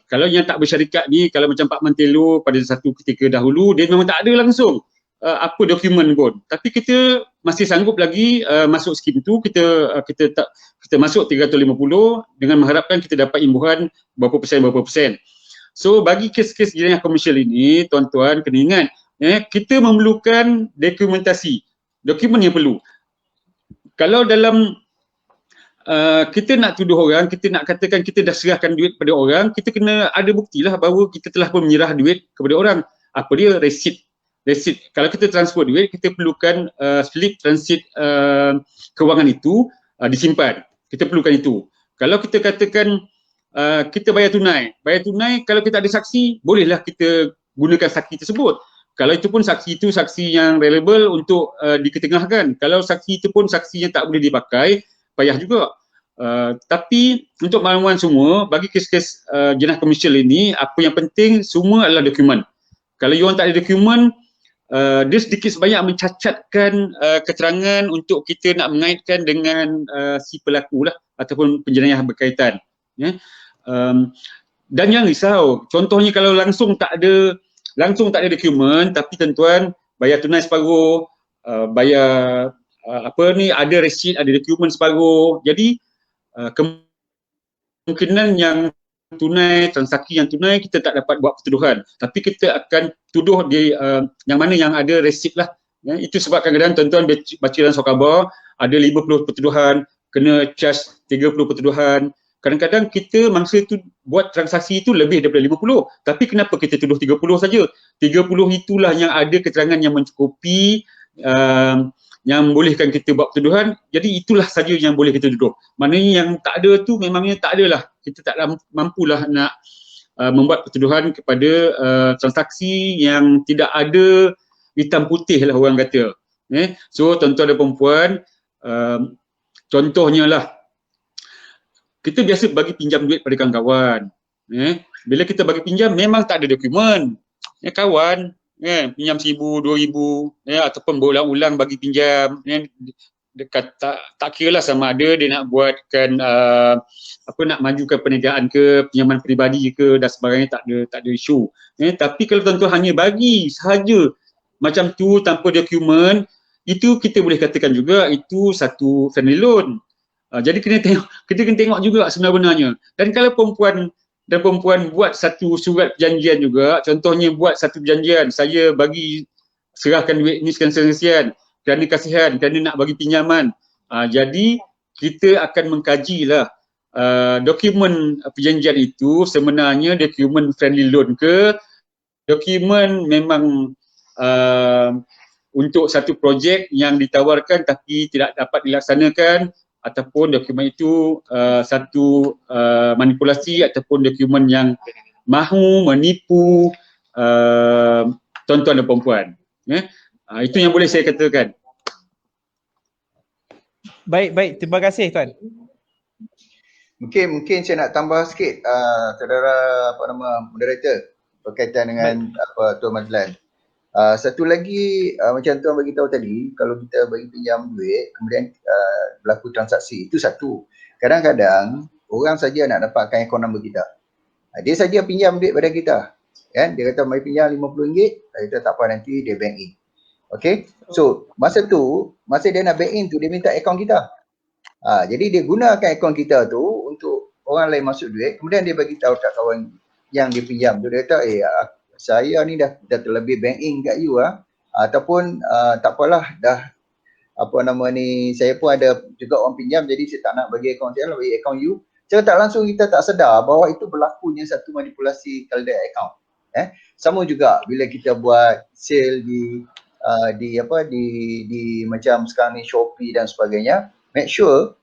[SPEAKER 20] Kalau yang tak bersyarikat ni, kalau macam Pak Mantelo pada satu ketika dahulu, dia memang tak ada langsung apa dokumen pun. Tapi kita masih sanggup lagi masuk skim tu, kita masuk 350 dengan mengharapkan kita dapat imbuhan berapa persen. So bagi kes-kes jenayah komersial ini, tuan-tuan kena ingat, kita memerlukan dokumentasi, dokumen yang perlu. Kalau dalam kita nak tuduh orang, kita nak katakan kita dah serahkan duit pada orang, kita kena ada buktilah bahawa kita telah pun menyerah duit kepada orang. Apa dia? Resit. Kalau kita transfer duit, kita perlukan slip transit kewangan itu disimpan. Kita perlukan itu. Kalau kita katakan kita bayar tunai, kalau kita ada saksi, bolehlah kita gunakan saksi tersebut. Kalau itu pun saksi itu saksi yang reliable untuk diketengahkan. Kalau saksi itu pun saksi yang tak boleh dipakai, payah juga. Tapi untuk makluman semua, bagi kes-kes jenayah komersial ini, apa yang penting semua adalah dokumen. Kalau you orang tak ada dokumen, dia sedikit sebanyak mencacatkan keterangan untuk kita nak mengaitkan dengan si pelaku lah ataupun penjenayah berkaitan. Dan jangan risau, contohnya kalau langsung tak ada dokumen, tapi tuan-tuan bayar tunai separuh, bayar ada resit, ada dokumen separuh. Jadi kemungkinan yang tunai, transaksi yang tunai kita tak dapat buat pertuduhan, tapi kita akan tuduh di yang mana yang ada resit lah. Itu sebab kadang-kadang tuan-tuan baca dalam surat khabar ada 50 pertuduhan, kena charge 30 pertuduhan. Kadang-kadang kita mangsa tu buat transaksi itu lebih daripada 50, tapi kenapa kita tuduh 30 saja? 30 itulah yang ada keterangan yang mencukupi yang bolehkan kita buat pertuduhan. Jadi itulah saja yang boleh kita tuduh. Maknanya yang tak ada tu memangnya tak adalah. Kita tak mampulah nak membuat pertuduhan kepada transaksi yang tidak ada hitam putih lah orang kata. So tuan-tuan dan puan-puan, contohnya lah kita biasa bagi pinjam duit pada kawan-kawan. Bila kita bagi pinjam memang tak ada dokumen. Kawan pinjam 1,000, 2,000 ataupun berulang-ulang bagi pinjam. Dekat tak kira lah sama ada dia nak buatkan nak majukan perniagaan ke, pinjaman peribadi ke dan sebagainya, tak ada isu. Tapi kalau tuan-tuan hanya bagi sahaja macam tu tanpa dokumen, itu kita boleh katakan juga itu satu family loan. Jadi kita kena tengok juga sebenarnya. Dan kalau perempuan buat satu surat perjanjian juga, contohnya buat satu perjanjian, saya bagi serahkan duit ni sekian-sekian kerana kasihan, kerana nak bagi pinjaman. Jadi kita akan mengkajilah dokumen perjanjian itu sebenarnya dokumen friendly loan ke, dokumen memang untuk satu projek yang ditawarkan tapi tidak dapat dilaksanakan, ataupun dokumen itu satu manipulasi ataupun dokumen yang mahu menipu tuan-tuan dan perempuan. Itu yang boleh saya katakan.
[SPEAKER 15] Baik, terima kasih tuan.
[SPEAKER 16] Mungkin saya nak tambah sikit saudara moderator berkaitan dengan Tuan Mazlan. Satu lagi macam tuan bagi tahu tadi, kalau kita bagi pinjam duit kemudian berlaku transaksi, itu satu. Kadang-kadang orang saja nak dapatkan akaun nombor kita. Dia saja pinjam duit pada kita. Kan? Dia kata mari pinjam RM50, kita tak apa, nanti dia bank in. Okay? So masa dia nak bank in tu dia minta akaun kita. Jadi dia gunakan akaun kita tu untuk orang lain masuk duit, kemudian dia bagi tahu kat kawan yang dia pinjam tu, dia kata saya ni dah terlebih bank in kat you ataupun tak apalah, dah saya pun ada juga orang pinjam, jadi saya tak nak bagi akaun saya lah, bagi akaun you. Secara tak langsung kita tak sedar bahawa itu berlakunya satu manipulasi kelda akaun. Sama juga bila kita buat sale di macam sekarang ni Shopee dan sebagainya, make sure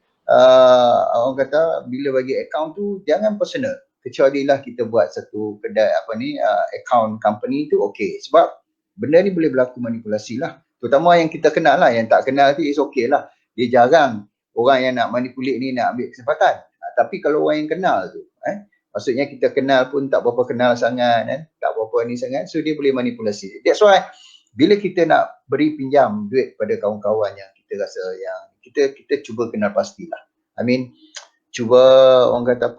[SPEAKER 16] orang kata bila bagi akaun tu jangan personal. Kecuali lah kita buat satu kedai account company tu okey, sebab benda ni boleh berlaku manipulasi lah, terutama yang kita kenal lah. Yang tak kenal tu is okey lah, dia jarang orang yang nak manipulate ni nak ambil kesempatan. Tapi kalau orang yang kenal tu maksudnya kita kenal pun tak berapa kenal sangat, tak berapa ni sangat, so dia boleh manipulasi. That's why bila kita nak beri pinjam duit pada kawan-kawan yang kita rasa yang kita cuba kenal pastilah, cuba orang kata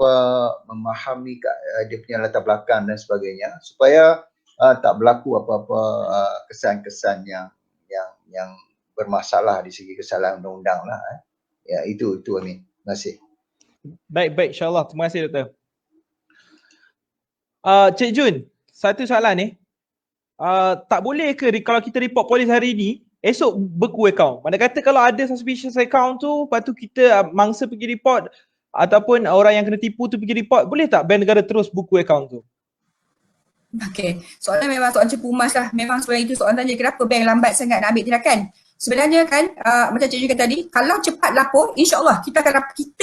[SPEAKER 16] memahami dia punya latar belakang dan sebagainya, supaya tak berlaku apa-apa kesan-kesan yang bermasalah di segi kesalahan undang-undang lah. Ya, itu Amin. Terima kasih.
[SPEAKER 15] Baik, insyaAllah. Terima kasih Doktor. Cik Jun, satu soalan ni. Tak boleh ke kalau kita report polis hari ni, esok beku akaun? Mana kata kalau ada suspicious account tu, lepas tu kita mangsa pergi report, ataupun orang yang kena tipu tu pergi report, boleh tak Bank Negara terus buku akaun tu?
[SPEAKER 17] Okey, soalan memang soalan Cik Pumas lah. Memang soalan itu soalan tanya kenapa bank lambat sangat nak ambil tindakan. Sebenarnya kan macam Cik Jun kata tadi, kalau cepat lapor, insyaAllah kita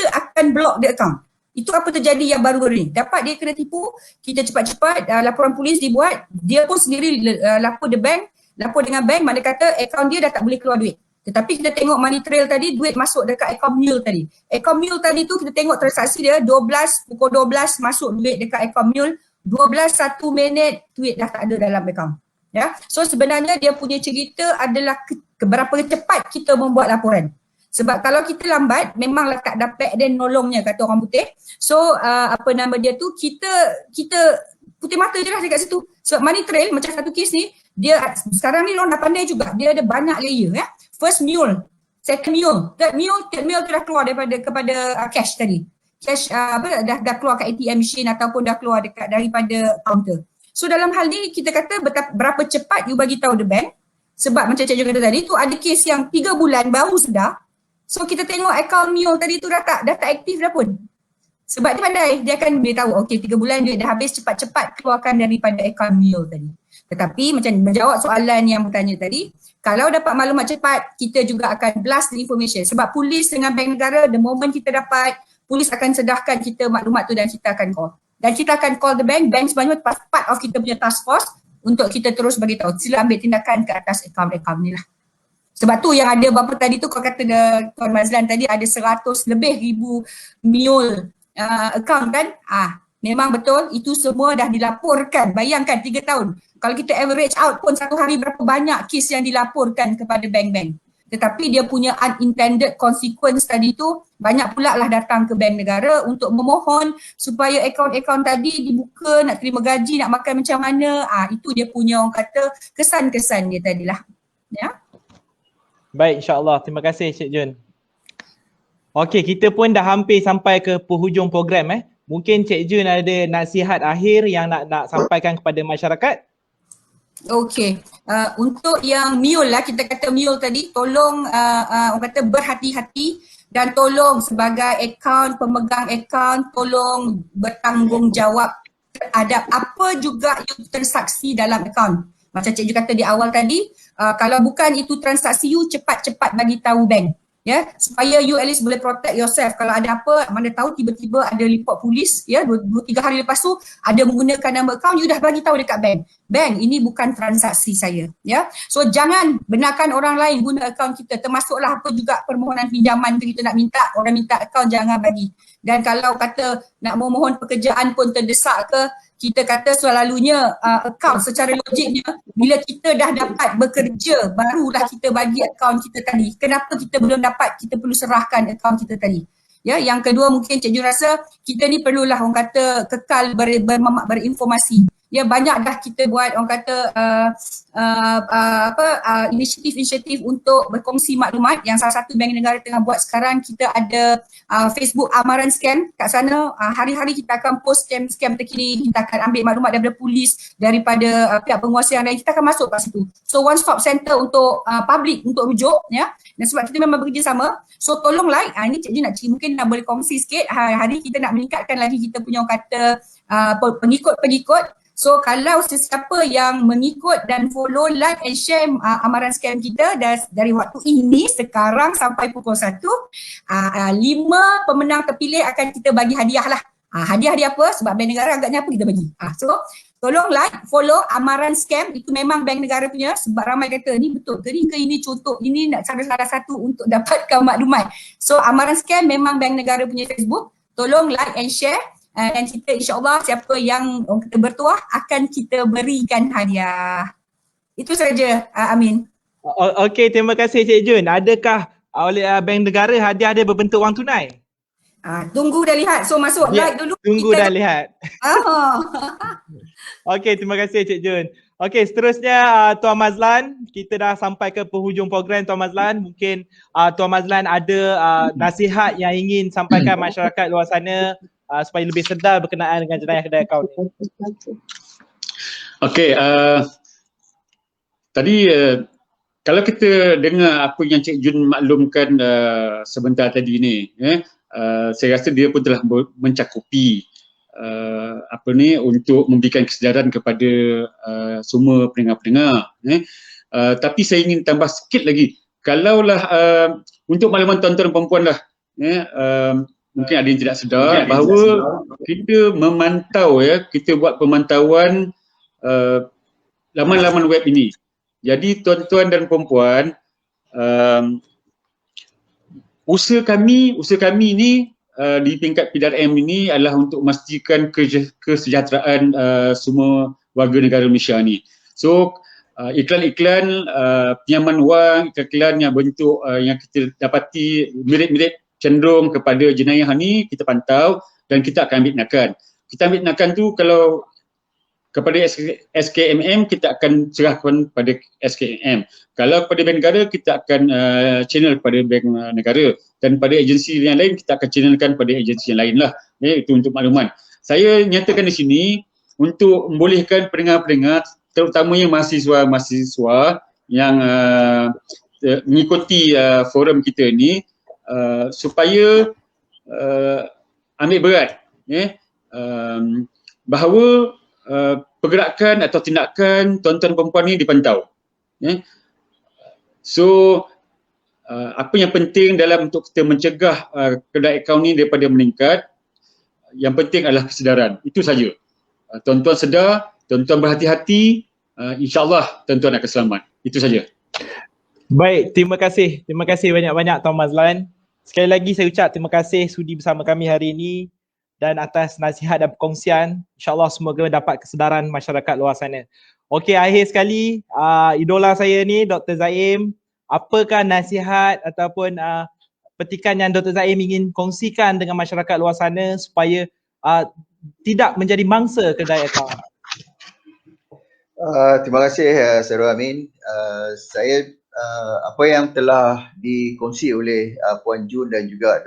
[SPEAKER 17] akan block the account. Itu apa terjadi yang baru-baru ni. Dapat dia kena tipu, kita cepat-cepat laporan polis dibuat, dia pun sendiri lapor dengan bank, mana kata akaun dia dah tak boleh keluar duit. Tetapi kita tengok money trail tadi, duit masuk dekat akaun Mule tadi. Akaun Mule tadi tu kita tengok transaksi dia pukul 12 masuk duit dekat akaun Mule, 1 minit duit dah tak ada dalam akaun. Ya. So sebenarnya dia punya cerita adalah berapa cepat kita membuat laporan. Sebab kalau kita lambat, memanglah tak dapat dan nolongnya kata orang putih. So kita putih mata je lah dekat situ. Sebab money trail macam satu kes ni, dia sekarang ni orang dah pandai juga. Dia ada banyak layer First mule, second mule, third mule tu dah keluar kepada cash tadi. Cash dah keluar kat ATM machine ataupun dah keluar daripada counter. So dalam hal ni kita kata berapa cepat you bagi tahu the bank. Sebab macam Cik Jun kata tadi tu ada kes yang 3 bulan baru sedar. So kita tengok akaun mule tadi tu dah tak aktif dah pun. Sebab dia pandai, dia akan beritahu okey 3 bulan duit dah habis, cepat-cepat keluarkan daripada akaun mule tadi. Tetapi macam menjawab soalan yang bertanya tadi, kalau dapat maklumat cepat, kita juga akan blast the information. Sebab polis dengan bank negara, the moment kita dapat, polis akan sedahkan kita maklumat tu dan kita akan call. Dan kita akan call the bank sebenarnya part of kita punya task force untuk kita terus bagi tahu, sila ambil tindakan ke atas akaun-akaun ni lah. Sebab tu yang ada berapa tadi tu kau kata Tuan Mazlan tadi ada 100 lebih ribu mule account kan, memang betul itu semua dah dilaporkan. Bayangkan 3 tahun. Kalau kita average out pun satu hari berapa banyak kes yang dilaporkan kepada bank-bank. Tetapi dia punya unintended consequence tadi tu banyak pula lah datang ke bank negara untuk memohon supaya akaun-akaun tadi dibuka, nak terima gaji, nak makan macam mana. Itu dia punya orang kata kesan-kesan dia tadilah. Ya.
[SPEAKER 15] Baik, insya-Allah. Terima kasih Cik Jun. Okey, kita pun dah hampir sampai ke penghujung program Mungkin Cik Jun ada nasihat akhir yang nak sampaikan kepada masyarakat?
[SPEAKER 17] Okey, untuk yang mule lah, kita kata mule tadi, tolong orang kata berhati-hati dan tolong sebagai pemegang akaun, tolong bertanggungjawab terhadap apa juga yang transaksi dalam akaun. Macam Cik Ju kata di awal tadi, kalau bukan itu transaksi you, cepat-cepat bagi tahu bank. Ya, supaya you at least boleh protect yourself. Kalau ada apa, mana tahu tiba-tiba ada report polis, ya, 2-3 hari lepas tu ada menggunakan nama akaun, you dah bagi tahu dekat bank. Bank, ini bukan transaksi saya, ya. So jangan benarkan orang lain guna akaun kita, termasuklah apa juga permohonan pinjaman tu kita nak minta, orang minta akaun jangan bagi. Dan kalau kata nak memohon pekerjaan pun terdesak ke, kita kata selalunya akaun secara logiknya bila kita dah dapat bekerja barulah kita bagi akaun kita tadi. Kenapa kita belum dapat, kita perlu serahkan akaun kita tadi. Ya, yang kedua mungkin Cik Ju rasa kita ni perlulah orang kata kekal berinformasi. Ya, banyak dah kita buat orang kata inisiatif-inisiatif untuk berkongsi maklumat. Yang salah satu bank negara tengah buat sekarang, kita ada Facebook Amaran Scam. Kat sana hari-hari kita akan post scam terkini, kita akan ambil maklumat daripada polis, daripada pihak penguasa yang lain, kita akan masuk kat situ. So one stop center untuk public untuk rujuk, ya. Dan sebab kita memang bekerjasama, so tolonglah, ini Cik Ju nak mungkin nak boleh kongsi sikit, hari kita nak meningkatkan lagi kita punya orang kata pengikut-pengikut. So kalau sesiapa yang mengikut dan follow, like and share Amaran Scam kita dari waktu ini sekarang sampai pukul 1, 5 pemenang terpilih akan kita bagi hadiah lah. Hadiah apa? Sebab bank negara agaknya apa kita bagi. So tolong like, follow Amaran Scam, itu memang bank negara punya, sebab ramai kata ni betul ke ini contoh, ini nak cara salah satu untuk dapatkan maklumat. So Amaran Scam memang bank negara punya Facebook, tolong like and share. Dan kita insyaAllah siapa yang kita bertuah akan kita berikan hadiah. Itu saja, Amin.
[SPEAKER 15] Okey, terima kasih Cik Jun. Adakah oleh bank negara hadiah dia berbentuk wang tunai?
[SPEAKER 17] Tunggu dah lihat. So masuk like dulu.
[SPEAKER 15] Tunggu dah lihat. Okey, terima kasih Cik Jun. Okey, seterusnya Tuan Mazlan, kita dah sampai ke penghujung program Tuan Mazlan. Mungkin Tuan Mazlan ada nasihat yang ingin sampaikan masyarakat luar sana supaya lebih sedar berkenaan dengan jenayah kedai akaun ni. Okey,
[SPEAKER 20] tadi kalau kita dengar apa yang Cik Jun maklumkan sebentar tadi ni, saya rasa dia pun telah mencakupi untuk memberikan kesedaran kepada semua pendengar-pendengar. Tapi saya ingin tambah sikit lagi. Kalaulah untuk makluman tuan-tuan perempuan lah, mungkin ada yang tidak sedar bahawa kita memantau, kita buat pemantauan laman-laman web ini. Jadi tuan-tuan dan perempuan, usaha kami ni di tingkat PDRM ini adalah untuk memastikan kesejahteraan semua warga negara Malaysia ni. So iklan-iklan pinjaman wang, iklan yang bentuk yang kita dapati mirip-mirip cenderung kepada jenayah ni, kita pantau dan kita akan ambil tindakan. Kita ambil tindakan tu kalau kepada SKMM, kita akan serahkan pada SKMM. Kalau kepada bank negara, kita akan channel kepada bank negara, dan pada agensi yang lain kita akan channelkan pada agensi yang lain lah. Itu untuk makluman. Saya nyatakan di sini untuk membolehkan pendengar-pendengar, terutamanya mahasiswa-mahasiswa yang mengikuti forum kita ni, supaya ambil berat bahawa pergerakan atau tindakan tuan-tuan perempuan ni dipantau. So apa yang penting dalam untuk kita mencegah kedai akaun ni daripada meningkat, yang penting adalah kesedaran. Itu saja. Tuan-tuan sedar, tuan-tuan berhati-hati, insya-Allah tuan-tuan akan selamat. Itu saja.
[SPEAKER 15] Baik, terima kasih. Terima kasih banyak-banyak Tuan Mazlan. Sekali lagi saya ucap terima kasih sudi bersama kami hari ini. dan atas nasihat dan perkongsian. InsyaAllah semoga dapat kesedaran masyarakat luar sana. Okey, akhir sekali, idola saya ni Dr. Zaim, apakah nasihat ataupun petikan yang Dr. Zaim ingin kongsikan dengan masyarakat luar sana supaya tidak menjadi mangsa kedai akaun?
[SPEAKER 16] Terima kasih Sarul Amin. Saya apa yang telah dikongsi oleh Puan Jun dan juga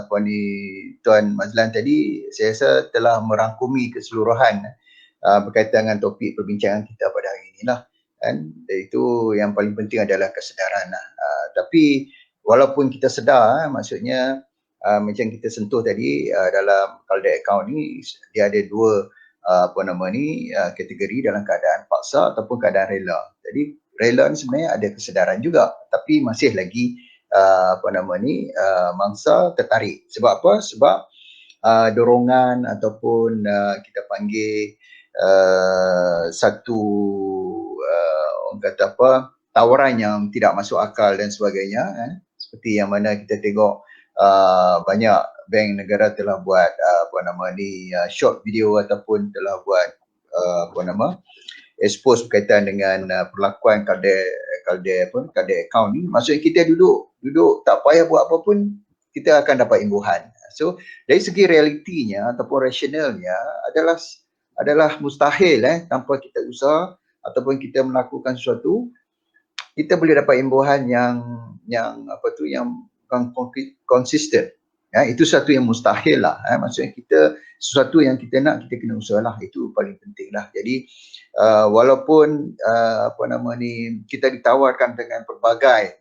[SPEAKER 16] Tuan Mazlan tadi, saya rasa telah merangkumi keseluruhan berkaitan dengan topik perbincangan kita pada hari ini lah. Dan itu yang paling penting adalah kesedaran lah. Tapi walaupun kita sedar, maksudnya macam kita sentuh tadi dalam Qalda account ni, dia ada dua kategori dalam keadaan paksa ataupun keadaan rela. Jadi rela ni sebenarnya ada kesedaran juga, tapi masih lagi mangsa tertarik. Sebab apa? Sebab dorongan ataupun kita panggil satu orang kata apa, tawaran yang tidak masuk akal dan sebagainya, seperti yang mana kita tengok banyak bank negara telah buat short video ataupun telah buat expose berkaitan dengan perlakuan Qalda account ni. Maksudnya kita duduk tak payah buat apa pun, kita akan dapat imbuhan. So dari segi realitinya ataupun rasionalnya adalah mustahil tanpa kita usaha ataupun kita melakukan sesuatu, kita boleh dapat imbuhan yang konsisten. Ya, itu satu yang mustahil lah. Maksudnya sesuatu yang kita nak, kita kena usaha lah. Itu paling penting lah. Jadi walaupun kita ditawarkan dengan pelbagai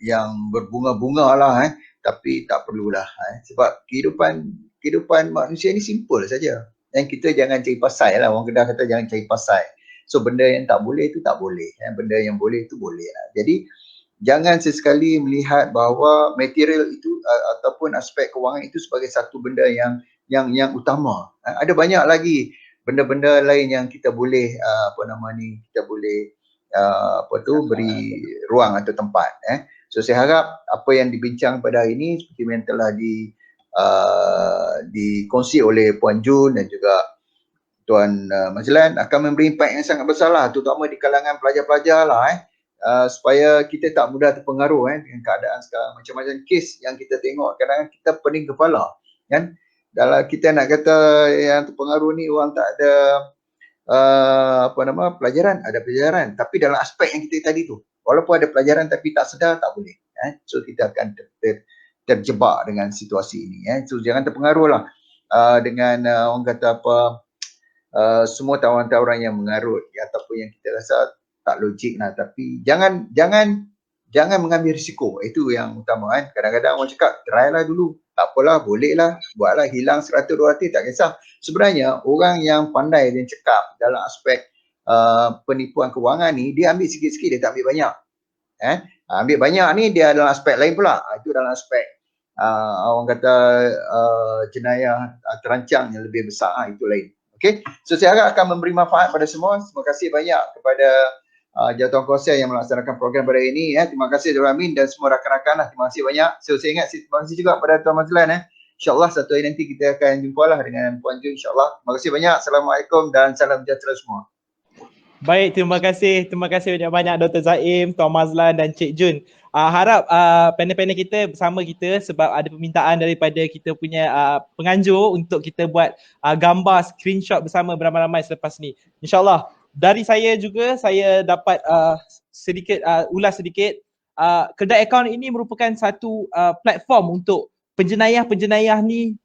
[SPEAKER 16] yang berbunga-bunga lah, tapi tak perlulah. Sebab kehidupan manusia ni simple saja. Dan kita jangan cari pasal lah. Orang Kedah kata jangan cari pasal. So benda yang tak boleh itu tak boleh, benda yang boleh itu boleh. Jadi jangan sesekali melihat bahawa material itu ataupun aspek kewangan itu sebagai satu benda yang utama. Ada banyak lagi benda-benda lain yang kita boleh beri ruang atau tempat. So saya harap apa yang dibincang pada hari ini seperti yang telah dikongsi oleh Puan Jun dan juga Tuan Mazlan akan memberi impak yang sangat besar lah, terutama di kalangan pelajar-pelajar lah, supaya kita tak mudah terpengaruh dengan keadaan sekarang. Macam-macam kes yang kita tengok, kadang-kadang kita pening kepala kan. Dalam kita nak kata yang terpengaruh ni orang tak ada pelajaran, ada pelajaran, tapi dalam aspek yang kita tadi tu, walaupun ada pelajaran tapi tak sedar, tak boleh. So kita akan terjebak dengan situasi ini. So jangan terpengaruh lah dengan orang kata apa, semua tawaran-tawaran yang mengarut ataupun yang kita rasa tak logik lah. Tapi jangan mengambil risiko. Itu yang utama kan. Kadang-kadang orang cakap try lah dulu, tak apalah, boleh lah, buatlah, hilang 100-200 tak kisah. Sebenarnya orang yang pandai dan cekap dalam aspek penipuan kewangan ni, dia ambil sikit-sikit, dia tak ambil banyak. Ambil banyak ni dia dalam aspek lain pula. Itu dalam aspek orang kata jenayah terancang yang lebih besar, itu lain. Okay, so saya harap akan memberi manfaat pada semua. Terima kasih banyak kepada Jawatankuasa yang melaksanakan program pada ini. Terima kasih Sarul Amin dan semua rakan-rakan lah. Terima kasih banyak. So saya ingat terima kasih juga kepada Tuan Mazlan. InsyaAllah satu hari nanti kita akan jumpa lah dengan Puan Jun, insyaAllah. Terima kasih banyak. Assalamualaikum dan salam sejahtera semua.
[SPEAKER 15] Baik, terima kasih banyak-banyak Dr. Zaim, Tuan Mazlan dan Cik Jun. Harap panel-panel kita bersama kita sebab ada permintaan daripada kita punya penganjur untuk kita buat gambar screenshot bersama beramai-ramai selepas ni. InsyaAllah. Dari saya juga, saya dapat ulas sedikit. Kedai akaun ini merupakan satu platform untuk penjenayah-penjenayah ni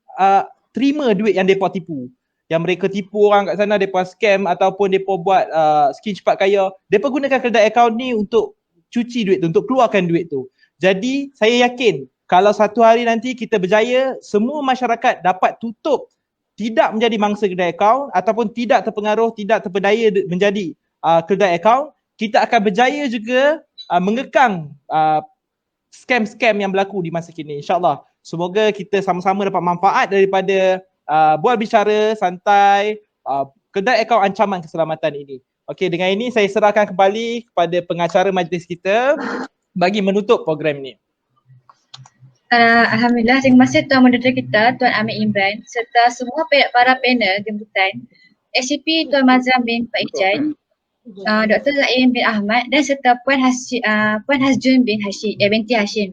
[SPEAKER 15] terima duit yang mereka tipu. Yang mereka tipu orang kat sana, mereka scam ataupun mereka buat skin cepat kaya. Mereka gunakan kedai akaun ni untuk cuci duit tu, untuk keluarkan duit tu. Jadi saya yakin kalau satu hari nanti kita berjaya, semua masyarakat dapat tutup, tidak menjadi mangsa kedai akaun ataupun tidak terpengaruh, tidak terpedaya menjadi kedai akaun, kita akan berjaya juga mengekang scam-scam yang berlaku di masa kini. InsyaAllah. Semoga kita sama-sama dapat manfaat daripada bual bicara santai kedai akaun ancaman keselamatan ini. Okey, dengan ini saya serahkan kembali kepada pengacara majlis kita bagi menutup program ini.
[SPEAKER 12] Alhamdulillah, terima kasih Tuan Moderator kita, Tuan Amir Imran serta semua para panel jemputan, SCP Tuan Mazlan bin Paijan, Dr. Zaim bin Ahmad dan serta Puan Hasjun binti Hashim.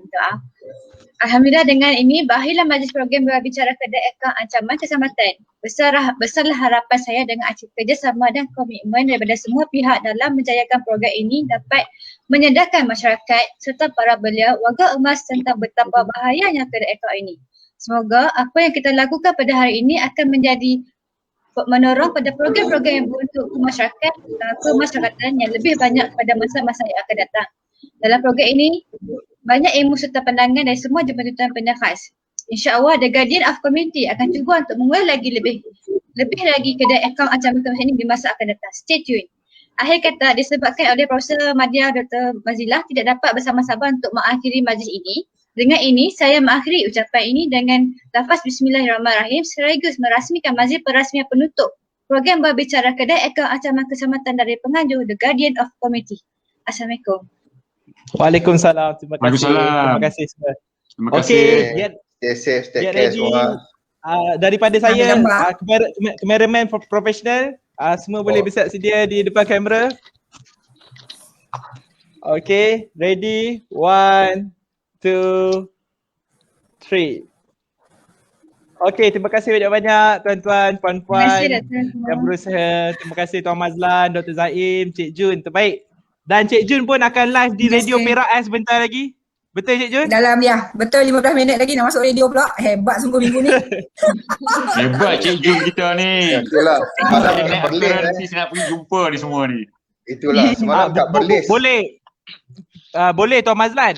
[SPEAKER 12] Alhamdulillah, dengan ini berakhirlah majlis program berbicara kedai akaun ancaman keselamatan. Besarlah harapan saya dengan kerjasama dan komitmen daripada semua pihak dalam menjayakan program ini dapat menyedarkan masyarakat serta para belia warga emas tentang betapa bahayanya kedai akaun ini. Semoga apa yang kita lakukan pada hari ini akan menjadi menorong pada program-program yang beruntuk kemasyarakatan yang lebih banyak pada masa-masa yang akan datang. Dalam program ini, banyak ilmu serta pandangan dari semua jemputan pendengar khas. InsyaAllah, The Guardian of Community akan cuba untuk mengulas lagi lebih lagi kedai akaun ancaman keselamatan ini di masa akan datang. Stay tune. Akhir kata, disebabkan oleh Profesor Madya Dr. Mazilah tidak dapat bersama-sama untuk mengakhiri majlis ini. Dengan ini, saya mengakhiri ucapan ini dengan lafaz Bismillahirrahmanirrahim sekaligus merasmikan majlis perasmian penutup program berbicara kedai akaun ancaman keselamatan dari penganjur The Guardian of Community. Assalamualaikum.
[SPEAKER 15] Waalaikumsalam. Terima kasih. Terima kasih semua.
[SPEAKER 16] Terima kasih.
[SPEAKER 15] Okey,
[SPEAKER 16] Stay safe, take
[SPEAKER 15] get
[SPEAKER 16] care
[SPEAKER 15] ready.
[SPEAKER 16] semua.
[SPEAKER 15] Daripada saya, cameraman profesional, semua boleh bersiap sedia di depan kamera. Okay, ready? 1, 2, 3. Okay, terima kasih banyak-banyak tuan-tuan, puan-puan yang berusaha. Terima kasih Tuan Mazlan, Dr. Zaim, Cik Jun, terbaik. Dan Cik Jun pun akan live di Radio Perak sebentar lagi. Betul Cik Jun?
[SPEAKER 17] Betul 15 minit lagi nak masuk radio pula. Hebat sungguh minggu ni.
[SPEAKER 20] Hebat Cik Jun kita ni.
[SPEAKER 16] Itulah. Semalam tak berlih.
[SPEAKER 20] Nanti saya nak pergi jumpa ni semua ni.
[SPEAKER 16] Itulah. Semalam tak berlih.
[SPEAKER 15] Boleh Tuan Mazlan.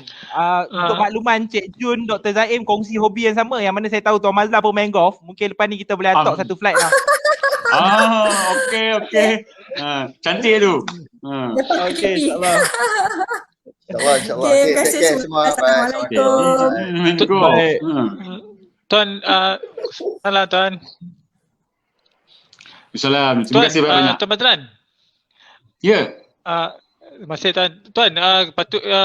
[SPEAKER 15] Untuk makluman Cik Jun, Dr. Zaim kongsi hobi yang sama. Yang mana saya tahu Tuan Mazlan pun main golf. Mungkin lepas ni kita boleh atok satu flight lah.
[SPEAKER 20] Okey. Cantik tu.
[SPEAKER 15] Okey, insyaAllah.
[SPEAKER 16] InsyaAllah.
[SPEAKER 17] Terima kasih
[SPEAKER 16] semua.
[SPEAKER 17] Assalamualaikum.
[SPEAKER 13] Tuan, salam Tuan.
[SPEAKER 20] Salam. Terima kasih banyak.
[SPEAKER 13] Tuan Mazlan.
[SPEAKER 20] Ya.
[SPEAKER 13] Terima kasih Tuan. Tuan,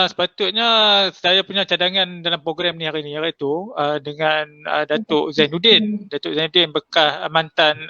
[SPEAKER 13] sepatutnya saya punya cadangan dalam program ni hari ni iaitu dengan Datuk Zainuddin. Datuk Zainuddin bekas mantan